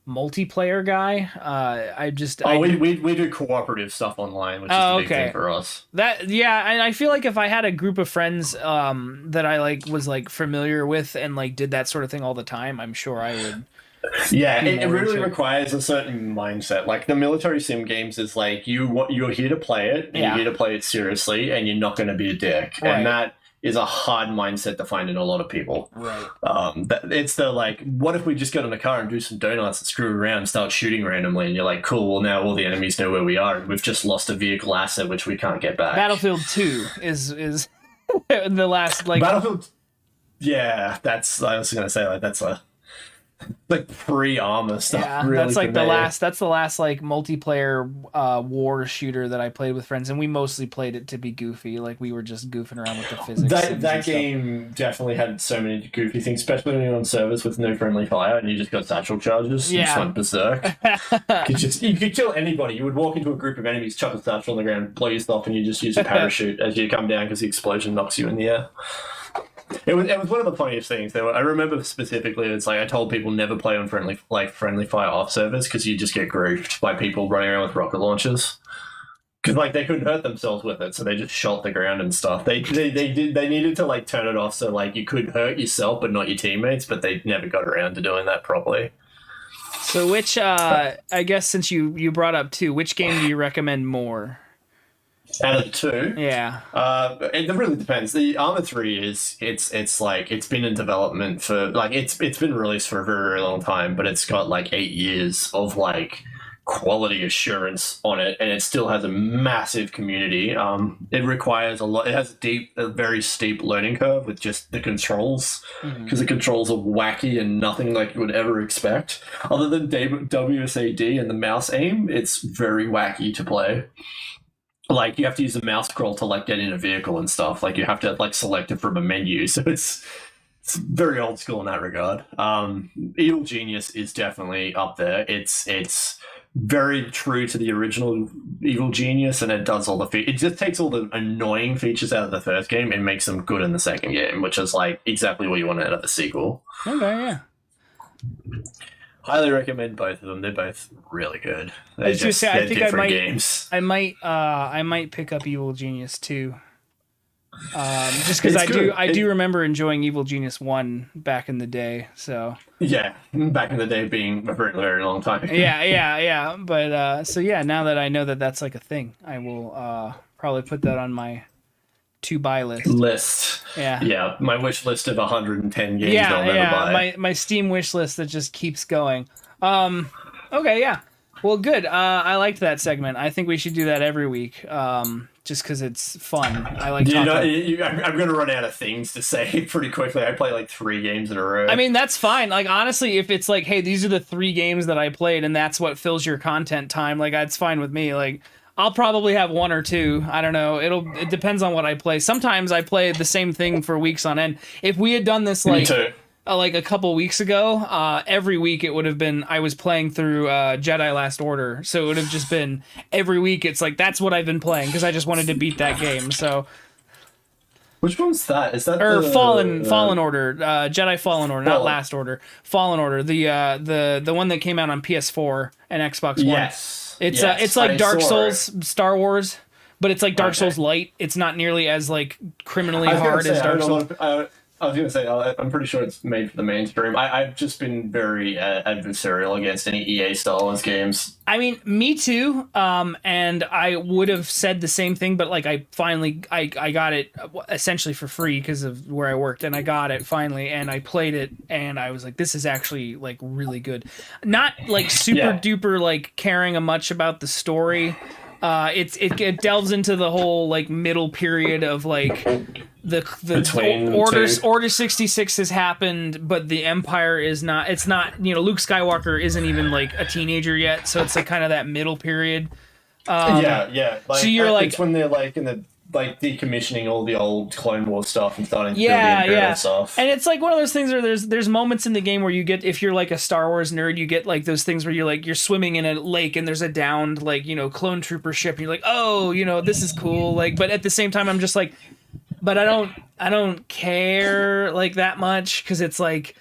multiplayer guy. We do cooperative stuff online, which is the big thing for us. And I feel like if I had a group of friends that I was familiar with and like did that sort of thing all the time, I'm sure I would. Yeah, it really requires a certain mindset. Like the military sim games is like you're here to play it, and you're here to play it seriously, and you're not going to be a dick, and that is a hard mindset to find in a lot of people. Right. It's the like, what if we just get in the car and do some donuts and screw around and start shooting randomly? And you're like, cool, well, now all the enemies know where we are, and we've just lost a vehicle asset which we can't get back. Battlefield 2 is the last, like... Battlefield... Yeah, I was going to say, like, that's a Like pre-armor stuff. Yeah, really that's like for the me. last. That's the last like multiplayer war shooter that I played with friends, and we mostly played it to be goofy. Like we were just goofing around with the physics. That game definitely had so many goofy things, especially when you're on servers with no friendly fire and you just got satchel charges. You just Yeah. went berserk. You could kill anybody. You would walk into a group of enemies, chuck a satchel on the ground, blow yourself, and you just use a parachute as you come down because the explosion knocks you in the air. It was one of the funniest things. I remember specifically, it's like I told people never play on friendly fire off servers because you just get grooved by people running around with rocket launchers. Because like they couldn't hurt themselves with it, so they just shot the ground and stuff. They needed to like turn it off so like you could hurt yourself but not your teammates, but they never got around to doing that properly. So which I guess since you brought up two, which game do you recommend more? Out of the two, Yeah. it really depends. The Arma 3 it's like it's been in development for like it's been released for a very, very long time, but it's got like 8 years of like quality assurance on it, and it still has a massive community. It requires a lot. It has a very steep learning curve with just the controls, because the controls are wacky and nothing like you would ever expect. Other than WSAD and the mouse aim, it's very wacky to play. Like you have to use the mouse scroll to like get in a vehicle and stuff. Like you have to like select it from a menu. So it's very old school in that regard. Evil Genius is definitely up there. It's very true to the original Evil Genius, and it does all the it just takes all the annoying features out of the first game and makes them good in the second game, which is like exactly what you want out of the sequel. Okay. Yeah. Highly recommend both of them. They're both really good. I was just say, I think different games. I might pick up Evil Genius 2. Just because It's I good. do remember enjoying Evil Genius 1 back in the day. So Yeah, back in the day being a very, very long time. yeah. But so yeah, now that I know that that's like a thing, I will probably put that on my to buy list. Yeah, my wish list of 110 games Yeah, I'll never buy. my Steam wish list that just keeps going. Okay, yeah. Well, good. I liked that segment. I think we should do that every week. Just because it's fun. I like talking. I'm going to run out of things to say pretty quickly. I play like 3 games in a row. I mean, that's fine. Like, honestly, if it's like, hey, these are the 3 games that I played and that's what fills your content time, like, that's fine with me. Like, I'll probably have 1 or 2. I don't know. It depends on what I play. Sometimes I play the same thing for weeks on end. If we had done this Me too. like a couple weeks ago, every week it would have been I was playing through Jedi Last Order, so it would have just been every week. It's like that's what I've been playing because I just wanted to beat that game. So Which one's that? Is that or the Fallen Order, Jedi Fallen Order, not Fallen. Last Order, Fallen Order, the one that came out on PS4 and Xbox One. Yes. It's yes, it's like I Dark saw Souls, it. Star Wars, but it's like Dark Okay. Souls light. It's not nearly as like criminally I was gonna hard say, as I Dark don't know Souls. if- I was going to say, I'm pretty sure it's made for the mainstream. I've just been very adversarial against any EA Star Wars games. I mean, me too. And I would have said the same thing, but like I finally I got it essentially for free because of where I worked, and I got it finally, and I played it, and I was like, this is actually like really good. Not like super Yeah. duper like caring much about the story. It delves into the whole like middle period of like the Between Order two. Order 66 has happened, but the Empire is not. It's not. Luke Skywalker isn't even like a teenager yet, so it's like kind of that middle period. Yeah. Like, so you're like- it's when they're like in the like decommissioning all the old Clone Wars stuff and starting to Yeah, build the Imperial yeah. stuff. And it's like one of those things where there's moments in the game where you get, if you're like a Star Wars nerd, you get like those things where you're swimming in a lake and there's a downed like clone trooper ship and you're like, oh, this is cool. Like, but at the same time I'm just like, but I don't care like that much because it's like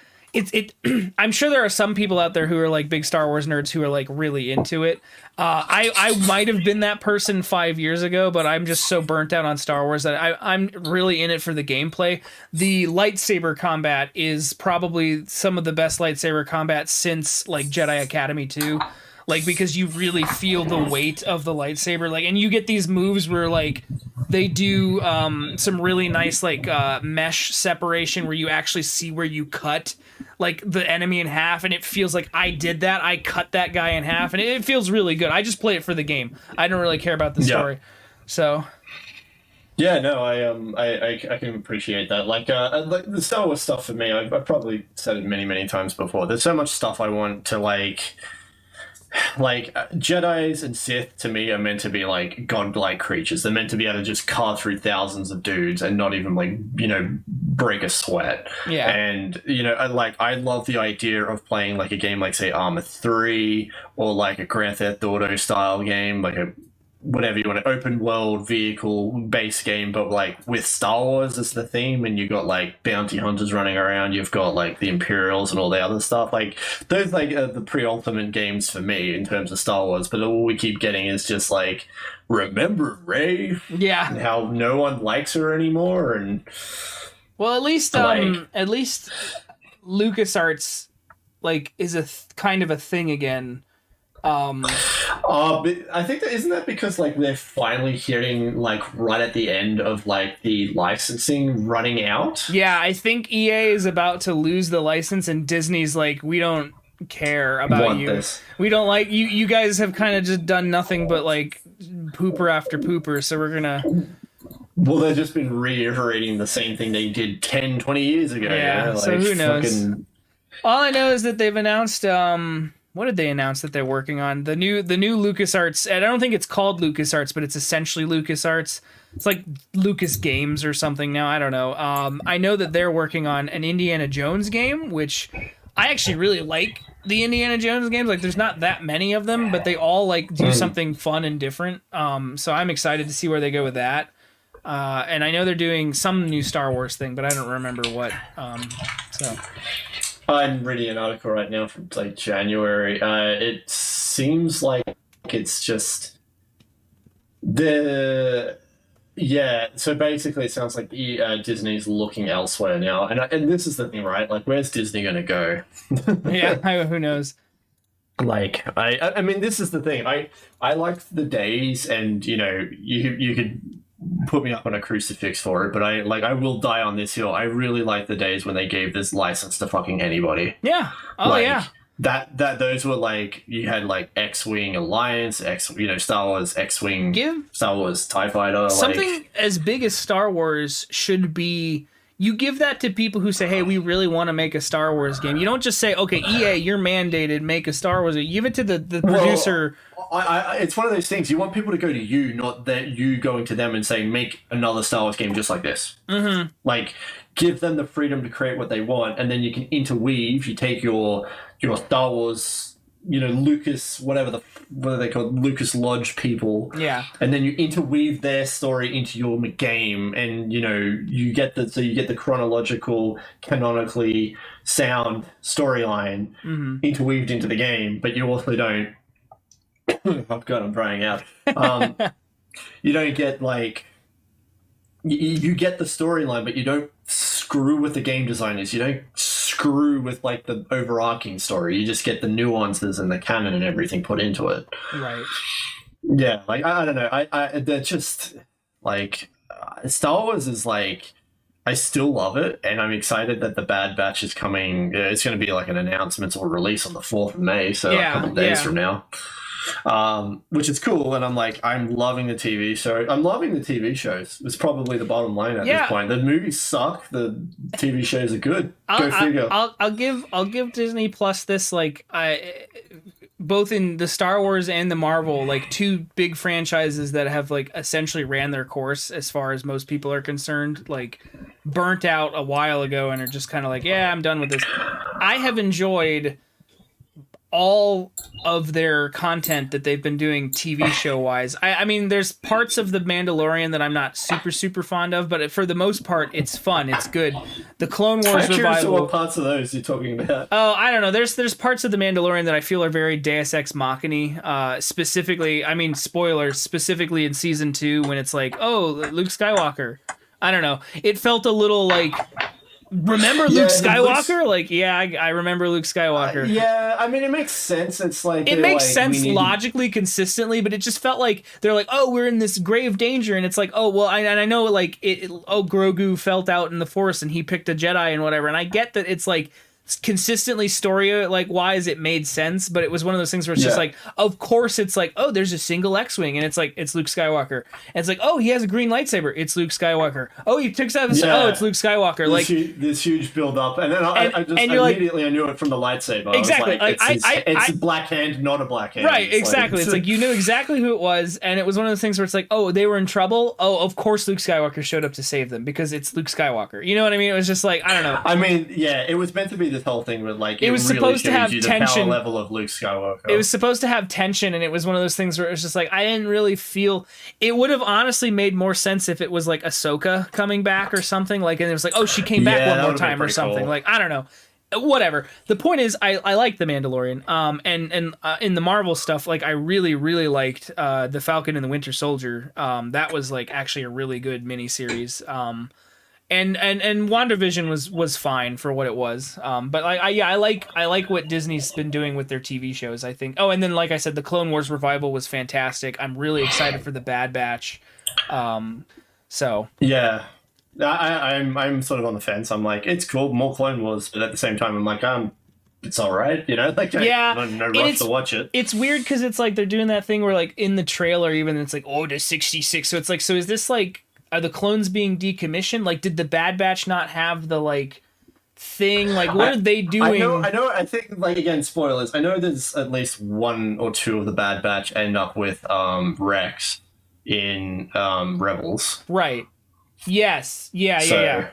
I'm sure there are some people out there who are like big Star Wars nerds who are like really into it. I might have been that person 5 years ago, but I'm just so burnt out on Star Wars that I'm really in it for the gameplay. The lightsaber combat is probably some of the best lightsaber combat since like Jedi Academy 2. Like, because you really feel the weight of the lightsaber, like, and you get these moves where like they do some really nice like mesh separation where you actually see where you cut like the enemy in half, and it feels like I did that. I cut that guy in half, and it feels really good. I just play it for the game. I don't really care about the story. So Yeah, no, I can appreciate that. Like the Star Wars stuff for me, I've probably said it many times before. There's so much stuff I want to Jedis and Sith to me are meant to be like godlike creatures. They're meant to be able to just carve through thousands of dudes and not even like break a sweat. Yeah. And I love the idea of playing like a game like say Arma 3 or like a Grand Theft Auto style game, like a whatever you want, an open world vehicle based game, but like with Star Wars as the theme, and you've got like bounty hunters running around, you've got like the Imperials and all the other stuff. Like those are the pre-ultimate games for me in terms of Star Wars. But all we keep getting is just like, remember Rey? Yeah. And how no one likes her anymore. And well, at least LucasArts like is a kind of a thing again. But I think that isn't that because like they're finally hitting like right at the end of like the licensing running out. Yeah, I think EA is about to lose the license, and Disney's like, we don't care about you. This. We don't like you. You guys have kind of just done nothing but like pooper after pooper. So we're gonna. Well, they've just been reiterating the same thing they did 10, 20 years ago. Yeah. Like, so who knows? All I know is that they've announced. What did they announce that they're working on? The new LucasArts, and I don't think it's called LucasArts, but it's essentially LucasArts. It's like Lucas Games or something now. I don't know. I know that they're working on an Indiana Jones game, which I actually really like the Indiana Jones games. Like, there's not that many of them, but they all like do something fun and different. So I'm excited to see where they go with that. And I know they're doing some new Star Wars thing, but I don't remember what. So. I'm reading an article right now from like January. It seems like it's just so basically it sounds like Disney's looking elsewhere now, and this is the thing, right? Like, where's Disney gonna go? Yeah, who knows? Like, I mean, this is the thing. I liked the days, and you could put me up on a crucifix for it, but I will die on this hill. I really like the days when they gave this license to fucking anybody. Yeah. Oh, like, yeah. That those were like, you had like X-Wing Alliance, Star Wars X-Wing, Star Wars TIE Fighter. Something as big as Star Wars should be. You give that to people who say, hey, we really want to make a Star Wars game. You don't just say, okay, EA, you're mandated, make a Star Wars game. You give it to the producer. It's one of those things. You want people to go to you, not that you going to them and saying, make another Star Wars game just like this. Mm-hmm. Like, give them the freedom to create what they want, and then you can interweave. You take your Star Wars, Lucas, what are they called, Lucas Lodge people. Yeah. And then you interweave their story into your game, and you get the chronological, canonically sound storyline interweaved into the game, but you also don't. Oh God, I'm crying out. You don't get like. You get the storyline, but you don't screw with the game designers. You don't screw with like the overarching story. You just get the nuances and the canon and everything put into it. Right. Yeah, like I don't know. They're just like Star Wars is like, I still love it, and I'm excited that the Bad Batch is coming. It's going to be like an announcement or release on the 4th of May, so a couple of days from now. Which is cool, and I'm loving the TV show. I'm loving the TV shows. It's probably the bottom line at this point. The movies suck. The TV shows are good. Go figure. I'll give Disney Plus this, like, both in the Star Wars and the Marvel, like, two big franchises that have like essentially ran their course as far as most people are concerned. Like, burnt out a while ago and are just kind of like, yeah, I'm done with this. I have enjoyed all of their content that they've been doing TV show wise. I mean, there's parts of The Mandalorian that I'm not super fond of, but for the most part, it's fun. It's good. The Clone Wars revival. What parts of those you're talking about? Oh, I don't know. There's parts of The Mandalorian that I feel are very Deus Ex Machina. Specifically, I mean, spoilers, specifically in season 2 when it's like, oh, Luke Skywalker. I don't know. It felt a little like, remember Luke Skywalker? I remember Luke Skywalker. I mean, it makes sense. It's like, it makes sense logically, consistently, but it just felt like they're like, oh, we're in this grave danger, and it's like, oh, well, I know, like, Grogu felt out in the Force and he picked a Jedi and whatever, and I get that it's like consistently story like wise it made sense, but it was one of those things where it's just Yeah. like, of course it's like, oh, there's a single X-wing and it's like it's Luke Skywalker, and it's like, oh, he has a green lightsaber, it's Luke Skywalker, oh, he took out the oh, it's Luke Skywalker. Like this huge build up, and then I just and you're like- immediately I knew it from the lightsaber. Exactly, I was like, it's Black Hand, not a Black Hand. right, exactly. It's like you knew exactly who it was, and it was one of those things where it's like, oh, they were in trouble, oh, of course Luke Skywalker showed up to save them because it's Luke Skywalker. You know what I mean? It was just like, I don't know. I mean, yeah, it was meant to be this whole thing where like It was really supposed to shows have you the tension. power level of Luke Skywalker. It was supposed to have tension, and it was one of those things where it was just like, I didn't really feel. It would have honestly made more sense if it was like Ahsoka coming back or something, like, and it was like, oh, she came back Yeah, one that more would've been time or pretty something. cool. Like, I don't know. Whatever. The point is, I like the Mandalorian. And in the Marvel stuff, like I really liked the Falcon and the Winter Soldier. That was like actually a really good miniseries. And WandaVision was fine for what it was. But I like what Disney's been doing with their TV shows, I think. Oh, and then like I said, the Clone Wars revival was fantastic. I'm really excited for the Bad Batch. So yeah. I'm sort of on the fence. I'm like, it's cool, more Clone Wars, but at the same time, I'm like, it's all right, you know. Like, Yeah, no rush to watch it. it's weird because it's like they're doing that thing where like in the trailer even it's like, oh, to 66. So it's like, so is this like, are the clones being decommissioned? Like, did the Bad Batch not have the like thing? Like, what are they doing? I know. I think, like, again, spoilers. I know there's at least one or two of the Bad Batch end up with Rex in Rebels. Right. Yes. Yeah. So- Yeah.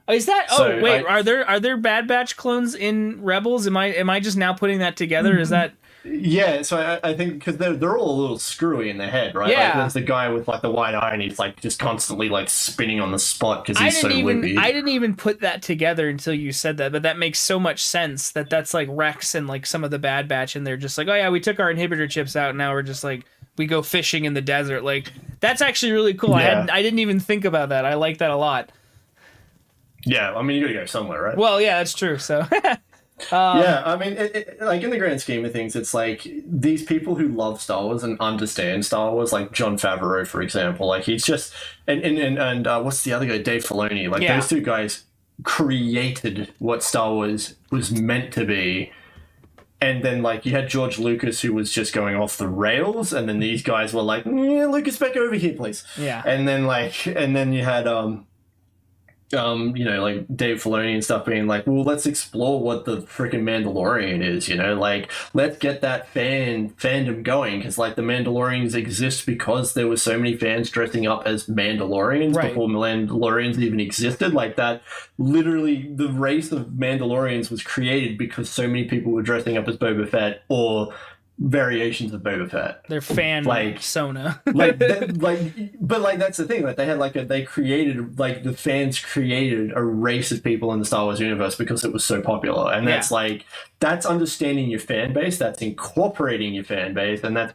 Is that? Oh, so wait. Are there Bad Batch clones in Rebels? Am I just now putting that together? Is that? Yeah, so I think because they're all a little screwy in the head, right? Yeah. Like, there's the guy with like the white eye, and he's like just constantly like spinning on the spot because I he's so loopy. didn't even put that together until you said that, but that makes so much sense that that's like Rex and like some of the Bad Batch, and they're just like, oh yeah, we took our inhibitor chips out, and now we're just like, we go fishing in the desert. Like, that's actually really cool. Yeah. I didn't even think about that. I like that a lot. Yeah, I mean, you gotta go somewhere, right? Well, yeah, that's true. So Yeah, I mean, like in the grand scheme of things, it's like these people who love Star Wars and understand Star Wars, like Jon Favreau, for example, like he's just and what's the other guy, Dave Filoni, like Yeah. those two guys created what Star Wars was meant to be. And then, like, you had George Lucas, who was just going off the rails, and then these guys were like, yeah, Lucas, back over here, please. Yeah. And then you had you know, like Dave Filoni and stuff being like, well, let's explore what the freaking Mandalorian is, you know, like let's get that fandom going, because like the Mandalorians exist because there were so many fans dressing up as Mandalorians Right. before Mandalorians even existed. Like that, literally, the race of Mandalorians was created because so many people were dressing up as Boba Fett or variations of Boba Fett. they're fan Like- Sona. But like that's the thing. Like they had they created, like the fans created a race of people in the Star Wars universe because it was so popular, and that's that's understanding your fan base, that's incorporating your fan base, and that's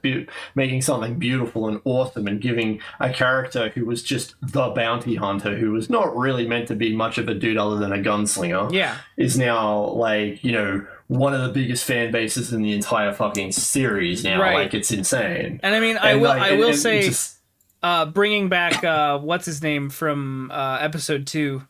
making something beautiful and awesome, and giving a character who was just the bounty hunter, who was not really meant to be much of a dude other than a gunslinger, Yeah. is now like, you know, one of the biggest fan bases in the entire fucking series now. Right. Like, it's insane. And I mean, I will say, bringing back what's his name from episode 2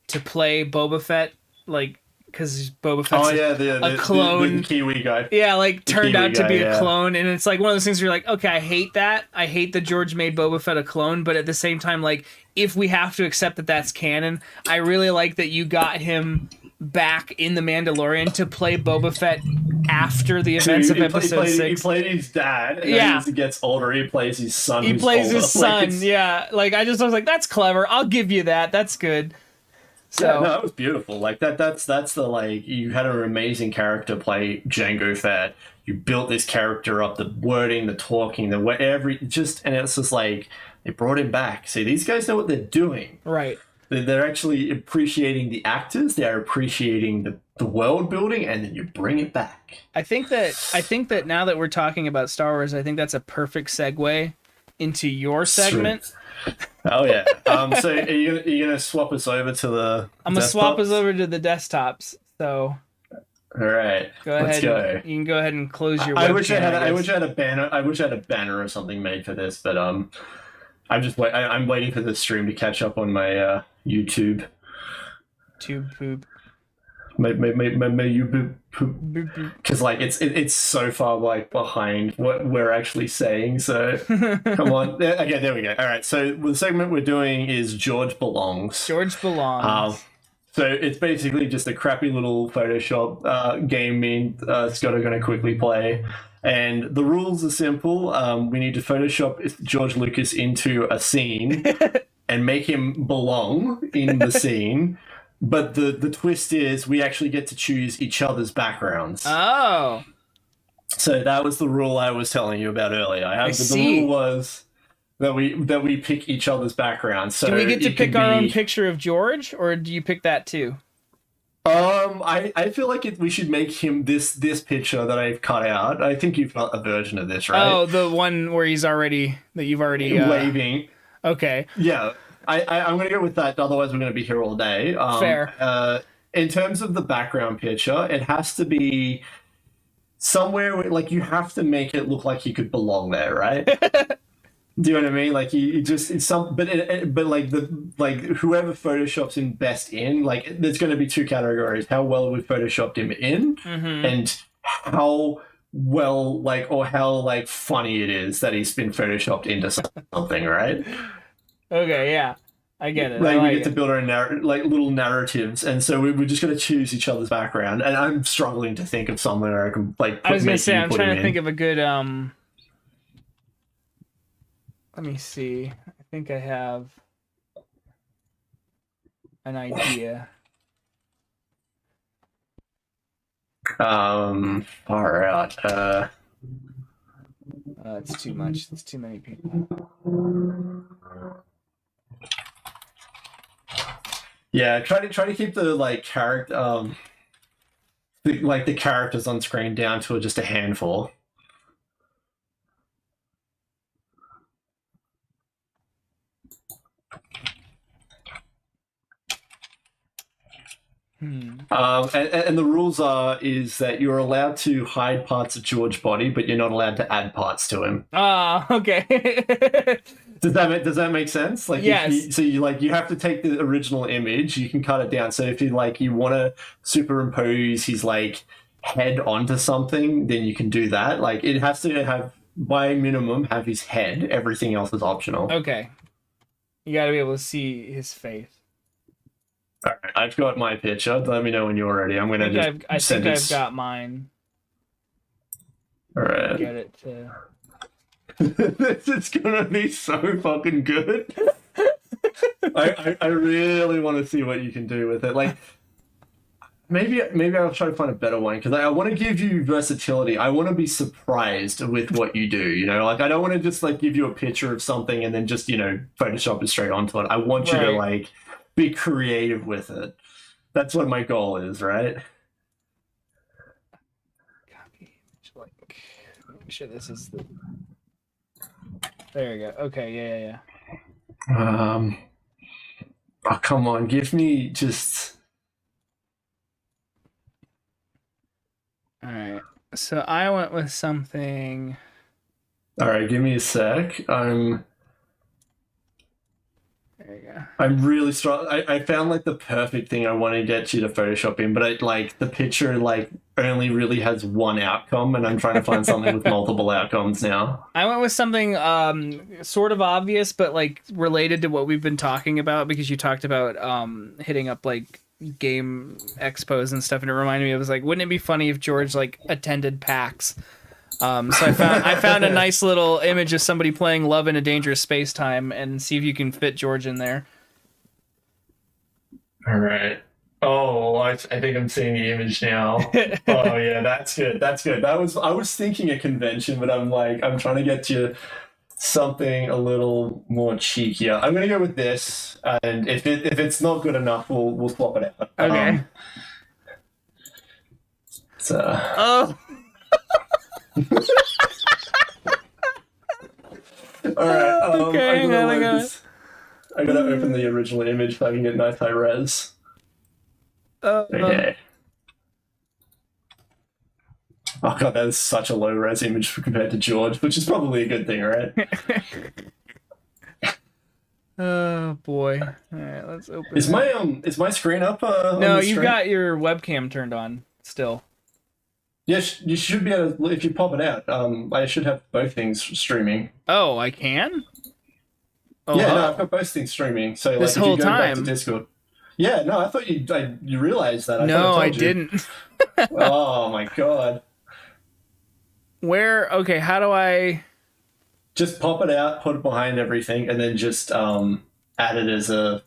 to play Boba Fett, like, because Boba Fett's Oh yeah, the clone. the Kiwi guy. Yeah, like turned Kiwi out to guy, be yeah. a clone, and it's like one of those things where you're like, okay, I hate that. I hate that George made Boba Fett a clone, but at the same time, like, if we have to accept that that's canon, I really like that you got him back in The Mandalorian to play Boba Fett after the events of episode 6. He played his dad, and Yeah. then as he gets older, he plays his son. He who's plays older. his Like, son, it's- yeah. Like, I was like, that's clever. I'll give you that. That's good. So, Yeah, no, that was beautiful. Like that's the, like, you had an amazing character play Jango Fett. You built this character up, the wording, the talking, the way, and it's just like they brought him back. See, these guys know what they're doing. right. They're actually appreciating the actors. They are appreciating the world building, and then you bring it back. I think that now that we're talking about Star Wars, I think that's a perfect segue into your segment. Oh yeah. So are you gonna swap us over to the? I'm gonna swap us desktops? over to the desktops. So All right. go ahead. Let's go. You can go ahead and close your. I wish I webcam, had. I guess. wish I had a banner. I wish I had a banner or something made for this, but I'm just I'm waiting for the stream to catch up on my YouTube. Tube poop. May you be, Boop, boop. because like it's so far like behind what we're actually saying. So come on. Okay, there we go. All right. So the segment we're doing is George Belongs. George belongs. So it's basically just a crappy little Photoshop game me and Scott are going to quickly play. And the rules are simple. We need to Photoshop George Lucas into a scene and make him belong in the scene. But the twist is we actually get to choose each other's backgrounds. Oh. So that was the rule I was telling you about earlier. The see. rule was that we pick each other's backgrounds. So Do we get to it pick could our own be- picture of George, or do you pick that too? I feel like we should make him this picture that I've cut out. I think you've got a version of this, right? Oh, the one where you've already waving. Okay. Yeah, I'm going to go with that. Otherwise, we're going to be here all day. Fair. In terms of the background picture, it has to be somewhere where, like, you have to make it look like you could belong there, right? Do you know what I mean? Like you just it's some, but like whoever photoshops him best in, like there's going to be two categories: how well we photoshopped him in, and how well or how funny it is that he's been photoshopped into something, right? Okay, yeah, I get it. Like I we like get to build our little narratives, and so we're just going to choose each other's background. And I'm struggling to think of somewhere I can I was gonna say I'm trying to think of a good Let me see. I think I have an idea. Far out. It's too much. It's too many people. Yeah, try to keep the character the characters on screen down to just a handful. And the rules is that you're allowed to hide parts of George's body, but you're not allowed to add parts to him. Okay. Does that make sense? Like, yes. You have to take the original image. You can cut it down. So if you want to superimpose his head onto something, then you can do that. Like, it has to have, by minimum, have his head. Everything else is optional. Okay. You got to be able to see his face. All right, I've got my picture. Let me know when you're ready. I'm gonna I think I've got mine. All right. Get it to. This is gonna be so fucking good. I really want to see what you can do with it. Like, maybe I'll try to find a better one because I want to give you versatility. I want to be surprised with what you do. You know, I don't want to just give you a picture of something and then just Photoshop it straight onto it. I want you to be creative with it. That's what my goal is, right? Copy image link. Make sure this is the. There you go. Okay, yeah. Oh, come on, give me just. All right. So I went with something. All right, give me a sec. There you go. I'm really strong. I found the perfect thing I want to get you to Photoshop in, but the picture only really has one outcome, and I'm trying to find something with multiple outcomes now. I went with something sort of obvious, but related to what we've been talking about because you talked about hitting up game expos and stuff, and it reminded me. It was wouldn't it be funny if George attended PAX? So I found a nice little image of somebody playing Love in a Dangerous Space Time, and see if you can fit George in there. All right. Oh, I think I'm seeing the image now. Oh yeah, that's good. That's good. I was thinking a convention, but I'm trying to get you something a little more cheekier. I'm gonna go with this, and if it's not good enough, we'll swap it out. Okay. Oh. All right. Okay, I gotta open the original image so I can get nice high res. Okay. Oh god, that is such a low res image compared to George, which is probably a good thing, right? Oh boy. All right, let's open. Is my screen up? On No, the you've stream? got your webcam turned on still. Yes, you should be able to, if you pop it out. I should have both things streaming. Oh, I can. Oh, Yeah, no, I've got both things streaming. So like, This if whole you go back to time? Discord. Yeah, no, I thought you realized that. No, thought I told you. didn't. Oh my god! Where? Okay, how do I? Just pop it out, put it behind everything, and then just add it as a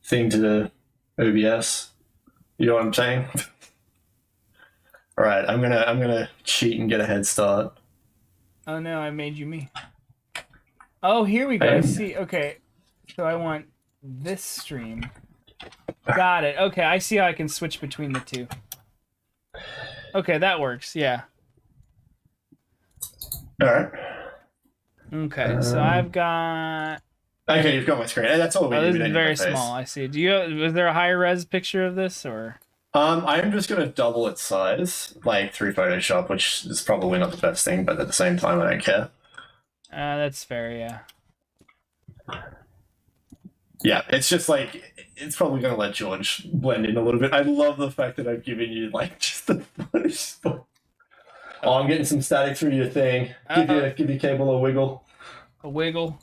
thing to the OBS. You know what I'm saying? All right, I'm gonna cheat and get a head start. Oh no, I made you me. Oh, here we go. I see. Okay, so I want this stream. Got it. Okay, I see how I can switch between the two. Okay, that works. Yeah. All right. Okay, so I've got. Okay, you've got my screen. That's all we Oh, need. this We don't is need very my face. small. I see. Was there a higher res picture of this or? I'm just gonna double its size, like through Photoshop, which is probably not the best thing, but at the same time, I don't care. That's fair. Yeah. Yeah, it's just like it's probably gonna let George blend in a little bit. I love the fact that I've given you like just the funniest spot. Oh, I'm getting some static through your thing. Give your cable a wiggle. A wiggle.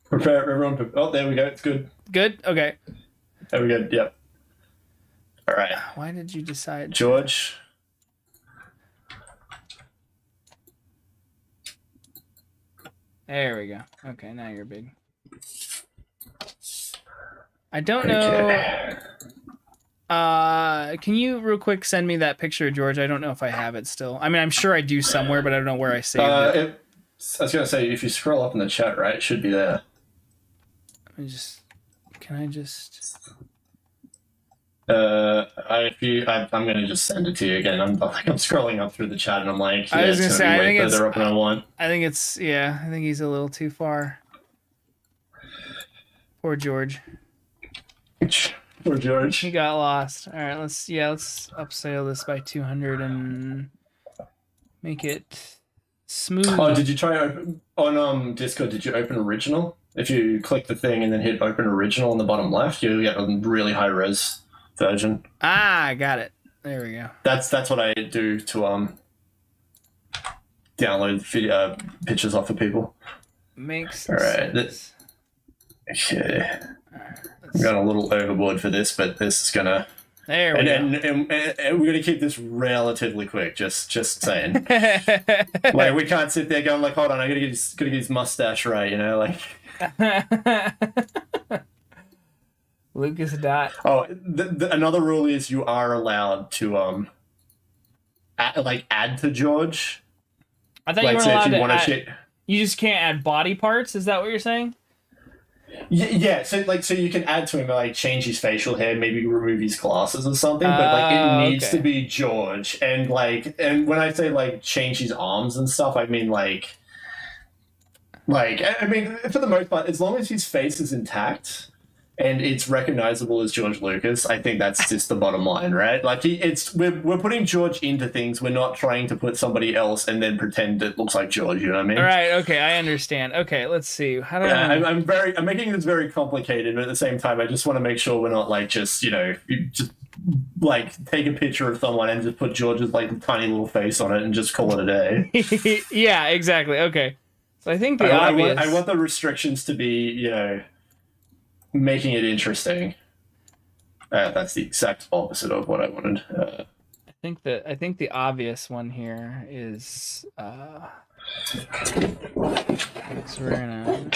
Prepare everyone. Oh, there we go. It's good. Good. Okay. There we go. Yep. All right, Why did you decide? George. There we go. Okay, now you're big. I don't know. Okay. Can you real quick send me that picture, George? I don't know if I have it still. I mean, I'm sure I do somewhere, but I don't know where I saved it. I was gonna say if you scroll up in the chat, right, it should be there. Can I just? I'm gonna just send it to you again. I'm scrolling up through the chat and I'm like, yeah, I was it's gonna gonna say, I be way think it's- further up than I want. I think it's I think he's a little too far. Poor George. Poor George. He got lost. All right, let's upscale this by 200 and make it smooth. Oh, did you try open on Discord? Did you open original? If you click the thing and then hit open original on the bottom left, you'll get a really high res version. Ah, got it. There we go. That's what I do to download video pictures off of people. Makes All right. sense. Okay. I'm going a little overboard for this, but this is gonna. There we And we're gonna keep this relatively quick. Just saying. go. Like we can't sit there going like, hold on, I gotta get his mustache right, you know, like. Lucas Dot. Oh, another rule is you are allowed to add to George. I thought Like, you say weren't if you allowed want to to add, you just can't add body parts? Is that what you're saying? Yeah, so you can add to him, like change his facial hair, maybe remove his glasses or something, but like it needs okay. to be George. And when I say like change his arms and stuff, I mean like I mean for the most part, as long as his face is intact and it's recognizable as George Lucas, I think that's just the bottom line, right? Like we're putting George into things. We're not trying to put somebody else and then pretend it looks like George. You know what I mean? All right. Okay, I understand. Okay, let's see. How do Yeah, I? I'm making this very complicated, but at the same time, I just want to make sure we're not like just like take a picture of someone and just put George's like tiny little face on it and just call it a day. Yeah, exactly. Okay. So I think the obvious. I want the restrictions to be, making it interesting. That's the exact opposite of what I wanted. I think the obvious one here is. So we're gonna have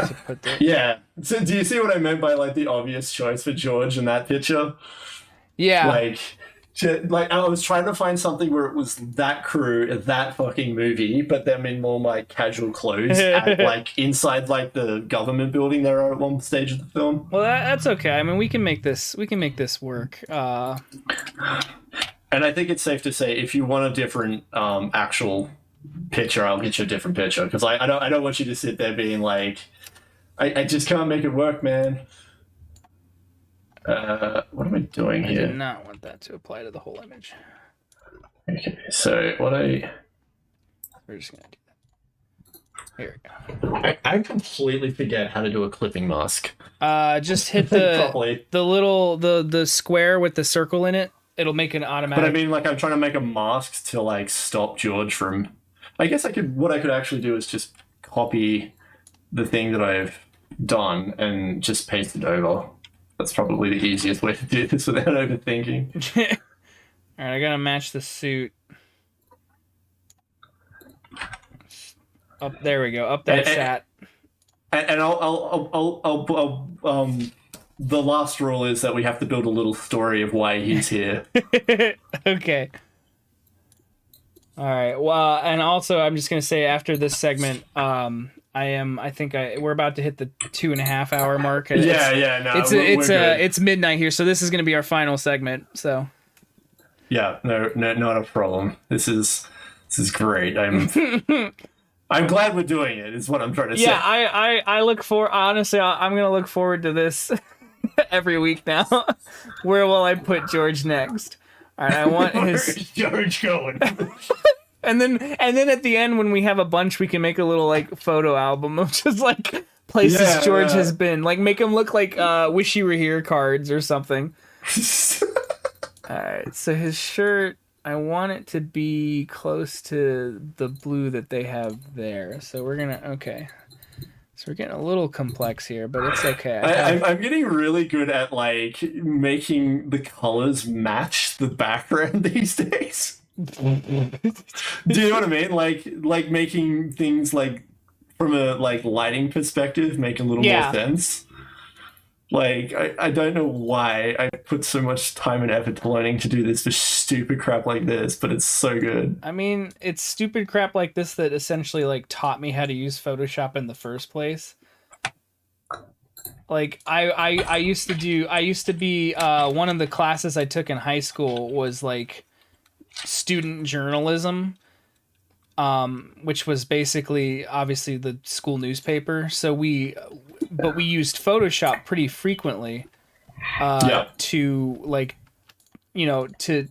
to put the. Yeah. So do you see what I meant by like the obvious choice for George in that picture? Yeah. Like I was trying to find something where it was that crew, that fucking movie, but them in more like casual clothes, like inside like the government building there at one stage of the film. Well, that's okay. I mean, we can make this work. And I think it's safe to say if you want a different actual picture, I'll get you a different picture because I don't want you to sit there being like, I just can't make it work, man. What am I doing here? I do not want that to apply to the whole image. Okay, so We're just gonna do Here we go. I completely forget how to do a clipping mask. Just hit the Properly. the square with the circle in it. It'll make an automatic. But I mean, like, I'm trying to make a mask to like stop George from. I guess I could. What I could actually do is just copy the thing that I've done and just paste it over. That's probably the easiest way to do this without overthinking. All right, I gotta match the suit. Up there we go. Up that sat. And I'll the last rule is that we have to build a little story of why he's here. Okay. All right. Well, and also I'm just gonna say after this segment, we're about to hit the 2.5 hour mark. It's midnight here, so this is gonna be our final segment. So. Yeah. No, not a problem. This is great. I'm glad we're doing it. Is what I'm trying to say. Yeah, I look for honestly. I'm gonna look forward to this every week now. Where will I put George next? All right, I want his George going. and then at the end when we have a bunch, we can make a little like photo album of just like places George has been. Like make him look like "Wish You Were Here" cards or something. All right, so his shirt. I want it to be close to the blue that they have there. So we're gonna okay. So we're getting a little complex here, but it's okay. I'm getting really good at like making the colors match the background these days. Do you know what I mean? Like making things like from a like lighting perspective make a little more sense. Like, I don't know why I put so much time and effort to learning to do this for stupid crap like this, but it's so good. I mean, it's stupid crap like this that essentially, like, taught me how to use Photoshop in the first place. Like, I used to be, one of the classes I took in high school was, like, student journalism, which was basically, obviously, the school newspaper. So we used Photoshop pretty frequently to like, you know, to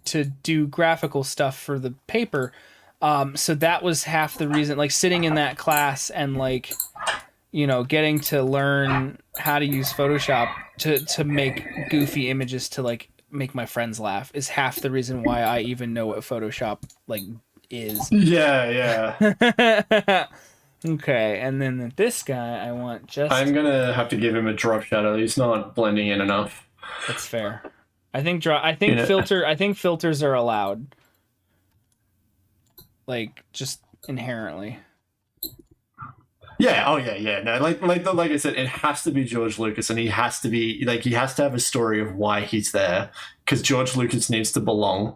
do graphical stuff for the paper. So that was half the reason, like sitting in that class and like, you know, getting to learn how to use Photoshop to make goofy images to like make my friends laugh is half the reason why I even know what Photoshop like is. Yeah. Okay, and then this guy, I want just... I'm gonna have to give him a drop shadow. He's not blending in enough. That's fair. I think filters are allowed. Like, just inherently. Yeah, oh yeah. No, like I said, it has to be George Lucas, and he has to have a story of why he's there, because George Lucas needs to belong.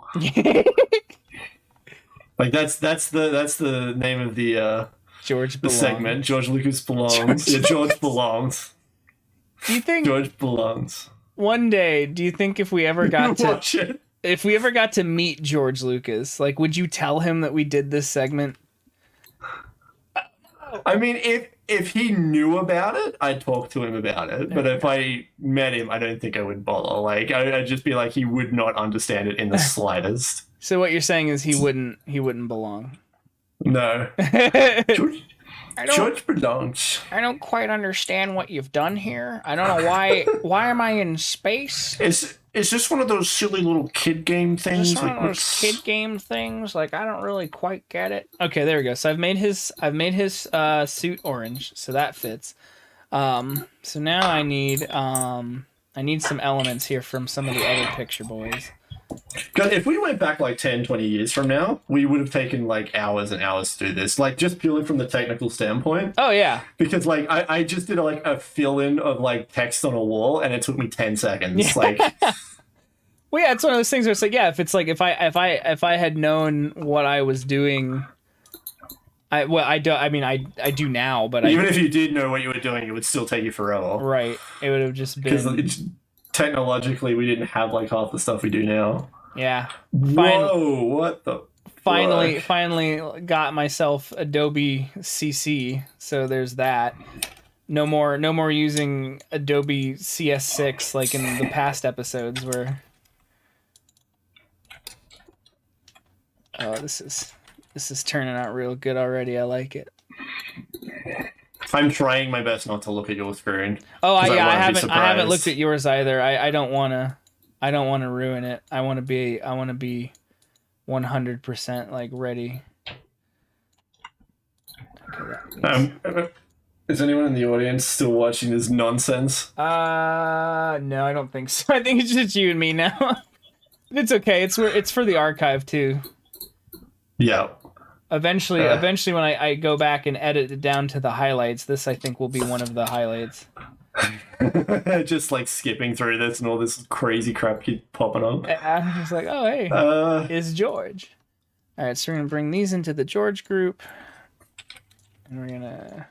Like that's the name of the segment. George Lucas belongs. George belongs. Do you think George belongs? One day, do you think if we ever got to meet George Lucas, like, would you tell him that we did this segment? I mean, if he knew about it, I'd talk to him about it. But if I met him, I don't think I would bother. Like, I'd just be like, he would not understand it in the slightest. So what you're saying is he wouldn't belong. No. George belongs. I don't quite understand what you've done here. I don't know why. Why am I in space? Is this one of those silly little kid game things? Is this one of those kid game things? Like, I don't really quite get it. Okay, there we go. So I've made his suit orange, so that fits. So now I need some elements here from some of the other picture boys. God, if we went back like 10, 20 years from now, we would have taken like hours and hours to do this, like just purely from the technical standpoint. Oh yeah, because like I just did like a fill-in of like text on a wall, and it took me 10 seconds. Yeah. Like, well, yeah, it's one of those things where it's like, yeah, if I had known what I was doing, I do now, but even if you did know what you were doing, it would still take you forever. Right, it would have just been. Technologically, we didn't have like half the stuff we do now. Yeah. Whoa! What the? Finally got myself Adobe CC. So there's that. No more using Adobe CS6 like in the past episodes where. Oh, this is turning out real good already. I like it. I'm trying my best not to look at your screen. Oh, I yeah, wanna be I haven't looked surprised. at yours either. I don't wanna ruin it. I wanna be 100% like ready. Okay, Is anyone in the audience still watching this nonsense? no, I don't think so. I think it's just you and me now. It's okay. It's for the archive too. Yeah. Eventually, when I go back and edit it down to the highlights, this I think will be one of the highlights. Just like skipping through this and all this crazy crap keep popping up. I'm just like, oh hey, is George. All right, so we're gonna bring these into the George group, and we're gonna.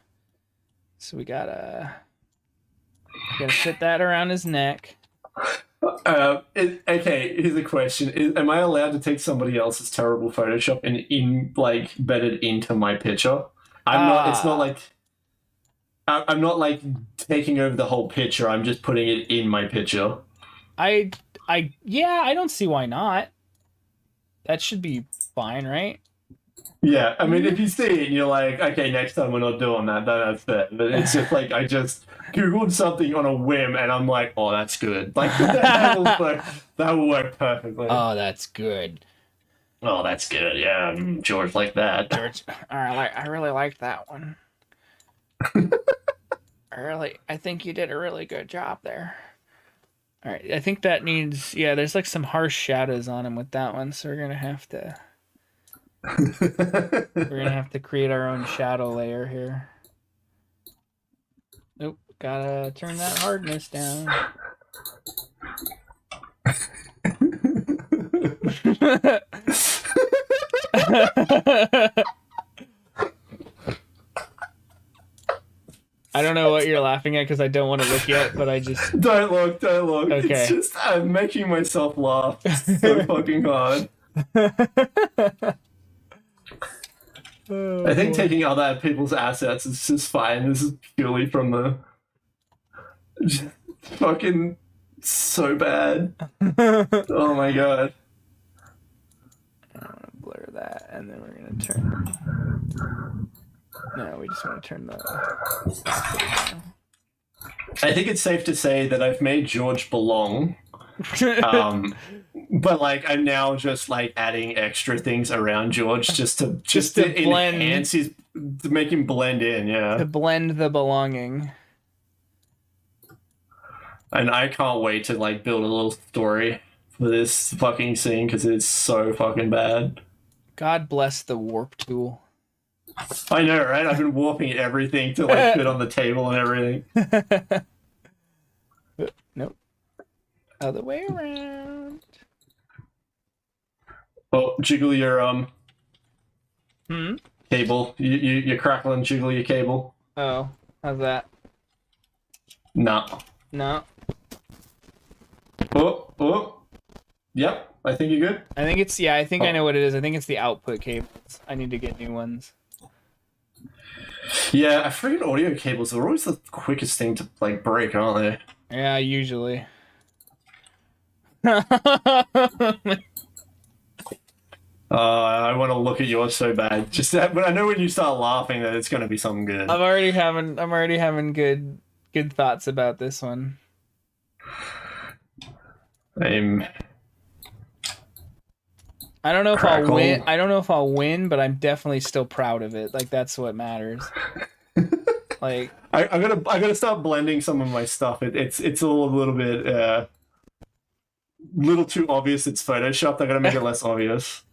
So we gotta fit that around his neck. Okay, here's a question: am I allowed to take somebody else's terrible Photoshop and embed it into my picture? I'm not. It's not like I'm not like taking over the whole picture. I'm just putting it in my picture. Yeah, I don't see why not. That should be fine, right? Yeah, I mean, if you see it and you're like, okay, next time we're not doing that, then that's fair. But it's just like, I just Googled something on a whim and I'm like, oh, that's good. Like, that will work perfectly. Oh, that's good. Oh, that's good. Yeah, George like that. George, I really like that one. I think you did a really good job there. All right, I think that needs, yeah, there's like some harsh shadows on him with that one, so we're gonna have to create our own shadow layer here. Nope, gotta turn that hardness down. I don't know what you're laughing at because I don't want to look yet, but I just... Don't look. Okay. It's just, I'm making myself laugh so fucking hard. I think taking other people's assets is just fine. This is purely from the... Just fucking so bad. Oh my god. I'm gonna blur that, and then we're gonna turn... No, we just want to turn the... I think it's safe to say that I've made George belong. But like I'm now just like adding extra things around George just to blend, enhance his, to make him blend in, yeah. To blend the belonging. And I can't wait to like build a little story for this fucking scene because it's so fucking bad. God bless the warp tool. I know, right? I've been warping everything to like fit on the table and everything. Nope. Other way around. Oh, jiggle your cable. You're crackling, jiggle your cable. Oh, how's that? No. Oh. Yep, I think you're good. I think it's, yeah, I think I know what it is. I think it's the output cables. I need to get new ones. Yeah, freaking audio cables are always the quickest thing to like break, aren't they? Yeah, usually. I want to look at yours so bad. Just that, but I know when you start laughing that it's going to be something good. I'm already having good thoughts about this one. I don't know if I'll win. I don't know if I'll win, but I'm definitely still proud of it. Like that's what matters. Like I gotta start blending some of my stuff. It's all a little bit little too obvious. It's photoshopped. I gotta make it less obvious.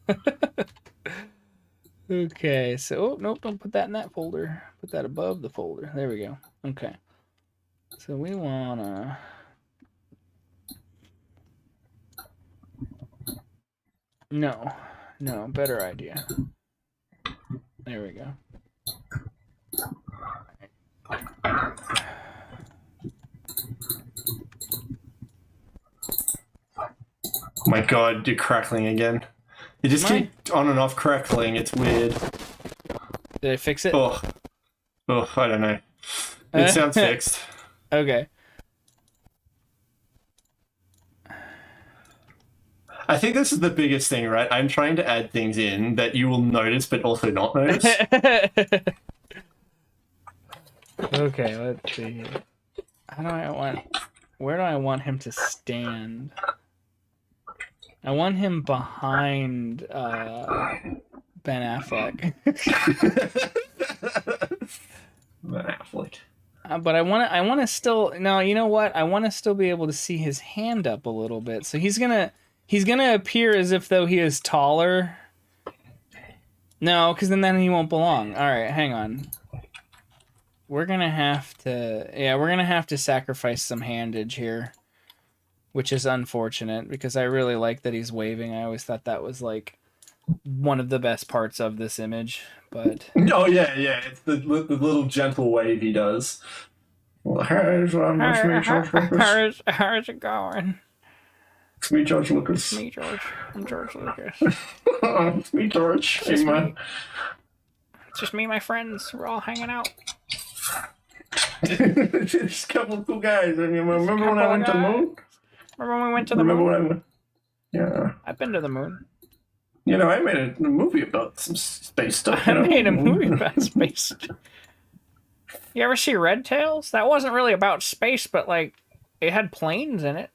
Okay, so nope, don't put that in that folder. Put that above the folder. There we go. Okay, so we wanna. No, better idea. There we go. Oh my god, you're crackling again. You just keep on and off crackling. It's weird. Did I fix it? Oh, I don't know. It sounds fixed. Okay. I think this is the biggest thing, right? I'm trying to add things in that you will notice, but also not notice. Okay, let's see. Where do I want him to stand? I want him behind Ben Affleck. Ben Affleck. But I want to still, no, you know what? I want to still be able to see his hand up a little bit. So he's gonna appear as if though he is taller. No, because then he won't belong. All right, hang on. We're gonna have to sacrifice some handage here, which is unfortunate because I really like that he's waving. I always thought that was like one of the best parts of this image, but Oh yeah, it's the little gentle wave he does. Well, how's it going? It's me, George Lucas. It's me, George. I'm George Lucas. It's me, George. It's just me and my friends. We're all hanging out. Just a couple of cool guys. I mean, remember when I went to the moon? Remember when we went to the moon? When I went? Yeah. I've been to the moon. You know, I made a movie about some space stuff. I made a movie about space. You ever see Red Tails? That wasn't really about space, but like, it had planes in it.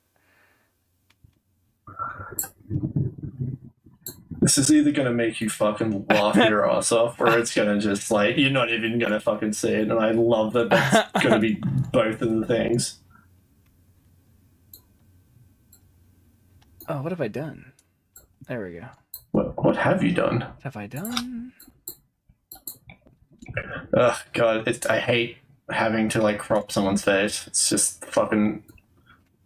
This is either gonna make you fucking laugh your ass off, or it's gonna just like you're not even gonna fucking see it. And I love that that's gonna be both of the things. Oh, what have I done? There we go. What have you done? What have I done? Ugh, God, I hate having to like crop someone's face. It's just fucking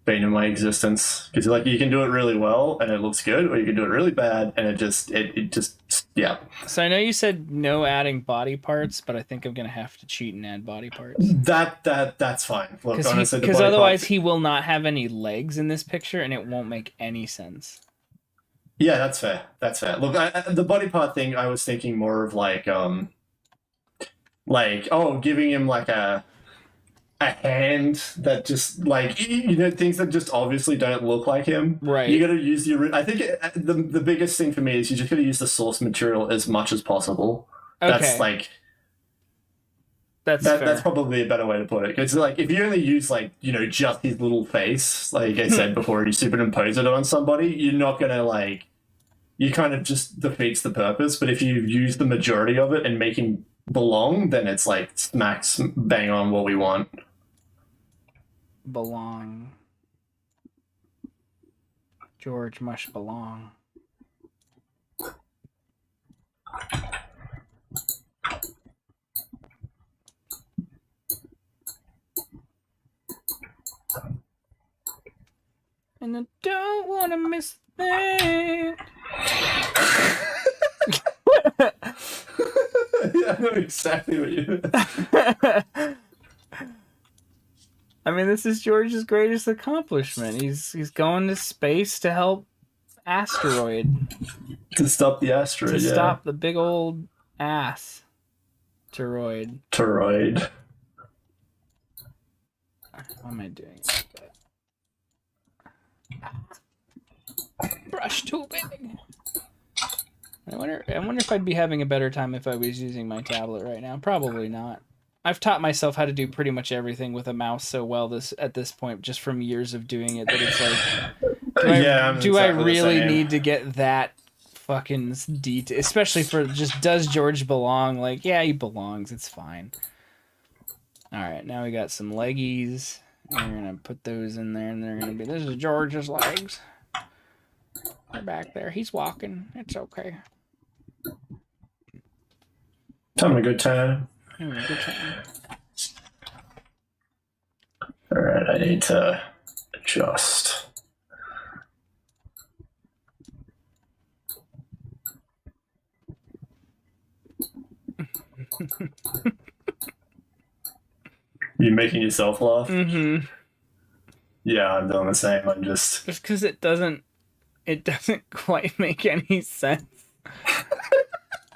bane of my existence. Because like you can do it really well and it looks good, or you can do it really bad and it just yeah. So I know you said no adding body parts, but I think I'm gonna have to cheat and add body parts. That's fine. Look, honestly, because otherwise he will not have any legs in this picture, and it won't make any sense. Yeah, that's fair. That's fair. Look, the body part thing, I was thinking more of like giving him like a hand that just like things that just obviously don't look like him. Right. You got to use I think the biggest thing for me is you just got to use the source material as much as possible. Okay. That's like. Fair. That's probably a better way to put it. Because like if you only use like just his little face, like I said before, you superimpose it on somebody, you're not gonna like. You kind of just defeats the purpose. But if you use the majority of it and make him belong, then it's like smacks bang on what we want. Belong. George must belong. And I don't want to miss that. Yeah, I know exactly what you. I mean, this is George's greatest accomplishment. He's going to space to help asteroid. To stop the asteroid, stop the big old ass. Toroid. Toroid. What am I doing? Brush too big. I wonder if I'd be having a better time if I was using my tablet right now. Probably not. I've taught myself how to do pretty much everything with a mouse so well at this point, just from years of doing it, that it's like, do I really need to get that fucking detail? Especially for just, does George belong? Like, yeah, he belongs. It's fine. All right, now we got some leggies. We're gonna put those in there, and they're gonna be. This is George's legs. They're back there. He's walking. It's okay. Having a good time. Having a good time. All right, I need to adjust. You making yourself laugh? Mm-hmm. Yeah, I'm doing the same. I'm just because it doesn't quite make any sense.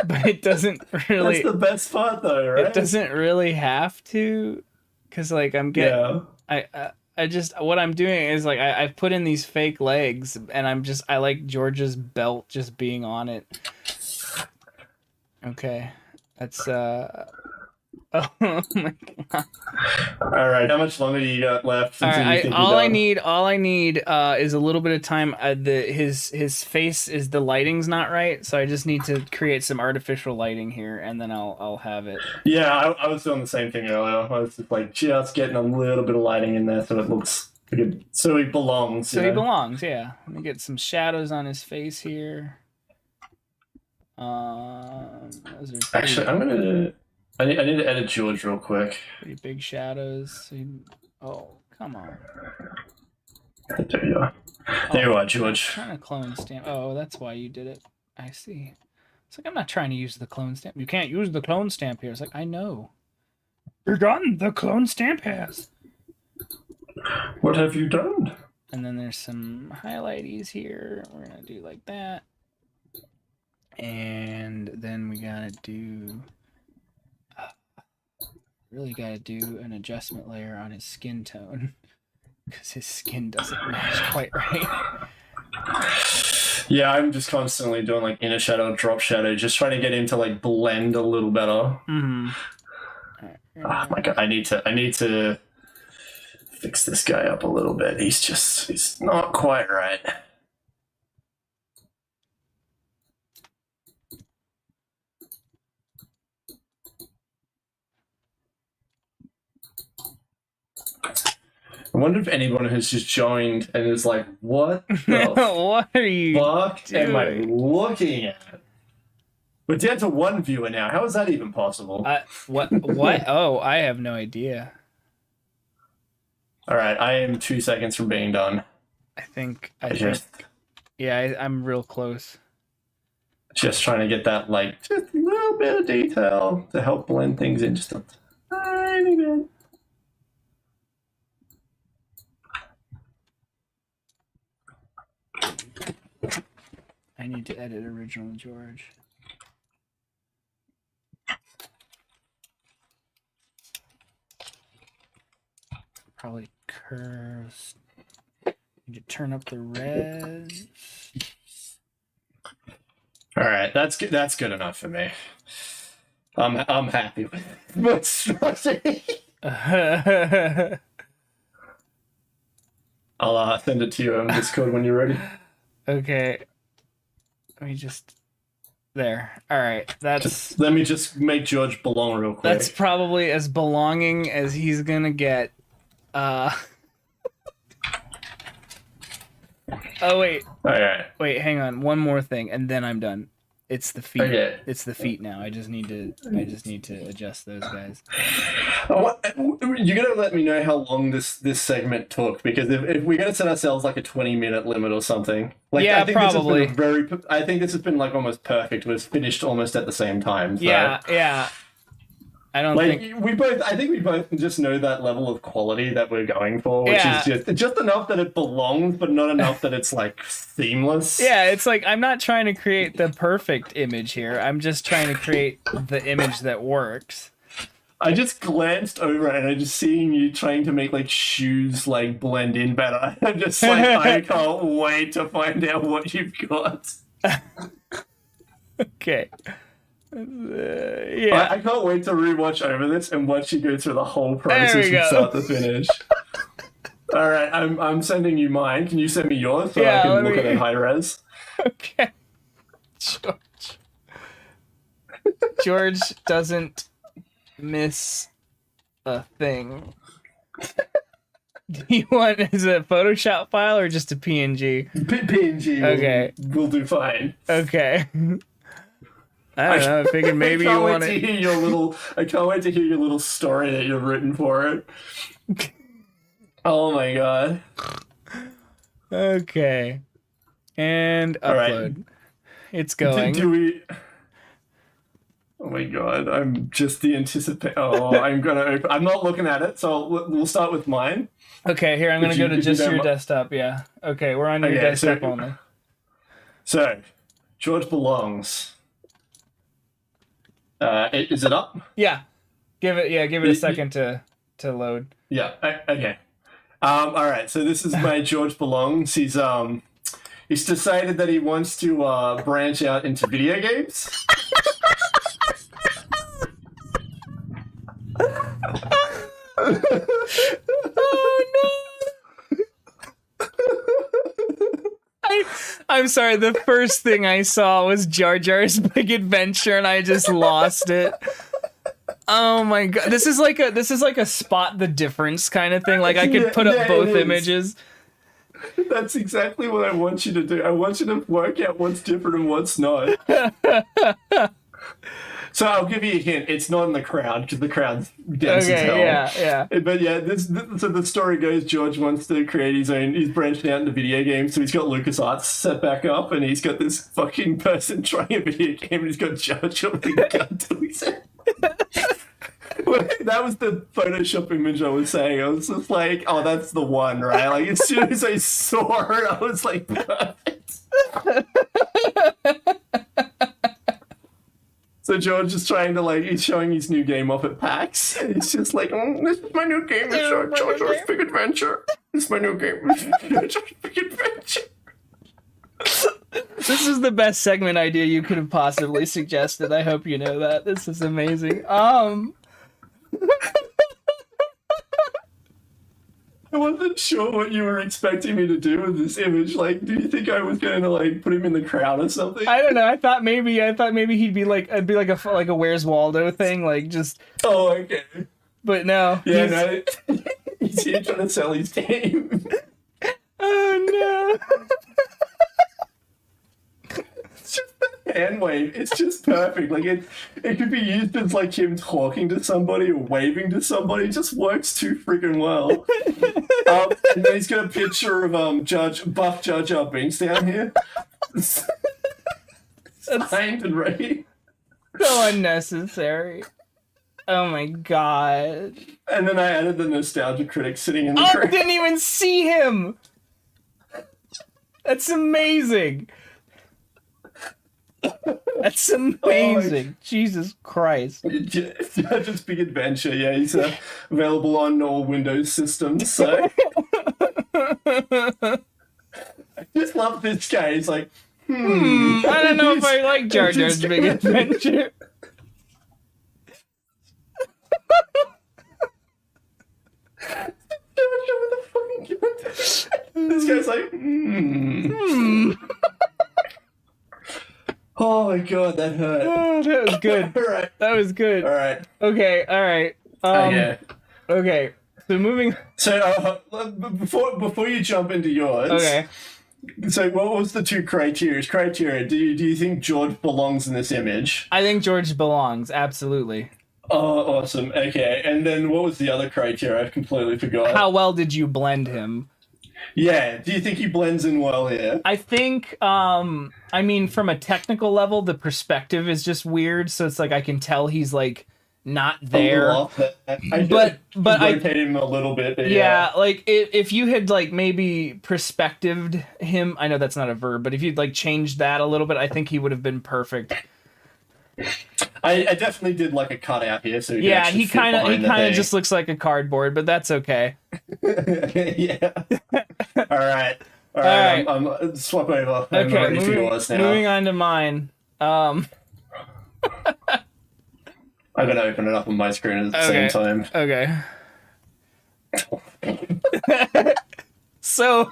But it doesn't really. That's the best part, though, right? It doesn't really have to, because like I'm getting. Yeah. I just what I'm doing is like I've put in these fake legs, and I like George's belt just being on it. Okay, that's Oh my god! All right, how much longer do you got left? All Until you right, think all you're I done? need, is a little bit of time. His face is the lighting's not right, so I just need to create some artificial lighting here, and then I'll have it. Yeah, I was doing the same thing earlier. I was just like just getting a little bit of lighting in there so it looks like so he belongs. So you he know? belongs, yeah. Let me get some shadows on his face here. Those are Actually, I need to edit George real quick. pretty big shadows. Oh, come on. There you are. There you are, George. I'm trying to clone stamp. Oh, that's why you did it. I see. It's like I'm not trying to use the clone stamp. You can't use the clone stamp here. It's like I know. You're done. The clone stamp has. What have you done? And then there's some highlighties here. We're gonna do like that. And then we gotta do. Really gotta do an adjustment layer on his skin tone because his skin doesn't match quite right. Yeah, I'm just constantly doing like inner shadow, drop shadow, just trying to get him to like blend a little better. Mm-hmm. Oh my god, I need to fix this guy up a little bit. He's not quite right. I wonder if anyone has just joined and is like, what the What are you fuck am I doing? looking at? We're down to one viewer now. How is that even possible? What? Oh, I have no idea. All right, I am 2 seconds from being done. I think. Yeah, I'm real close. Just trying to get that, like, just a little bit of detail to help blend things in just a tiny bit. I need to edit original George. Probably curves. Need to turn up the res. All right, that's good enough for me. I'm happy with it. strategy. I'll send it to you on Discord when you're ready. Okay. Let me just. There. All right. Let me just make George belong real quick. That's probably as belonging as he's gonna get. Oh wait. All right. Wait, hang on. One more thing, and then I'm done. It's the feet. Okay. It's the feet now. I just need to adjust those guys. You're gonna let me know how long this segment took, because if we're gonna set ourselves like a 20-minute limit or something, like Yeah, I think probably. I think this has been like almost perfect. We've finished almost at the same time. So. Yeah. I don't Like think I think we both just know that level of quality that we're going for, which Yeah. is just enough that it belongs, but not enough that it's like seamless. Yeah, it's like I'm not trying to create the perfect image here. I'm just trying to create the image that works. I just glanced over and I just seeing you trying to make like shoes like blend in better. I'm just like, I can't wait to find out what you've got. Okay. Yeah. I can't wait to rewatch over this and watch you go through the whole There we process go. from start to finish. All right, I'm sending you mine. Can you send me yours so Yeah, I can let look me- at it in high res? Okay. George doesn't miss a thing. Do you want as a Photoshop file or just a PNG? PNG. Okay. We'll do fine. Okay. I don't know. I figured maybe you want I it. can't wait to hear your little story that you've written for it. Oh my god. Okay. And All right. upload. It's going. Do we? Oh my god! I'm just the anticipate. Oh, I'm not looking at it, so we'll start with mine. Okay, here I'm gonna go to if you just don't your mi- desktop. Yeah. Okay, we're on your Okay, desktop so- only. So, George belongs. Is it up? Yeah. Give it a second to load. Yeah. Okay. All right. So this is my George belongs. He's decided that he wants to branch out into video games. I'm sorry. The first thing I saw was Jar Jar's Big Adventure, and I just lost it. Oh my god! This is like a spot the difference kind of thing. Like I could put up both images. That's exactly what I want you to do. I want you to work out what's different and what's not. So I'll give you a hint. It's not in the crowd because the crowd's dense as hell. Yeah. But yeah, so the story goes, George wants to create his own. He's branched out into video games, so he's got LucasArts set back up, and he's got this fucking person trying a video game, and he's got Jar Jar with a gun to his head. That was the Photoshop image I was saying. I was just like, oh, that's the one, right? Like, as soon as I saw it, I was like, perfect. So George is trying to, like, he's showing his new game off at PAX. He's just like, this is my new game. It's Jar Jar's Big Adventure. This is my new game. Jar Jar's Big Adventure. This is the best segment idea you could have possibly suggested. I hope you know that. This is amazing. I wasn't sure what you were expecting me to do with this image. Like, do you think I was going to, like, put him in the crowd or something? I don't know. I thought maybe he'd be like, it'd be like a Where's Waldo thing, like just. Oh, okay. But no. Yeah, no. He's here trying to sell his game. Oh no. It's just the hand wave. It's just perfect. Like it could be used as like him talking to somebody or waving to somebody. It just works too freaking well. And then he's got a picture of Buff Jar Jar Binks down here, signed and ready. So unnecessary. Oh my god. And then I added the nostalgia critic sitting in the I crowd. didn't even see him. That's amazing. That's amazing. Jesus Christ. Just Big Adventure, yeah. He's available on all Windows systems, so. I just love this guy. He's like, I don't know if I like Jar Jar's Big Adventure. This guy's like, Oh my god, that hurt. Oh, that was good. All right. That was good. All right. Okay, all right. Okay. Okay. So moving. So before you jump into yours. Okay. So what was the two criteria? Do you think George belongs in this image? I think George belongs. Absolutely. Oh, awesome. Okay. And then what was the other criteria? I completely forgot. How well did you blend him? Yeah. Do you think he blends in well here? I think, I mean, from a technical level, the perspective is just weird. So it's like I can tell he's like not there. But I rotate him a little bit. Yeah, like if you had like maybe perspectived him, I know that's not a verb, but if you'd like changed that a little bit, I think he would have been perfect. I definitely did like a cutout here, so he kind of just looks like a cardboard, but that's okay. Yeah. All right. I'm swap over. I'm ready for yours now. Moving on to mine. I'm gonna open it up on my screen at the same time. Okay. So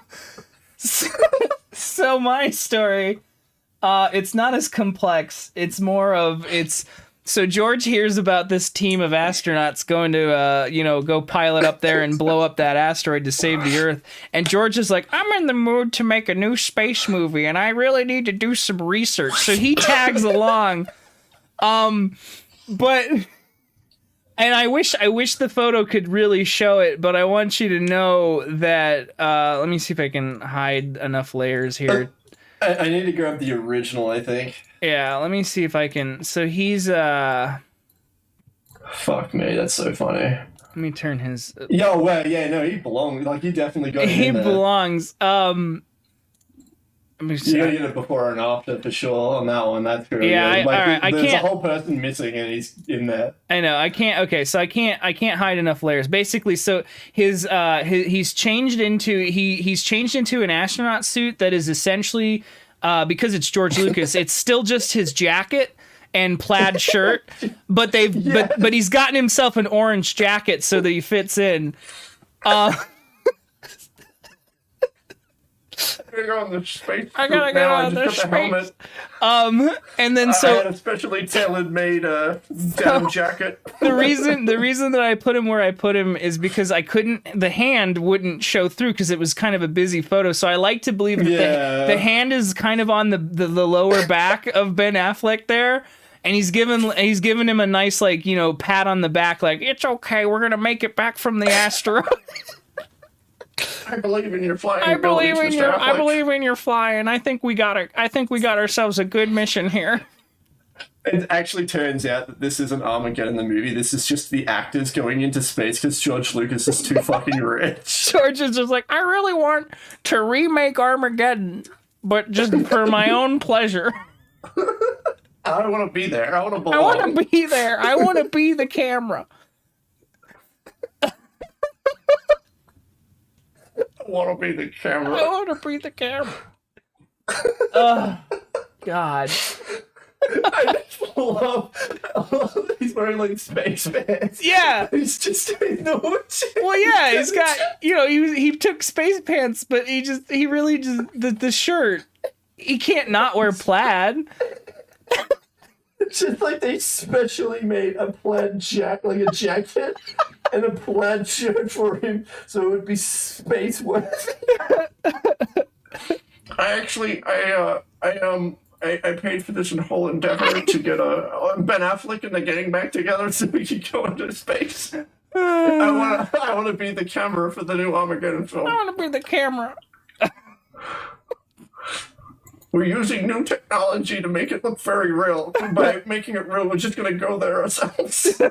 my story, it's not as complex. It's more of so George hears about this team of astronauts going to go pilot up there and blow up that asteroid to save the Earth. And George is like, I'm in the mood to make a new space movie and I really need to do some research. So he tags along. But and I wish the photo could really show it, but I want you to know that let me see if I can hide enough layers here. I need to grab the original, I think. Yeah, let me see if I can. So he's Fuck me, that's so funny. Let me turn his Yo, well, yeah, no, he belongs. Like he definitely got he in there. belongs. Let me see. You gotta get a before and after for sure on that one. That's really Yeah, good. Like, I there's can't. a whole person missing and he's in there. I know. I can't. Okay, so I can't hide enough layers. Basically, so he's changed into an astronaut suit that is essentially because it's George Lucas. It's still just his jacket and plaid shirt, but but he's gotten himself an orange jacket so that he fits in. I gotta go on the space. I gotta get on the space. And then I had a specially tailor-made denim jacket. the reason that I put him where I put him is because I couldn't. The hand wouldn't show through because it was kind of a busy photo. So I like to believe that the hand is kind of on the lower back of Ben Affleck there. And he's given him a nice, like, you know, pat on the back, like, it's okay, we're gonna make it back from the asteroid. I believe in your flying I believe abilities, in Mr. your Affleck. I believe in your flying. I think we got ourselves a good mission here. It actually turns out that this isn't Armageddon the movie. This is just the actors going into space because George Lucas is too fucking rich. George is just like, I really want to remake Armageddon, but just for my own pleasure. I don't want to be there. I want to belong. I want to be there. I want to be the camera. I want to be the camera. I want to be the camera. Oh, God. I just love that he's wearing like space pants. Yeah. He's just doing the Well, yeah, he's got, you know, he took space pants, but he really just, the shirt, he can't not wear plaid. It's just like they specially made a plaid like a jacket and a plaid shirt for him so it would be space worthy. I paid for this in whole endeavor to get Ben Affleck and the getting back together so we could go into space. I want to be the camera for the new Armageddon film. I want to be the camera. We're using new technology to make it look very real. By making it real, we're just going to go there ourselves.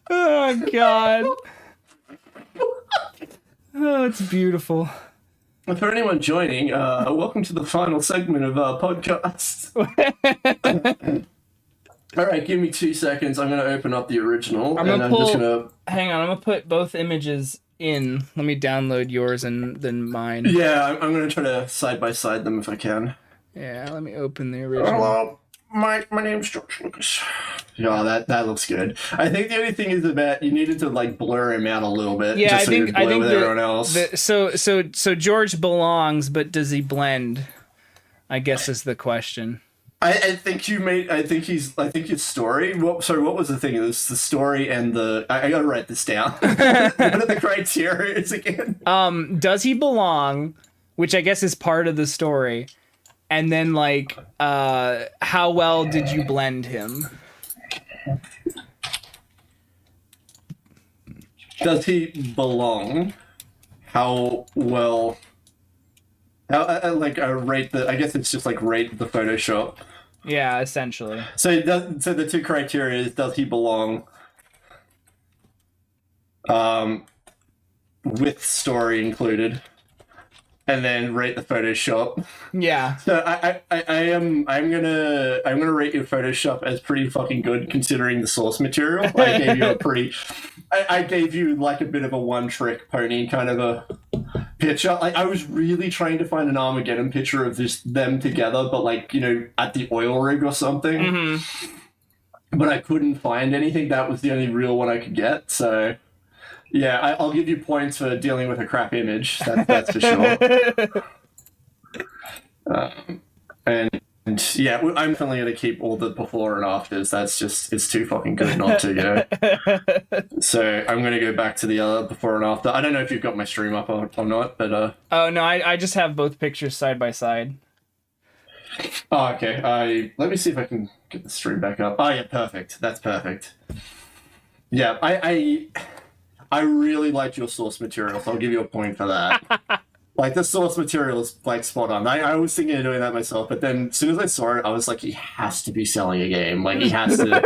Oh, God. Oh, it's beautiful. For anyone joining, welcome to the final segment of our podcast. All right, give me 2 seconds. I'm going to open up the original. Hang on, I'm going to put both images in. Let me download yours and then mine. Yeah, I'm going to try to side-by-side them if I can. Yeah, let me open the original. Hello, my name's George Lucas. Yeah, that looks good. I think the only thing is that you needed to like blur him out a little bit. Yeah, just so I think with everyone else. So George belongs, but does he blend? I guess is the question. I think his story. What was the thing? It was the story and the. I gotta write this down. What are the criteria again? Does he belong? Which I guess is part of the story. And then, like, how well did you blend him? Does he belong? How well? Rate the. I guess it's just like rate the Photoshop. Yeah, essentially. So the two criteria is: does he belong? With story included. And then rate the Photoshop. Yeah. So I'm gonna rate your Photoshop as pretty fucking good considering the source material. I gave you like a bit of a one-trick pony kind of a picture. Like I was really trying to find an Armageddon picture of them together, but like, you know, at the oil rig or something. Mm-hmm. But I couldn't find anything. That was the only real one I could get. So. Yeah, I'll give you points for dealing with a crap image. That's for sure. And yeah, I'm definitely going to keep all the before and afters. It's too fucking good not to go. So I'm going to go back to the other before and after. I don't know if you've got my stream up or not, but... Oh, no, I just have both pictures side by side. Oh, okay. Let me see if I can get the stream back up. Oh, yeah, perfect. That's perfect. Yeah, I really liked your source material, so I'll give you a point for that. Like, the source material is, like, spot on. I was thinking of doing that myself, but then as soon as I saw it, I was like, he has to be selling a game. Like, he has to...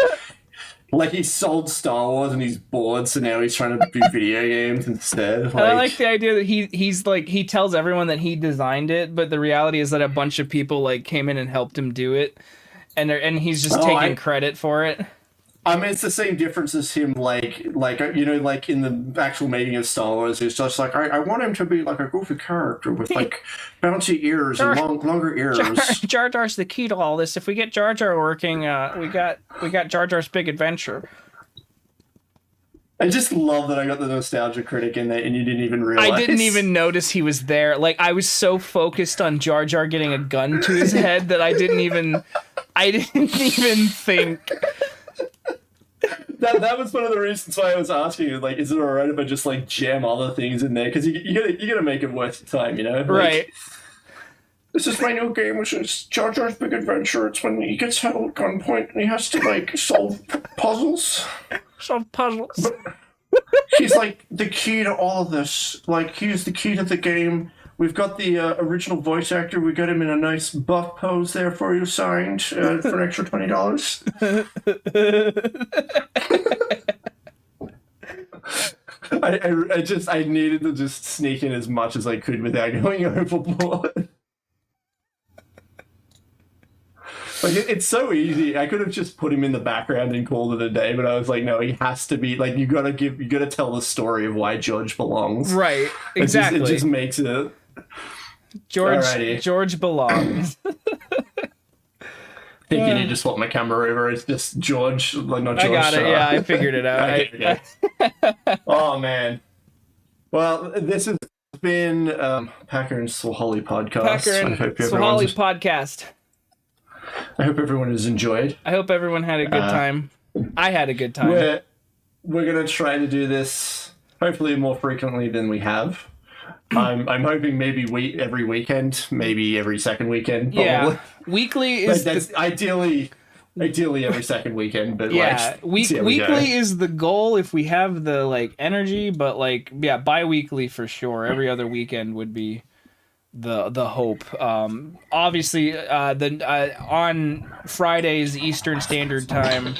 like, he sold Star Wars and he's bored, so now he's trying to do video games instead. Like, I like the idea that he's like, he tells everyone that he designed it, but the reality is that a bunch of people, like, came in and helped him do it, and he's just taking credit for it. I mean, it's the same difference as him, like you know, like in the actual making of Star Wars, it's just like, I want him to be like a goofy character with like bouncy ears and longer ears. Jar Jar's the key to all this. If we get Jar Jar working, we got Jar Jar's big adventure. I just love that I got the nostalgia critic in there and you didn't even realize. I didn't even notice he was there. Like, I was so focused on Jar Jar getting a gun to his head that I didn't even think. That was one of the reasons why I was asking you, like, is it alright if I just, like, jam other things in there? Because you gotta make it worth your time, you know? Like, Right. this is my new game, which is Jar Jar's Big Adventure. It's when he gets held at gunpoint and he has to, like, solve puzzles. Solve puzzles. He's, like, the key to all of this. Like, he's the key to the game. We've got the original voice actor. We got him in a nice buff pose there for you, signed for an extra $20. I needed to just sneak in as much as I could without going overboard. Like, it's so easy. I could have just put him in the background and called it a day, but I was like, no, he has to be, like, you gotta tell the story of why George belongs. Right, exactly. It just makes it. George belongs. I think you need to swap my camera over. It's just George, like, not George. I got it. Yeah, I figured it out. Okay. Oh man. Well, this has been Packer and Swholli podcast. Packer and Swholli podcast. I hope everyone has enjoyed. I hope everyone had a good time. I had a good time. We're gonna try to do this hopefully more frequently than we have. I'm hoping maybe every weekend, maybe every second weekend. Probably. Yeah, weekly is that's ideally every second weekend, but yeah, weekly is the goal if we have the like energy. But like, yeah, bi-weekly for sure. Every other weekend would be the hope. Obviously, on Fridays Eastern Standard Time.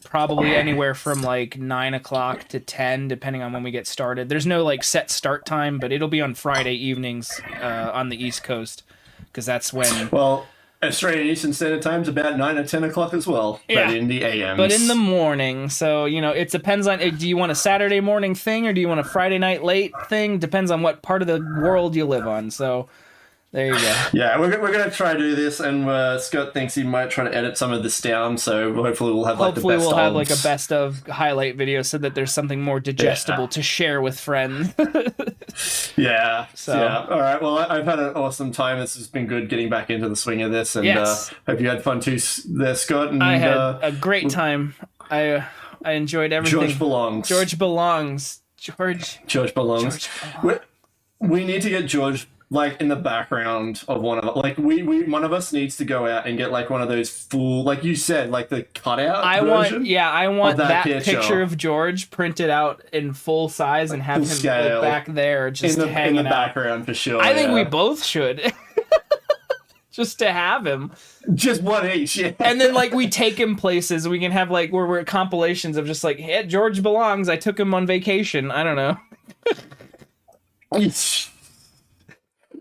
Probably anywhere from like 9 o'clock to 10, depending on when we get started. There's no like set start time, but it'll be on Friday evenings on the East Coast, because that's when. Well, Australian Eastern Standard Time's about 9 or 10 o'clock as well, yeah, but in the AMs. But in the morning, so it depends on. Do you want a Saturday morning thing or do you want a Friday night late thing? Depends on what part of the world you live on. So. There you go. Yeah, we're going to try to do this, and Scott thinks he might try to edit some of this down, so hopefully we'll have like the best have like a best of highlight video so that there's something more digestible to share with friends. Yeah. So. Yeah. All right. Well, I've had an awesome time. This has been good getting back into the swing of this, and hope you had fun too there, Scott. And, I had a great time. I enjoyed everything. George belongs. George belongs. George belongs. We need to get George like in the background of one of us. Like one of us needs to go out and get like one of those full, like you said, like the cutout version. I want that picture of George printed out in full size and have him back there just hanging in the background for sure. I think we both should. Just to have him. Just one each, yeah. And then like we take him places. We can have like where we're compilations of just like, hey, George belongs. I took him on vacation. I don't know.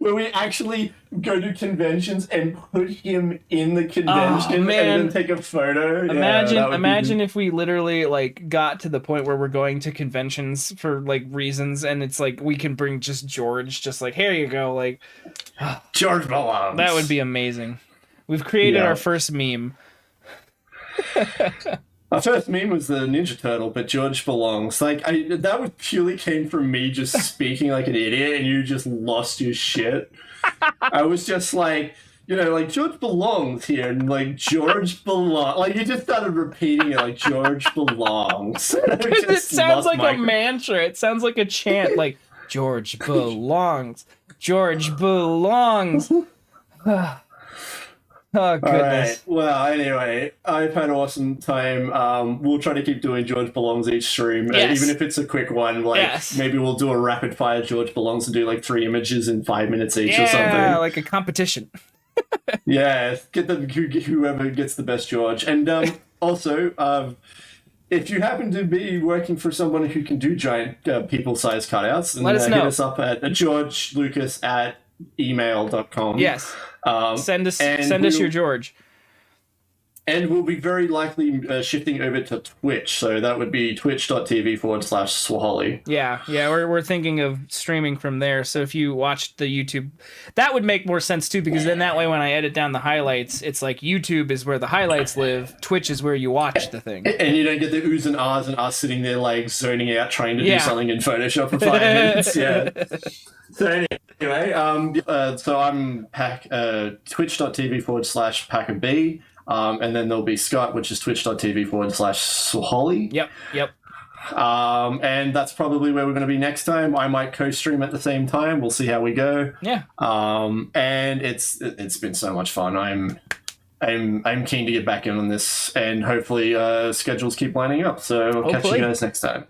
Where we actually go to conventions and put him in the convention and then take a photo. Imagine if we literally like got to the point where we're going to conventions for like reasons, and it's like we can bring just George, just like, here you go, like George belongs. That would be amazing. We've created our first meme. Our first meme was the Ninja Turtle, but George belongs. Like that was purely came from me just speaking like an idiot, and you just lost your shit. I was just like, like George belongs here, and like George belongs. Like you just started repeating it, like George belongs. It sounds like a mantra. It sounds like a chant, like George belongs. George belongs. Oh, goodness. All right. Well, anyway, I've had an awesome time. We'll try to keep doing George Belongs each stream, even if it's a quick one. Like maybe we'll do a rapid fire George Belongs and do like 3 images in 5 minutes each or something. Yeah, like a competition. Yeah, get whoever gets the best George. And also, if you happen to be working for someone who can do giant people-sized cutouts, then let us know. Hit us up at georgelucas@email.com. Yes. Send us your George. And we'll be very likely shifting over to Twitch, so that would be twitch.tv/Swholli. Yeah, we're thinking of streaming from there. So if you watched the YouTube, that would make more sense too, because then that way when I edit down the highlights, it's like YouTube is where the highlights live, Twitch is where you watch the thing. And you don't get the oohs and ahs and us sitting there like zoning out trying to do something in Photoshop for 5 minutes. Yeah. So anyway, so I'm twitch.tv/PackerB. And then there'll be Scott, which is twitch.tv/Swholli. Yep. And that's probably where we're going to be next time. I might co-stream at the same time. We'll see how we go. Yeah. And it's been so much fun. I'm keen to get back in on this, and hopefully schedules keep lining up. So I'll catch you guys next time.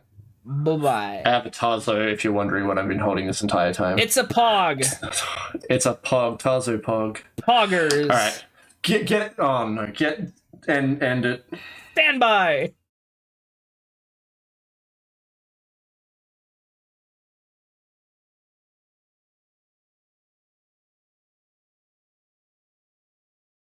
Bye-bye. Tazo, if you're wondering what I've been holding this entire time. It's a pog. It's a pog. Tazo pog. Poggers. All right. Get it. Oh no. Get and end it. Stand by.